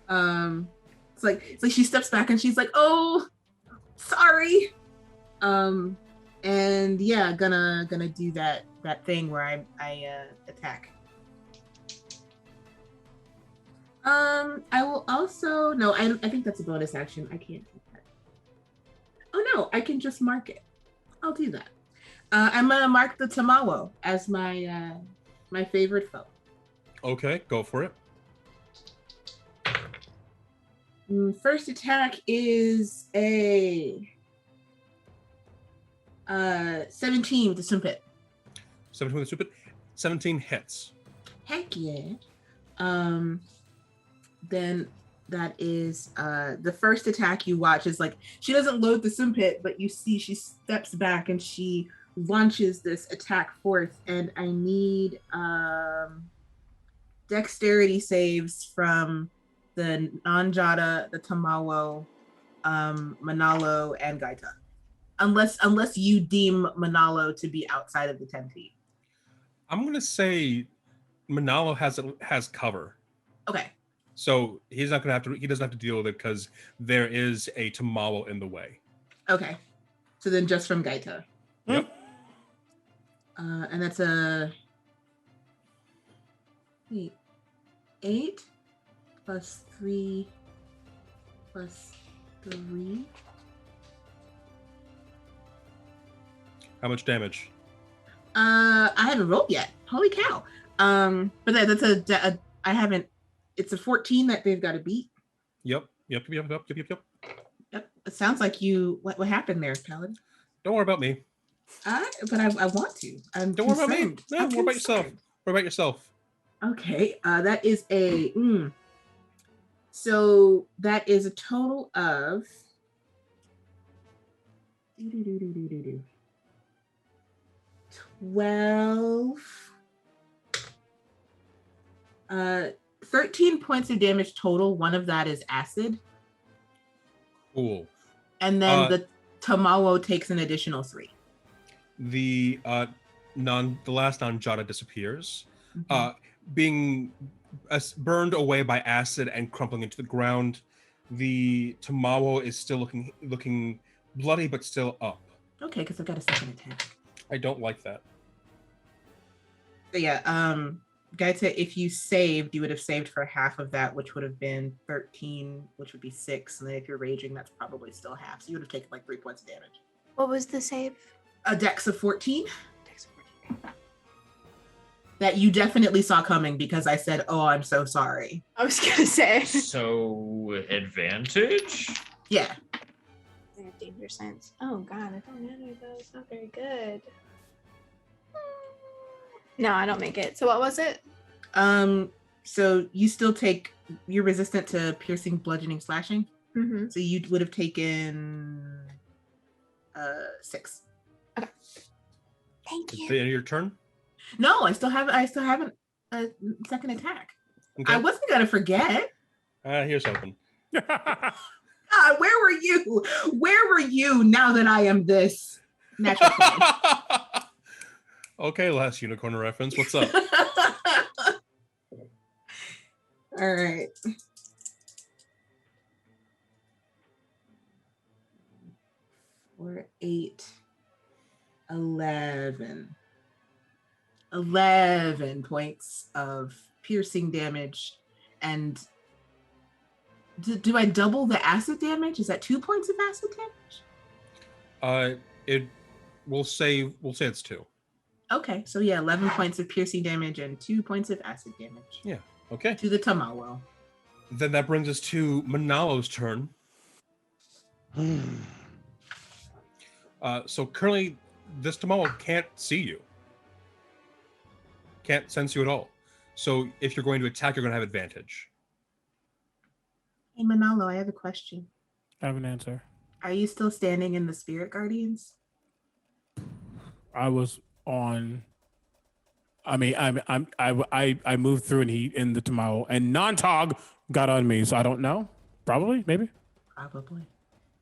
It's like she steps back and she's like, "Oh, sorry." And yeah, gonna do that thing where I attack. I will also no. I think that's a bonus action. I can't do that. Oh no, I can just mark it. I'll do that. I'm gonna mark the Tamawo as my my favorite foe. Okay, go for it. First attack is a 17 with the Sumpit. 17 with the stupid. 17 hits. Heck yeah. Then that is the first attack you watch is like she doesn't load the Sumpit, but you see she steps back and she launches this attack forth, and I need dexterity saves from the non-Jada, the Tamawo, Manalo, and Gaita. Unless you deem Manalo to be outside of the 10 feet. I'm gonna say Manalo has cover. Okay. So he doesn't have to deal with it because there is a Tamawo in the way. Okay. So then just from Gaita. Yep. And that's a 8 plus 3 plus 3. How much damage? I haven't rolled yet. Holy cow. But that's I haven't. It's a 14 that they've got to beat. Yep. Yep. It sounds like you. What happened there, Paladin? Don't worry about me. But I want to. Don't worry about me. No, worry about yourself. Worry about yourself. Okay. That is a. So that is a total of. 12. 13 points of damage total. One of that is acid. Cool. And then the Tamawo takes an additional 3. The last non-Jada disappears, being burned away by acid and crumpling into the ground. The Tamawo is still looking bloody, but still up. Okay, because I've got a second attack. I don't like that. But yeah, Gaita, if you saved, you would have saved for half of that, which would have been 13, which would be 6. And then if you're raging, that's probably still half. So you would have taken like 3 points of damage. What was the save? A dex of 14. That you definitely saw coming because I said, "Oh, I'm so sorry." I was gonna say. So advantage? Yeah. I have danger sense. Oh god, I don't know any of those. Not very good. No, I don't make it. So what was it? So you still take, you're resistant to piercing, bludgeoning, slashing. Mm-hmm. So you would have taken 6. Thank Is you. the end of your turn? No, I still have a second attack. Okay. I wasn't gonna forget. Here's something. God, where were you? Where were you now that I am this natural? Okay, last unicorn reference. What's up? All right. We're 8, 11. 11 points of piercing damage. And do I double the acid damage? Is that 2 points of acid damage? We'll say it's 2. Okay, so yeah, 11 points of piercing damage and 2 points of acid damage. Yeah. Okay. To the Tamalo. Then that brings us to Manalo's turn. So currently, this Tamalo can't see you. Can't sense you at all. So if you're going to attack, you're going to have advantage. Hey Manalo, I have a question. I have an answer. Are you still standing in the Spirit Guardians? I was on. I mean, I moved through and he in the Tamao and non-tog got on me, so I don't know. Probably, maybe. Probably.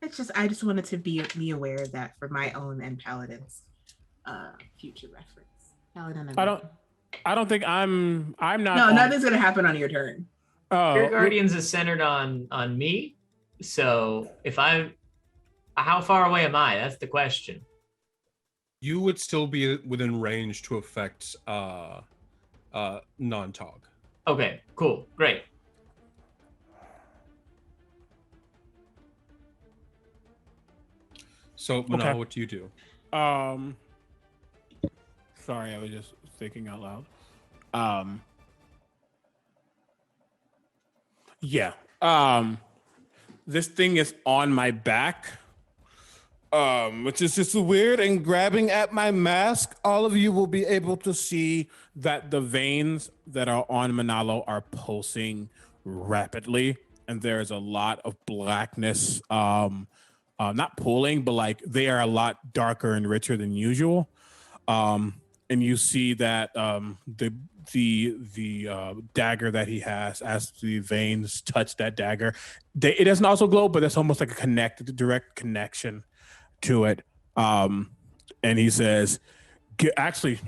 It's just I just wanted to be aware of that for my own and Paladin's future reference. Paladin. I don't think I'm not. No, nothing's gonna happen on your turn. Oh, Your Guardians is centered on me. So how far away am I? That's the question. You would still be within range to affect non-tog. Okay, cool, great. So Manalo, what do you do? Sorry, I was just thinking out loud. Yeah. This thing is on my back. Which is just weird and grabbing at my mask. All of you will be able to see that the veins that are on Manalo are pulsing rapidly, and there's a lot of blackness. Not pulling, but like they are a lot darker and richer than usual. And you see that the dagger that he has, as the veins touch that dagger, it doesn't also glow, but it's almost like a direct connection to it. And he says, actually,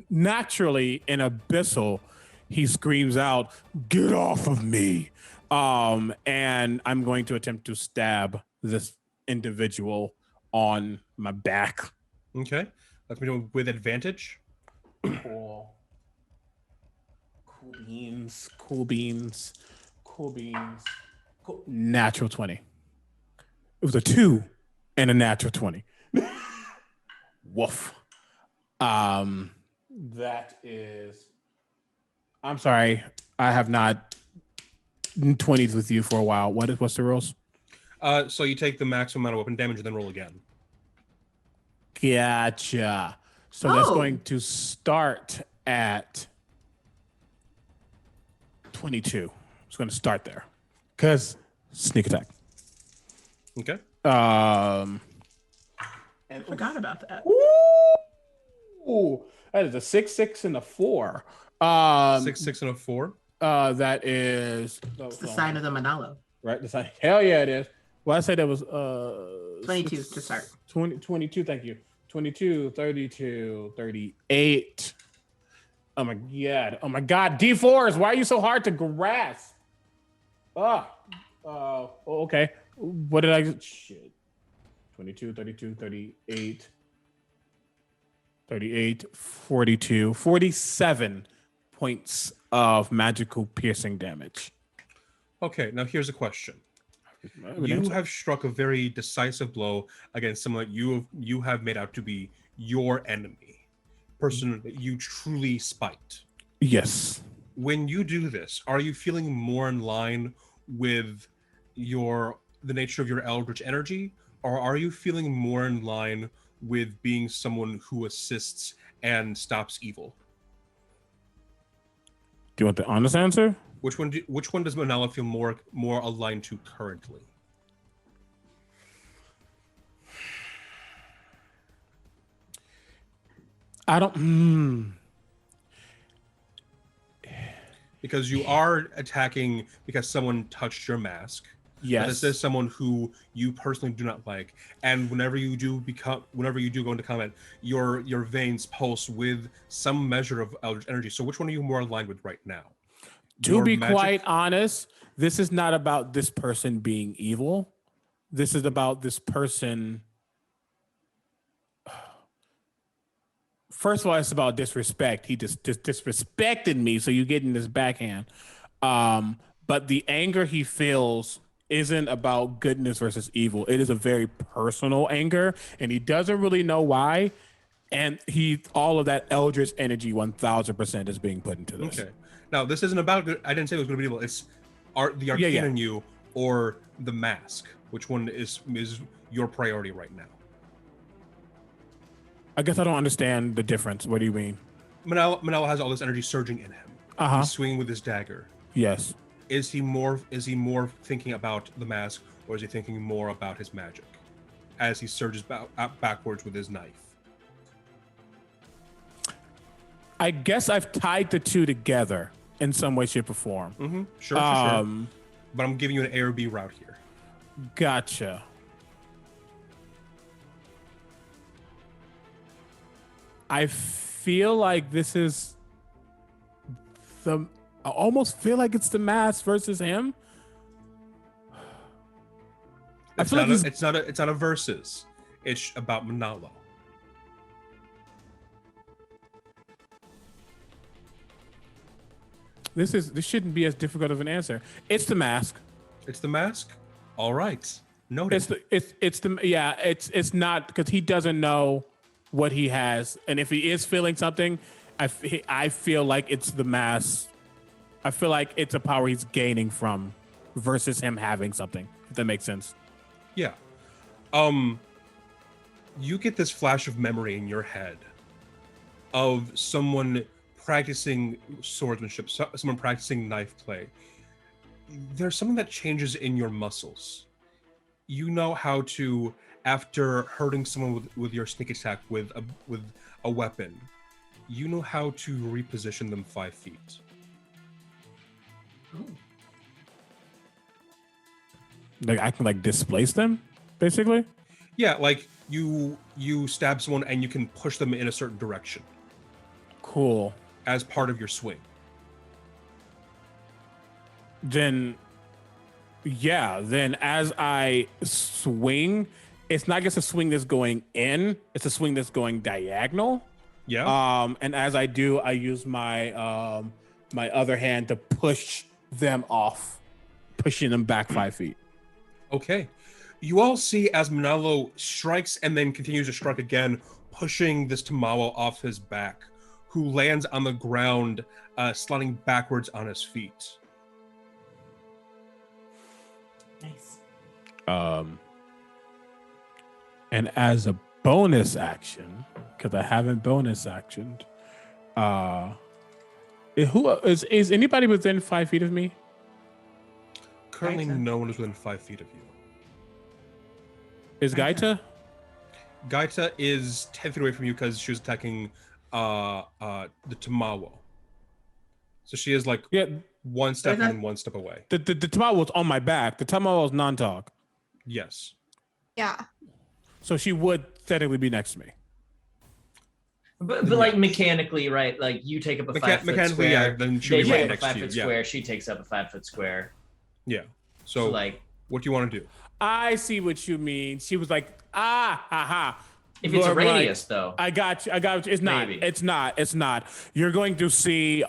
naturally in Abyssal, he screams out, "Get off of me!" And I'm going to attempt to stab this individual on my back. Okay, let's be doing with advantage. Cool beans. Natural 20. It was a 2 and a natural 20. Woof. That is. I'm sorry. I have not 20s with you for a while. What's the rules? So you take the maximum amount of weapon damage and then roll again. Gotcha. So that's going to start at 22. It's going to start there because sneak attack. Okay. And I forgot about that. Ooh, that is a 6, and a 4. 6, and a 4. That is It's the sign of the Manalo. Right, the sign. Hell yeah, it is. Well, I said that was 22 to start. 22. Thank you. 22, 32, 38. Oh my god. D4s. Why are you so hard to grasp? Okay. What did I? Shit. 22, 32, 38, 42, 47 points of magical piercing damage. Okay, now here's a question. You have struck a very decisive blow against someone that you have made out to be your enemy, person that you truly spite. Yes. When you do this, are you feeling more in line with the nature of your eldritch energy, or are you feeling more in line with being someone who assists and stops evil? Do you want the honest answer? Which one does Manala feel more aligned to currently? I don't. Because you are attacking because someone touched your mask. Yes. But this is someone who you personally do not like, and whenever you do go into combat, your veins pulse with some measure of eldritch energy. So which one are you more aligned with right now? To be quite honest, this is not about this person being evil. This is about this person. First of all, it's about disrespect. He just disrespected me, so you get in this backhand. But the anger he feels isn't about goodness versus evil. It is a very personal anger, and he doesn't really know why. And all of that eldritch energy, 1000% is being put into this. Okay. Now, this isn't about. I didn't say it was going to be evil. It's the arcane in you or the mask. Which one is your priority right now? I guess I don't understand the difference. What do you mean? Manala has all this energy surging in him. He's swinging with his dagger. Yes. Is he more thinking about the mask, or is he thinking more about his magic as he surges backwards with his knife? I guess I've tied the two together in some way, shape, or form. Mm-hmm. Sure. But I'm giving you an A or B route here. Gotcha. I feel like this is I almost feel like it's the mask versus him. It's not a versus. It's about Manala. This shouldn't be as difficult of an answer. It's the mask. It's the mask. All right. Noted. It's not because he doesn't know what he has, and if he is feeling something, I feel like it's the mask. I feel like it's a power he's gaining from versus him having something. If that makes sense. Yeah. You get this flash of memory in your head of someone practicing swordsmanship, someone practicing knife play. There's something that changes in your muscles. You know how to, after hurting someone with your sneak attack with a weapon, you know how to reposition them 5 feet. Oh. Like I can displace them, basically. Yeah, like you stab someone and you can push them in a certain direction. Cool. As part of your swing. Then as I swing, it's not just a swing that's going in, it's a swing that's going diagonal. Yeah. And as I do, I use my my other hand to push them off, pushing them back 5 feet. Okay. You all see as Manalo strikes and then continues to strike again, pushing this Tamawa off his back, who lands on the ground, sliding backwards on his feet. Nice. And as a bonus action, because I haven't bonus actioned, is anybody within 5 feet of me? Currently, Gaita. no one is within 5 feet of you. Is Gaita? Gaita is 10 feet away from you because she was attacking the Tamawa. So she is one step and one step away. The Tamawa was on my back. The Tamawa was non-talk. Yes. Yeah. So she would technically be next to me. But mechanically, right? Like you take up a 5 foot mechanically, square. yeah, then she'll be right next to you. 5 foot square. She takes up a 5 foot square. Yeah. So what do you want to do? I see what you mean. She was like, If it's a radius, though. I got you. It's not. Maybe. It's not. You're going to see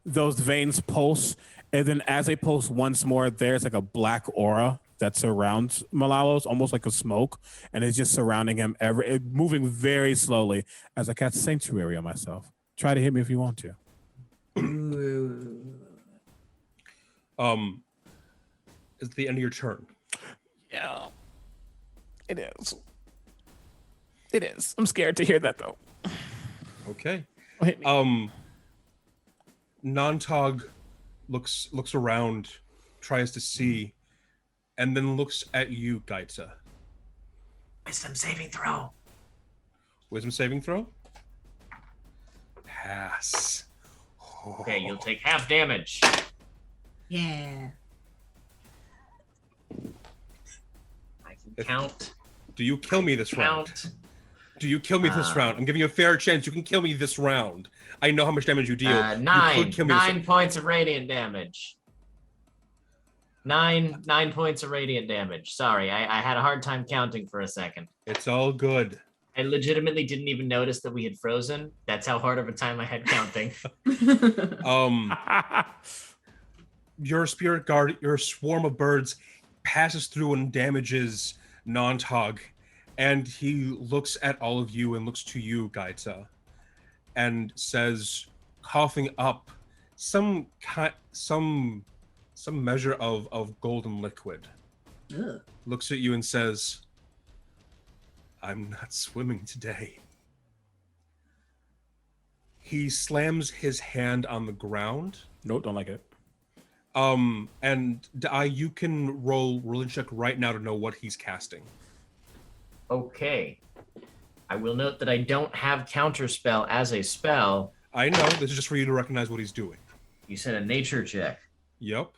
those veins pulse, and then as they pulse once more, there's like a black aura that surrounds Malalos, almost like a smoke, and it's just surrounding him, moving very slowly as I cast Sanctuary on myself. Try to hit me if you want to. It's the end of your turn. Yeah, it is. It is. I'm scared to hear that though. Okay. Hit me. Nontog looks around, tries to see, and then looks at you, Gaita. Wisdom saving throw. Wisdom saving throw? Pass. Okay, you'll take half damage. Yeah. I can count. Do you kill me this round? Count. Do you kill me this round? I'm giving you a fair chance. You can kill me this round. I know how much damage you deal. Nine. You could kill me 9 points of radiant damage. Nine points of radiant damage. Sorry, I had a hard time counting for a second. It's all good. I legitimately didn't even notice that we had frozen. That's how hard of a time I had counting. Your spirit guard, your swarm of birds, passes through and damages Nontog, and he looks at all of you and looks to you, Gaita, and says, coughing up some measure of golden liquid. Ugh. Looks at you and says, I'm not swimming today. He slams his hand on the ground. Nope, don't like it. And you can roll religion check right now to know what he's casting. Okay. I will note that I don't have counterspell as a spell. I know, this is just for you to recognize what he's doing. You said a nature check. Yep.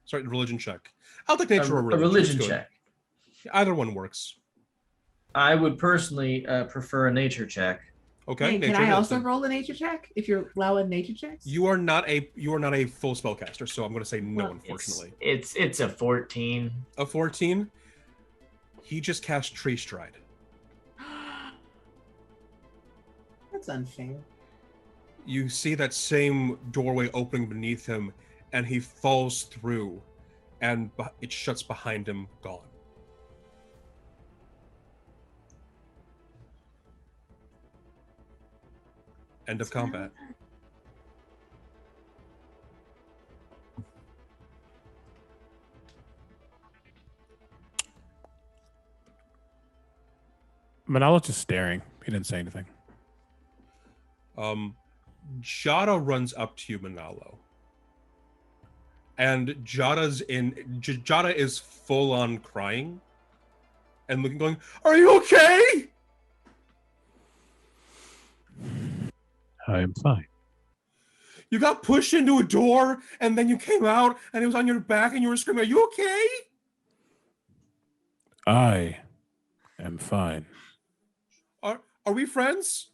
Sorry, religion check. I'll take nature or A religion. religion It's good. check. Either one works. I would personally prefer a nature check. Okay. Hey, can nature, I that's also a- roll a nature check if you're allowing nature checks? You are not a full spellcaster, so I'm going to say no, Well, unfortunately. It's a 14. A 14. He just cast Tree Stride. That's unfair. You see that same doorway opening beneath him, and he falls through, and it shuts behind him, gone. End of combat. Manalo's just staring. He didn't say anything. Jada runs up to you, Manalo. And Jada is full on crying and looking, going, "Are you okay?" I am fine. You got pushed into a door and then you came out and it was on your back and you were screaming, "Are you okay?" I am fine. Are we friends?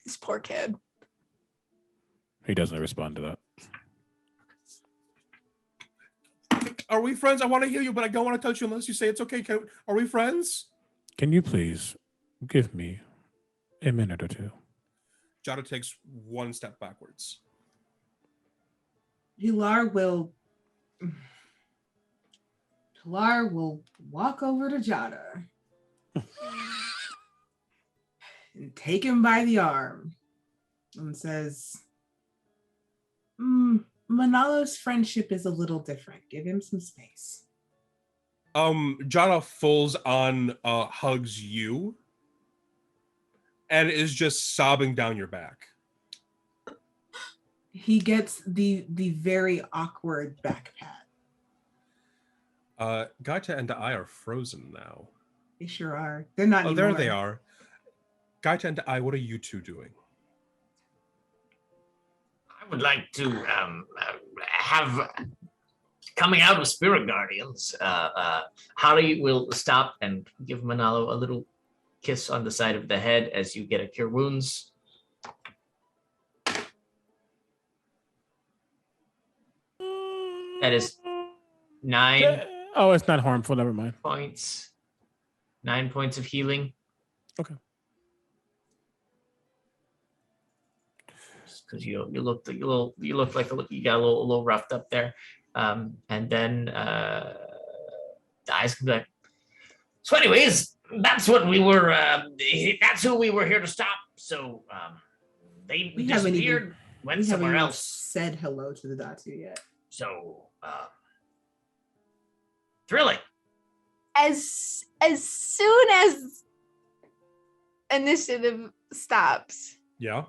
This poor kid. He doesn't respond to that. Are we friends? I want to hear you, but I don't want to touch you unless you say it's okay. Are we friends? Can you please give me a minute or two? Jada takes one step backwards. Pilar will walk over to Jada and take him by the arm and says, Manalo's friendship is a little different. Give him some space. Jada fulls on hugs you and is just sobbing down your back. He gets the very awkward back pat. Gaita and I are frozen now. They sure are. They're not Oh, anymore. there they are. Gaita and I, what are you two doing? I would like to have coming out of Spirit Guardians. Holly will stop and give Manalo a little kiss on the side of the head as you get a cure wounds. That is 9 Oh, it's not harmful. Never mind. points. 9 points of healing. Okay. Because you look like you got a little roughed up there, and then the eyes come back. So, anyways, that's what we were. That's who we were here to stop. So they We haven't disappeared, went We haven't somewhere even else. said hello to the Datu yet. So thrilling. As soon as initiative stops, Yeah.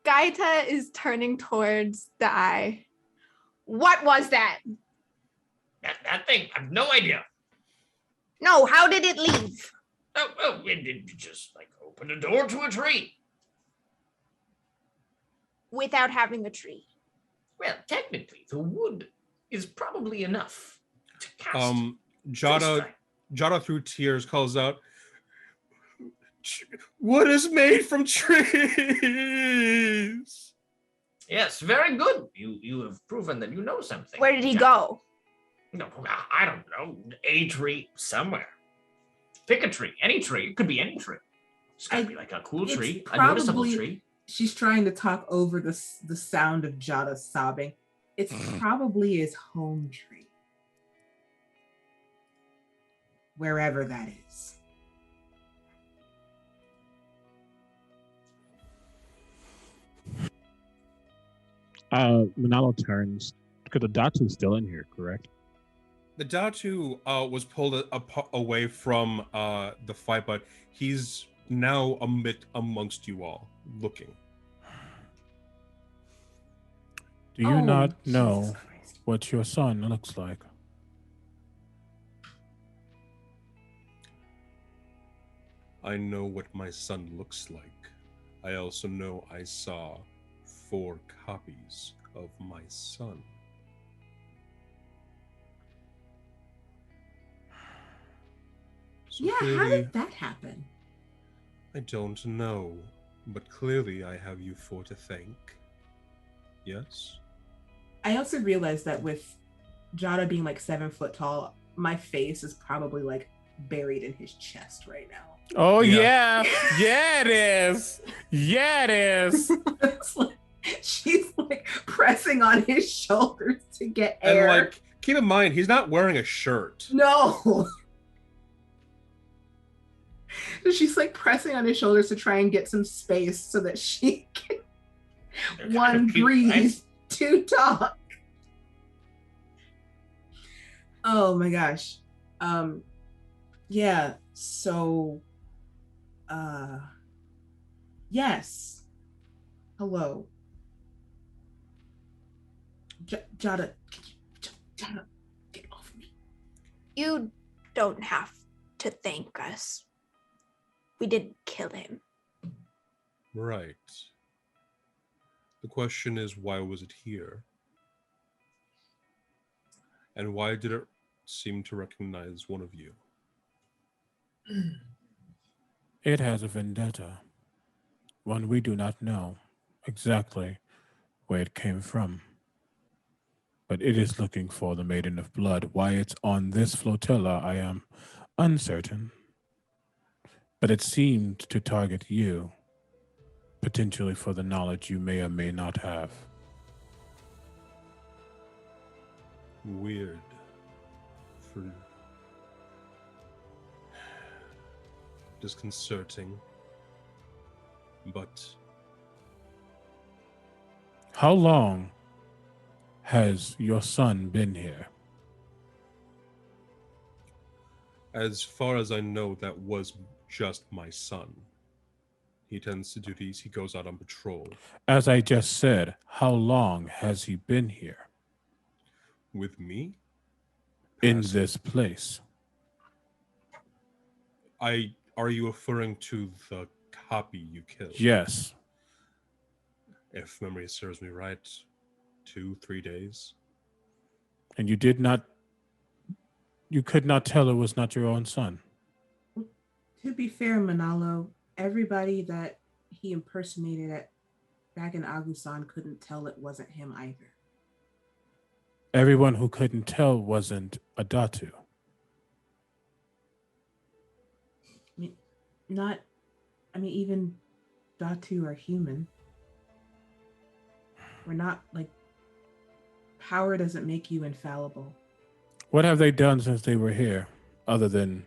Gaita is turning towards the eye. What was that? That thing, I have no idea. No, how did it leave? It just like opened a door to a tree. Without having a tree. Well, technically, the wood is probably enough to cast. Jada through tears calls out, "Wood is made from trees." Yes, very good. You have proven that you know something. Where did he go? No, I don't know. A tree somewhere. Pick a tree. Any tree. It could be any tree. It's gotta be like a cool tree, a noticeable tree. She's trying to talk over the sound of Jada sobbing. It's probably his home tree. Wherever that is. Manalo turns, because the Datu's still in here, correct? The Datu was pulled away from the fight, but he's now amongst you all, looking. Do you not Jesus know Christ. what your son looks like? I know what my son looks like. I also know I saw 4 copies of my son. So Yeah, how clearly, did that happen? I don't know, but clearly I have you 4 to thank. Yes? I also realized that with Jada being like 7 foot tall, my face is probably like buried in his chest right now. Oh, Yeah. yeah, it is. Yeah, it is. It's like, she's like pressing on his shoulders to get And air. like, keep in mind, he's not wearing a shirt. No. So she's like pressing on his shoulders to try and get some space so that she can They're kind 1 of cute, breathe, right? 2 talk. Oh my gosh. Yeah, so yes. Hello. Jada, Jada, get off me. You don't have to thank us. We didn't kill him. Right. The question is, why was it here? And why did it seem to recognize one of you? It has a vendetta. One we do not know exactly where it came from. But it is looking for the Maiden of Blood. Why it's on this flotilla, I am uncertain. But it seemed to target you, potentially for the knowledge you may or may not have. Weird. For disconcerting. But How long has your son been here? as far as I know, that was just my son. He tends to do these. He goes out on patrol As I just said, how long has he been here with me. in Past- this place? Are you referring to the copy you killed? Yes. If memory serves me right, 2-3 days. And you could not tell it was not your own son. To be fair, Manalo, everybody that he impersonated back in Agusan couldn't tell it wasn't him either. Everyone who couldn't tell wasn't a Datu. Even Datu are human. We're not like, power doesn't make you infallible. What have they done since they were here, other than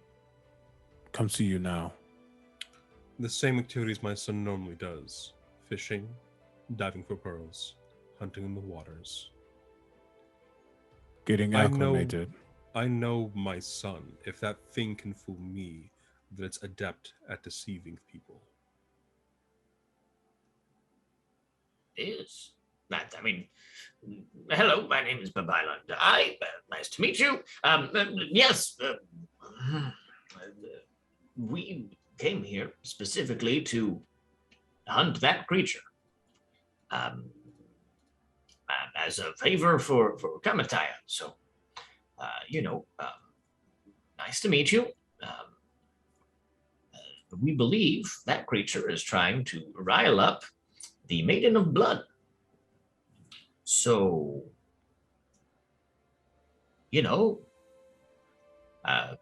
come see you now? The same activities my son normally does: fishing, diving for pearls, hunting in the waters. Getting I know- acclimated. I know my son. If that thing can fool me, then it's adept at deceiving people. is that, I mean, hello, my name is Babyland. Nice to meet you. Yes, we came here specifically to hunt that creature. Um, as a favor for Kamataya. So, nice to meet you. We believe that creature is trying to rile up the Maiden of Blood. So, uh,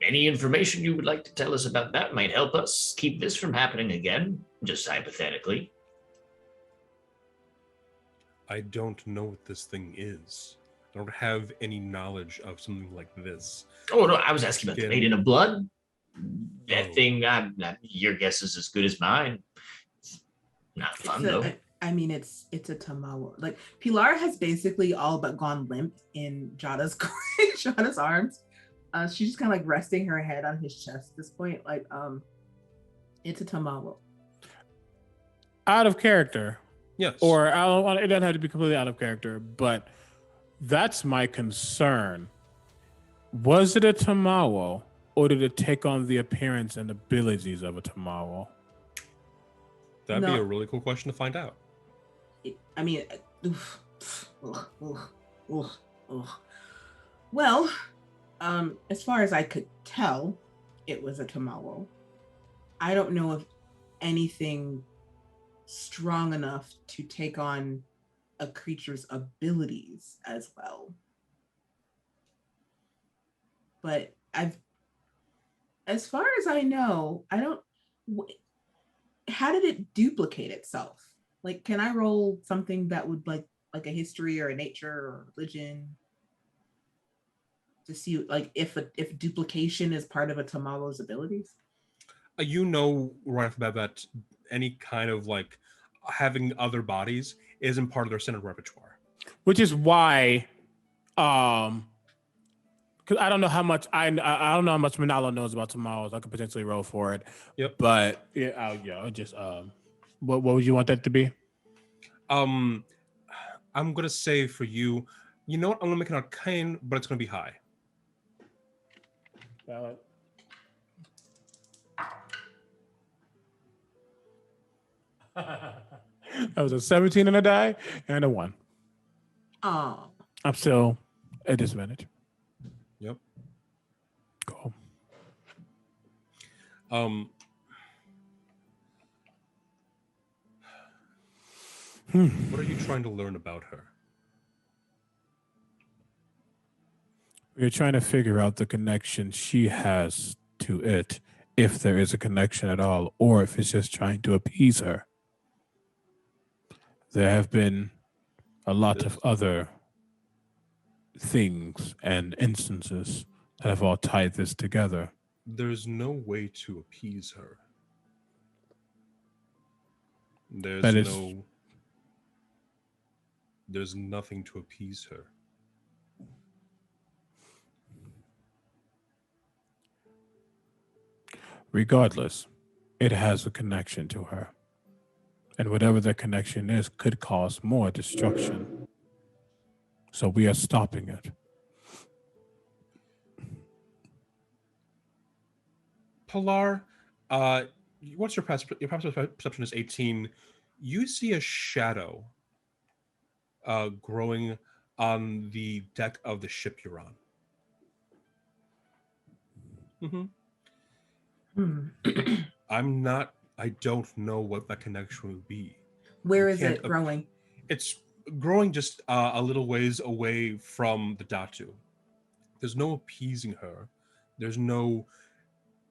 any information you would like to tell us about that might help us keep this from happening again, just hypothetically. I don't know what this thing is. I don't have any knowledge of something like this. Oh, no, I was asking about the Maiden of Blood. That Oh. thing, your guess is as good as mine. Not fun, though. It's a Tamawa. Like, Pilar has basically all but gone limp in Jada's Jada's arms. She's just kind of like resting her head on his chest at this point. Like, it's a Tamawa. Out of character. Yes. Or it doesn't have to be completely out of character, but that's my concern. Was it a Tamawo, or did it take on the appearance and abilities of a Tamawo? That'd be a really cool question to find out. Well, as far as I could tell, it was a Tamawo. I don't know if anything strong enough to take on a creature's abilities as well. But as far as I know, how did it duplicate itself? Like, can I roll something that would like a history or a nature or religion to see like if duplication is part of a Tamawo's abilities? Right off the bat that any kind of like having other bodies isn't part of their standard repertoire. Which is why, because I don't know how much I don't know how much Manalo knows about Tamales. I could potentially roll for it. Yep. But what would you want that to be? I'm gonna say for you, you know what? I'm gonna make an arcane, but it's gonna be high. Valid. That was a 17 and a die and a 1. Oh. I'm still at disadvantage. Yep. Cool. What are you trying to learn about her? We're trying to figure out the connection she has to it, if there is a connection at all, or if it's just trying to appease her. There have been a lot of other things and instances that have all tied this together. There's no way to appease her. There's nothing to appease her. Regardless, it has a connection to her. And whatever that connection is could cause more destruction. So we are stopping it. Pilar, what's your passive perception is 18. You see a shadow growing on the deck of the ship you're on. I don't know what that connection would be. Where is it growing? It's growing just a little ways away from the Datu. There's no appeasing her. There's no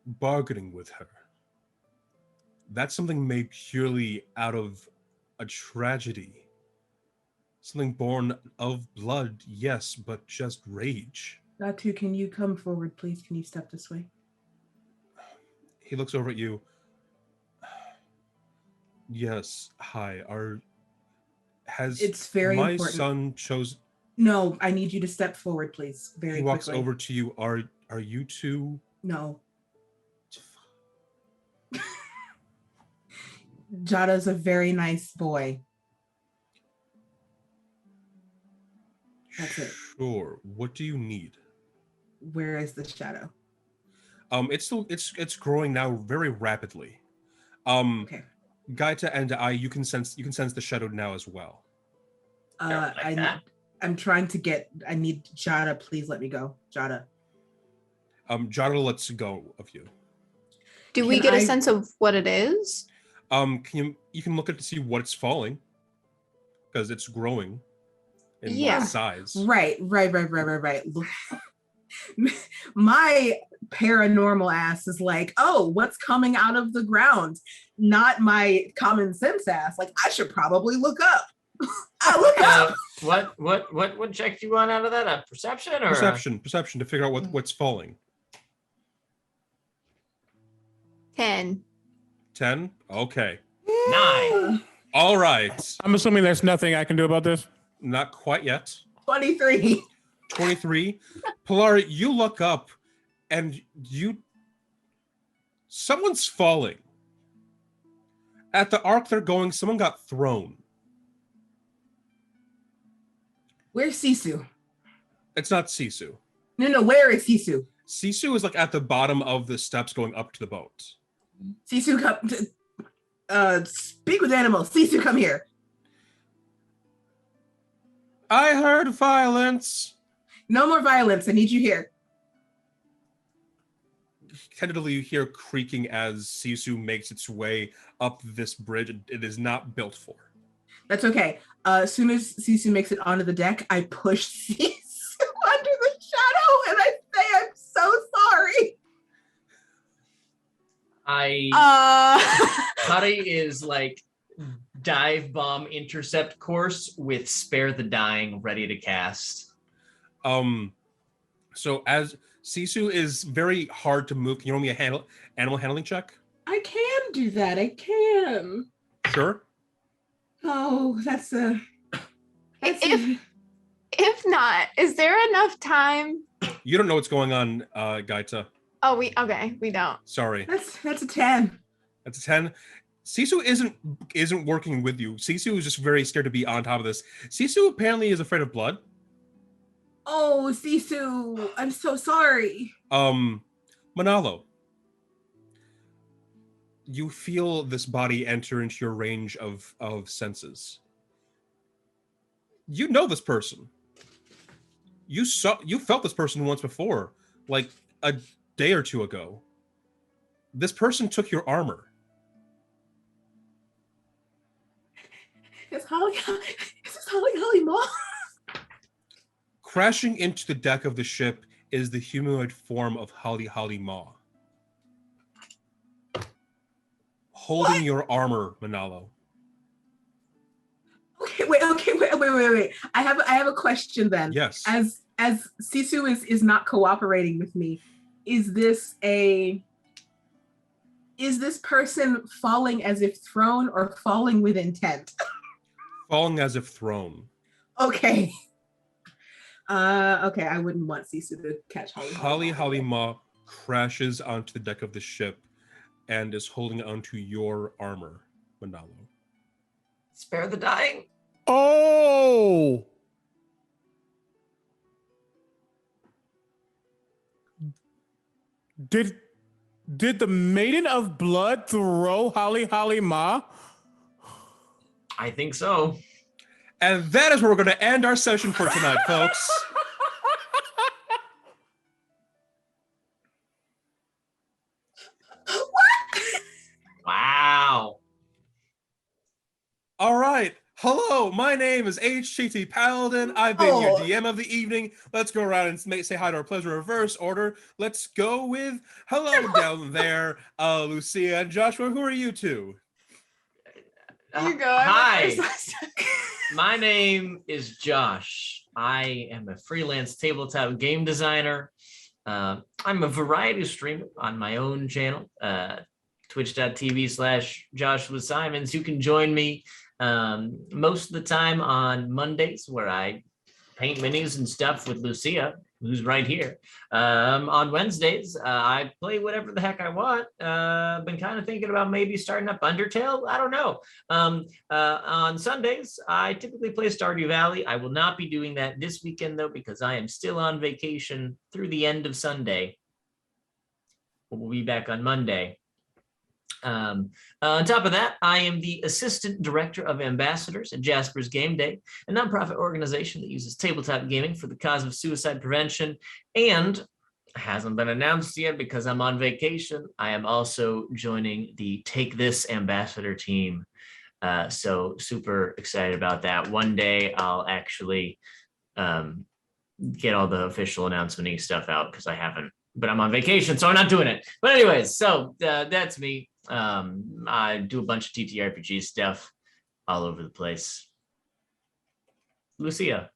bargaining with her. That's something made purely out of a tragedy. Something born of blood, yes, but just rage. Datu, can you come forward, please? Can you step this way? He looks over at you. Yes, hi. It's very my important. Son chose? No, I need you to step forward, please. Very quickly. He walks over to you. Are you two? No. Jada's a very nice boy. That's it. Sure. What do you need? Where is the shadow? It's growing now very rapidly. Okay. Gaita and I, you can sense the shadow now as well. I'm trying to get. I need Jada. Please let me go, Jada. Jada lets go of you. Do we get a sense of what it is? You can look at to see what it's falling, because it's growing in size. Right. Look, my paranormal ass is like, oh, what's coming out of the ground? Not my common sense ass. Like, I should probably look up. I look up. What check do you want out of that? A perception or perception to figure out what's falling. 10. 10? Okay. 9. All right. I'm assuming there's nothing I can do about this. Not quite yet. 23. 23. Pilar, you look up and someone's falling. At the arc they're going, someone got thrown. Where's Sisu? It's not Sisu. No, where is Sisu? Sisu is like at the bottom of the steps going up to the boat. Sisu, come. Speak with animals. Sisu, come here. I heard violence. No more violence. I need you here. Tentatively, you hear creaking as Sisu makes its way up this bridge it is not built for. That's okay. As soon as Sisu makes it onto the deck, I push Sisu under the shadow and I say, I'm so sorry. Cuddy is like dive bomb intercept course with spare the dying ready to cast. So as Sisu is very hard to move, can you roll me a animal handling check? I can do that. I can. Sure. Oh, If not, is there enough time? You don't know what's going on, Gaita. Oh, we don't. Sorry. That's a 10. That's a 10. Sisu isn't working with you. Sisu is just very scared to be on top of this. Sisu apparently is afraid of blood. Oh, Sisu, I'm so sorry. Manalo, you feel this body enter into your range of senses. You know this person. You felt this person once before, like a day or two ago. This person took your armor. Is this Holly Ma? Crashing into the deck of the ship is the humanoid form of Holly Ma. Holding your armor, Manalo. Okay, wait. I have a question then. Yes. As Sisu is not cooperating with me, is this person falling as if thrown or falling with intent? Falling as if thrown. Okay. Okay, I wouldn't want Sisu to catch Holly Ma crashes onto the deck of the ship and is holding onto your armor, Manalo. Spare the dying. Oh! Did the Maiden of Blood throw Holly Ma? I think so. And that is where we're going to end our session for tonight, folks. Wow. All right. Hello, my name is HTT Paladin. I've been your DM of the evening. Let's go around and say hi to our players in reverse order. Let's go with hello down there, Lucia and Joshua. Who are you two? You go. Hi. My name is Josh. I am a freelance tabletop game designer. I'm a variety streamer on my own channel, twitch.tv/Joshua Simons. You can join me most of the time on Mondays, where I paint minis and stuff with Lucia. who's right here. On Wednesdays, I play whatever the heck I want. Been kind of thinking about maybe starting up Undertale. I don't know. On Sundays, I typically play Stardew Valley. I will not be doing that this weekend, though, because I am still on vacation through the end of Sunday. We'll be back on Monday. On top of that, I am the Assistant Director of Ambassadors at Jasper's Game Day, a nonprofit organization that uses tabletop gaming for the cause of suicide prevention, and hasn't been announced yet because I'm on vacation. I am also joining the Take This Ambassador team. So super excited about that. One day I'll actually get all the official announcement-y stuff out because I haven't, but I'm on vacation, so I'm not doing it. But anyways, so that's me. I do a bunch of TTRPG stuff all over the place. Lucia.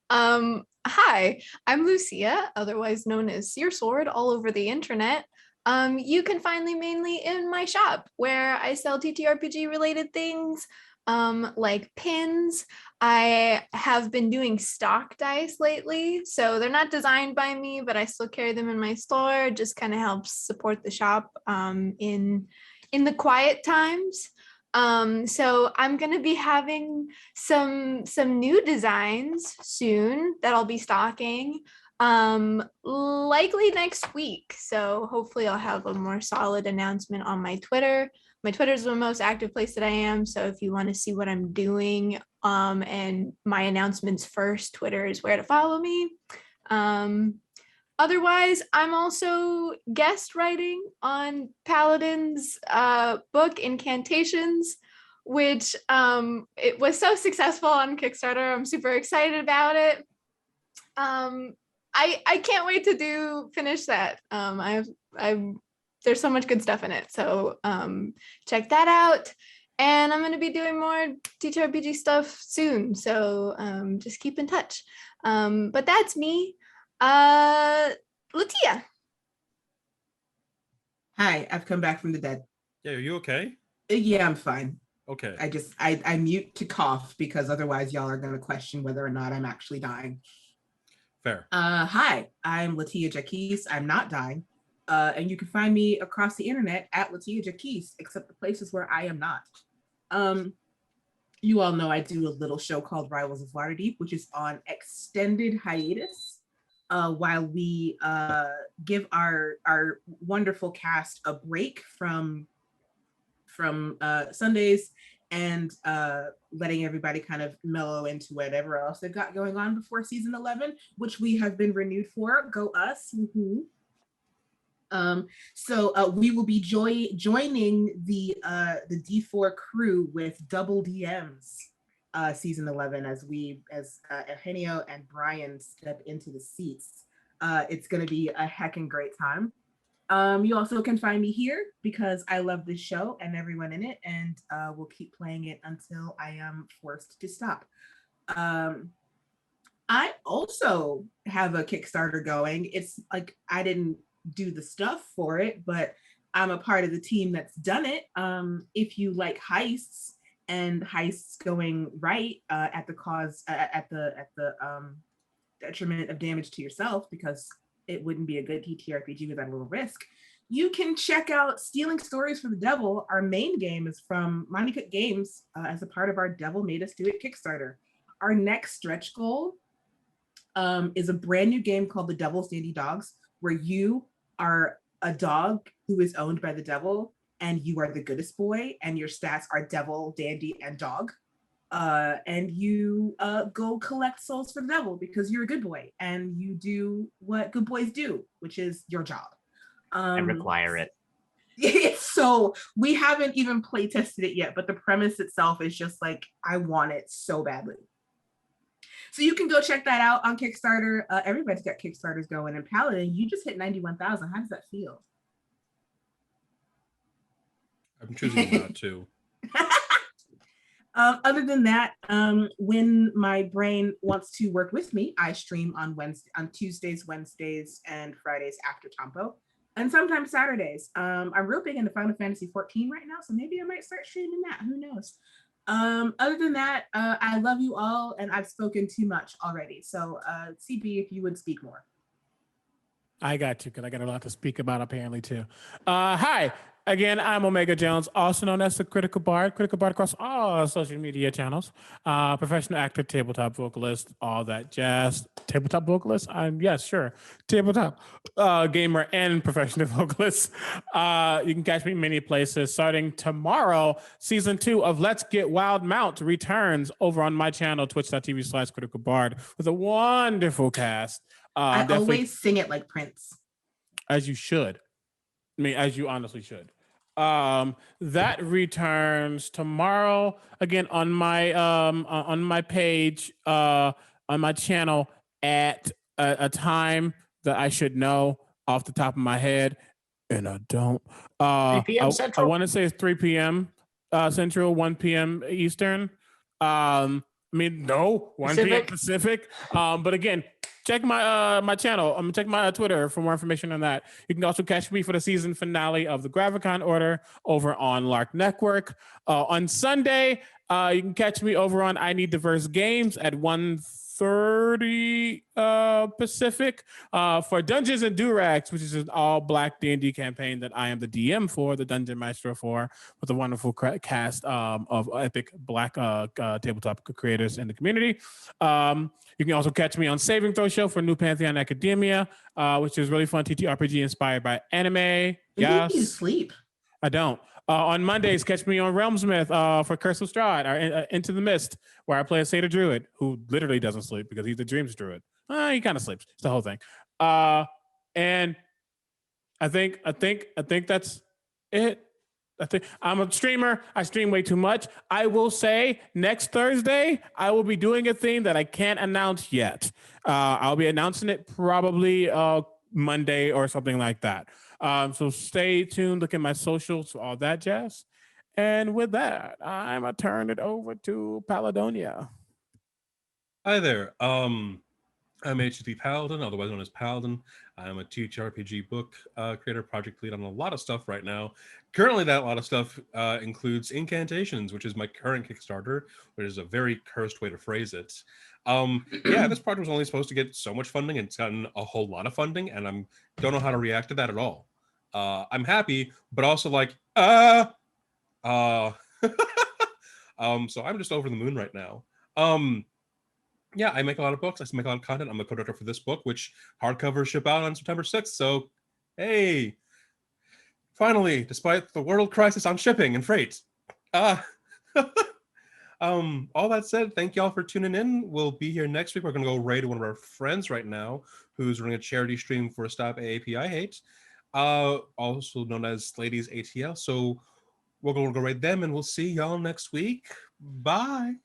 Hi, I'm Lucia, otherwise known as Sear Sword, all over the internet. You can find me mainly in my shop where I sell TTRPG related things, like pins. I have been doing stock dice lately, so they're not designed by me, but I still carry them in my store. Just kind of helps support the shop in the quiet times. So I'm gonna be having some new designs soon that I'll be stocking, likely next week. So hopefully I'll have a more solid announcement on my Twitter. My Twitter is the most active place that I am. So if you want to see what I'm doing, and my announcements first, Twitter is where to follow me. Otherwise, I'm also guest writing on Paladin's book Incantations, which it was so successful on Kickstarter. I'm super excited about it. I can't wait to finish that. There's so much good stuff in it. So check that out. And I'm going to be doing more TTRPG stuff soon. So just keep in touch. But that's me. Latia. Hi, I've come back from the dead. Yeah, are you okay? Yeah, I'm fine. Okay. I mute to cough because otherwise y'all are going to question whether or not I'm actually dying. Fair. Hi, I'm Latia Jaquise. I'm not dying. And you can find me across the internet at Latia Jaquise, except the places where I am not. You all know I do a little show called Rivals of Waterdeep, which is on extended hiatus while we give our wonderful cast a break from Sundays and letting everybody kind of mellow into whatever else they've got going on before season 11, which we have been renewed for. Go us. Woohoo. So we will be joining the D4 crew with double DMs season 11 as Eugenio and Brian step into the seats. It's going to be a heckin' great time. You also can find me here because I love this show and everyone in it, and we'll keep playing it until I am forced to stop. I also have a Kickstarter going. It's like I didn't do the stuff for it, but I'm a part of the team that's done it. If you like heists and heists going right at the detriment of damage to yourself, because it wouldn't be a good TTRPG without a little risk, you can check out Stealing Stories for the Devil. Our main game is from Monty Cook Games as a part of our Devil Made Us Do It Kickstarter. Our next stretch goal is a brand new game called The Devil's Dandy Dogs, where you are a dog who is owned by the devil, and you are the goodest boy, and your stats are devil, dandy, and dog. And you go collect souls for the devil because you're a good boy, and you do what good boys do, which is your job. I require it. So we haven't even play tested it yet, but the premise itself is just like, I want it so badly. So you can go check that out on Kickstarter. Everybody's got Kickstarters going. And Paladin, you just hit 91,000. How does that feel? I'm choosing not to. Other than that, when my brain wants to work with me, I stream on Tuesdays, Wednesdays, and Fridays after Tampo, and sometimes Saturdays. I'm real big into Final Fantasy 14 right now, so maybe I might start streaming that. Who knows? Other than that, I love you all, and I've spoken too much already. So, CB, if you would speak more. I got you because I got a lot to speak about apparently too. Hi, again, I'm Omega Jones, also known as the Critical Bard across all social media channels. Professional actor, tabletop vocalist, all that jazz. Tabletop vocalist? Yes, sure. Tabletop gamer and professional vocalist. You can catch me many places. Starting tomorrow, season 2 of Let's Get Wild Mount returns over on my channel, twitch.tv/Critical Bard, with a wonderful cast. I always sing it like Prince. As you should. I mean, as you honestly should. That returns tomorrow again on my page, on my channel at a time that I should know off the top of my head, and I don't. 3 p.m. I Central? want to say it's 3 p.m. Central, 1 p.m. Eastern. I mean, no, 1 p.m. Pacific. But again, check my channel. Check my Twitter for more information on that. You can also catch me for the season finale of the Gravicon Order over on Lark Network. On Sunday, you can catch me over on I Need Diverse Games at 1:30 Pacific for Dungeons and Durags, which is an all-black D&D campaign that I am the DM for, the Dungeon Maestro for, with a wonderful cast of epic black tabletop creators in the community. You can also catch me on Saving Throw Show for New Pantheon Academia, which is really fun TTRPG inspired by anime. Yes. You sleep. I don't. On Mondays, catch me on Realmsmith for Curse of Strahd, or Into the Mist, where I play a Satyr Druid who literally doesn't sleep because he's a Dreams Druid. He kind of sleeps. It's the whole thing. And I think that's it. I think I'm a streamer. I stream way too much. I will say next Thursday, I will be doing a thing that I can't announce yet. I'll be announcing it probably Monday or something like that. So stay tuned. Look at my socials, all that jazz. And with that, I'm going to turn it over to Paladonia. Hi there. I'm HT Paladin, otherwise known as Paladin. I'm a TTRPG book creator, project lead on a lot of stuff right now. Currently, that lot of stuff includes Incantations, which is my current Kickstarter, which is a very cursed way to phrase it. Yeah, this project was only supposed to get so much funding, and it's gotten a whole lot of funding, and I don't know how to react to that at all. I'm happy, but also like, so I'm just over the moon right now. Yeah, I make a lot of books. I make a lot of content. I'm the co-director for this book, which hardcover ship out on September 6th. So, hey, finally, despite the world crisis on shipping and freight. All that said, thank y'all for tuning in. We'll be here next week. We're going to go raid one of our friends right now who's running a charity stream for Stop AAP I Hate, also known as Ladies ATL. So we'll go raid them, and we'll see y'all next week. Bye.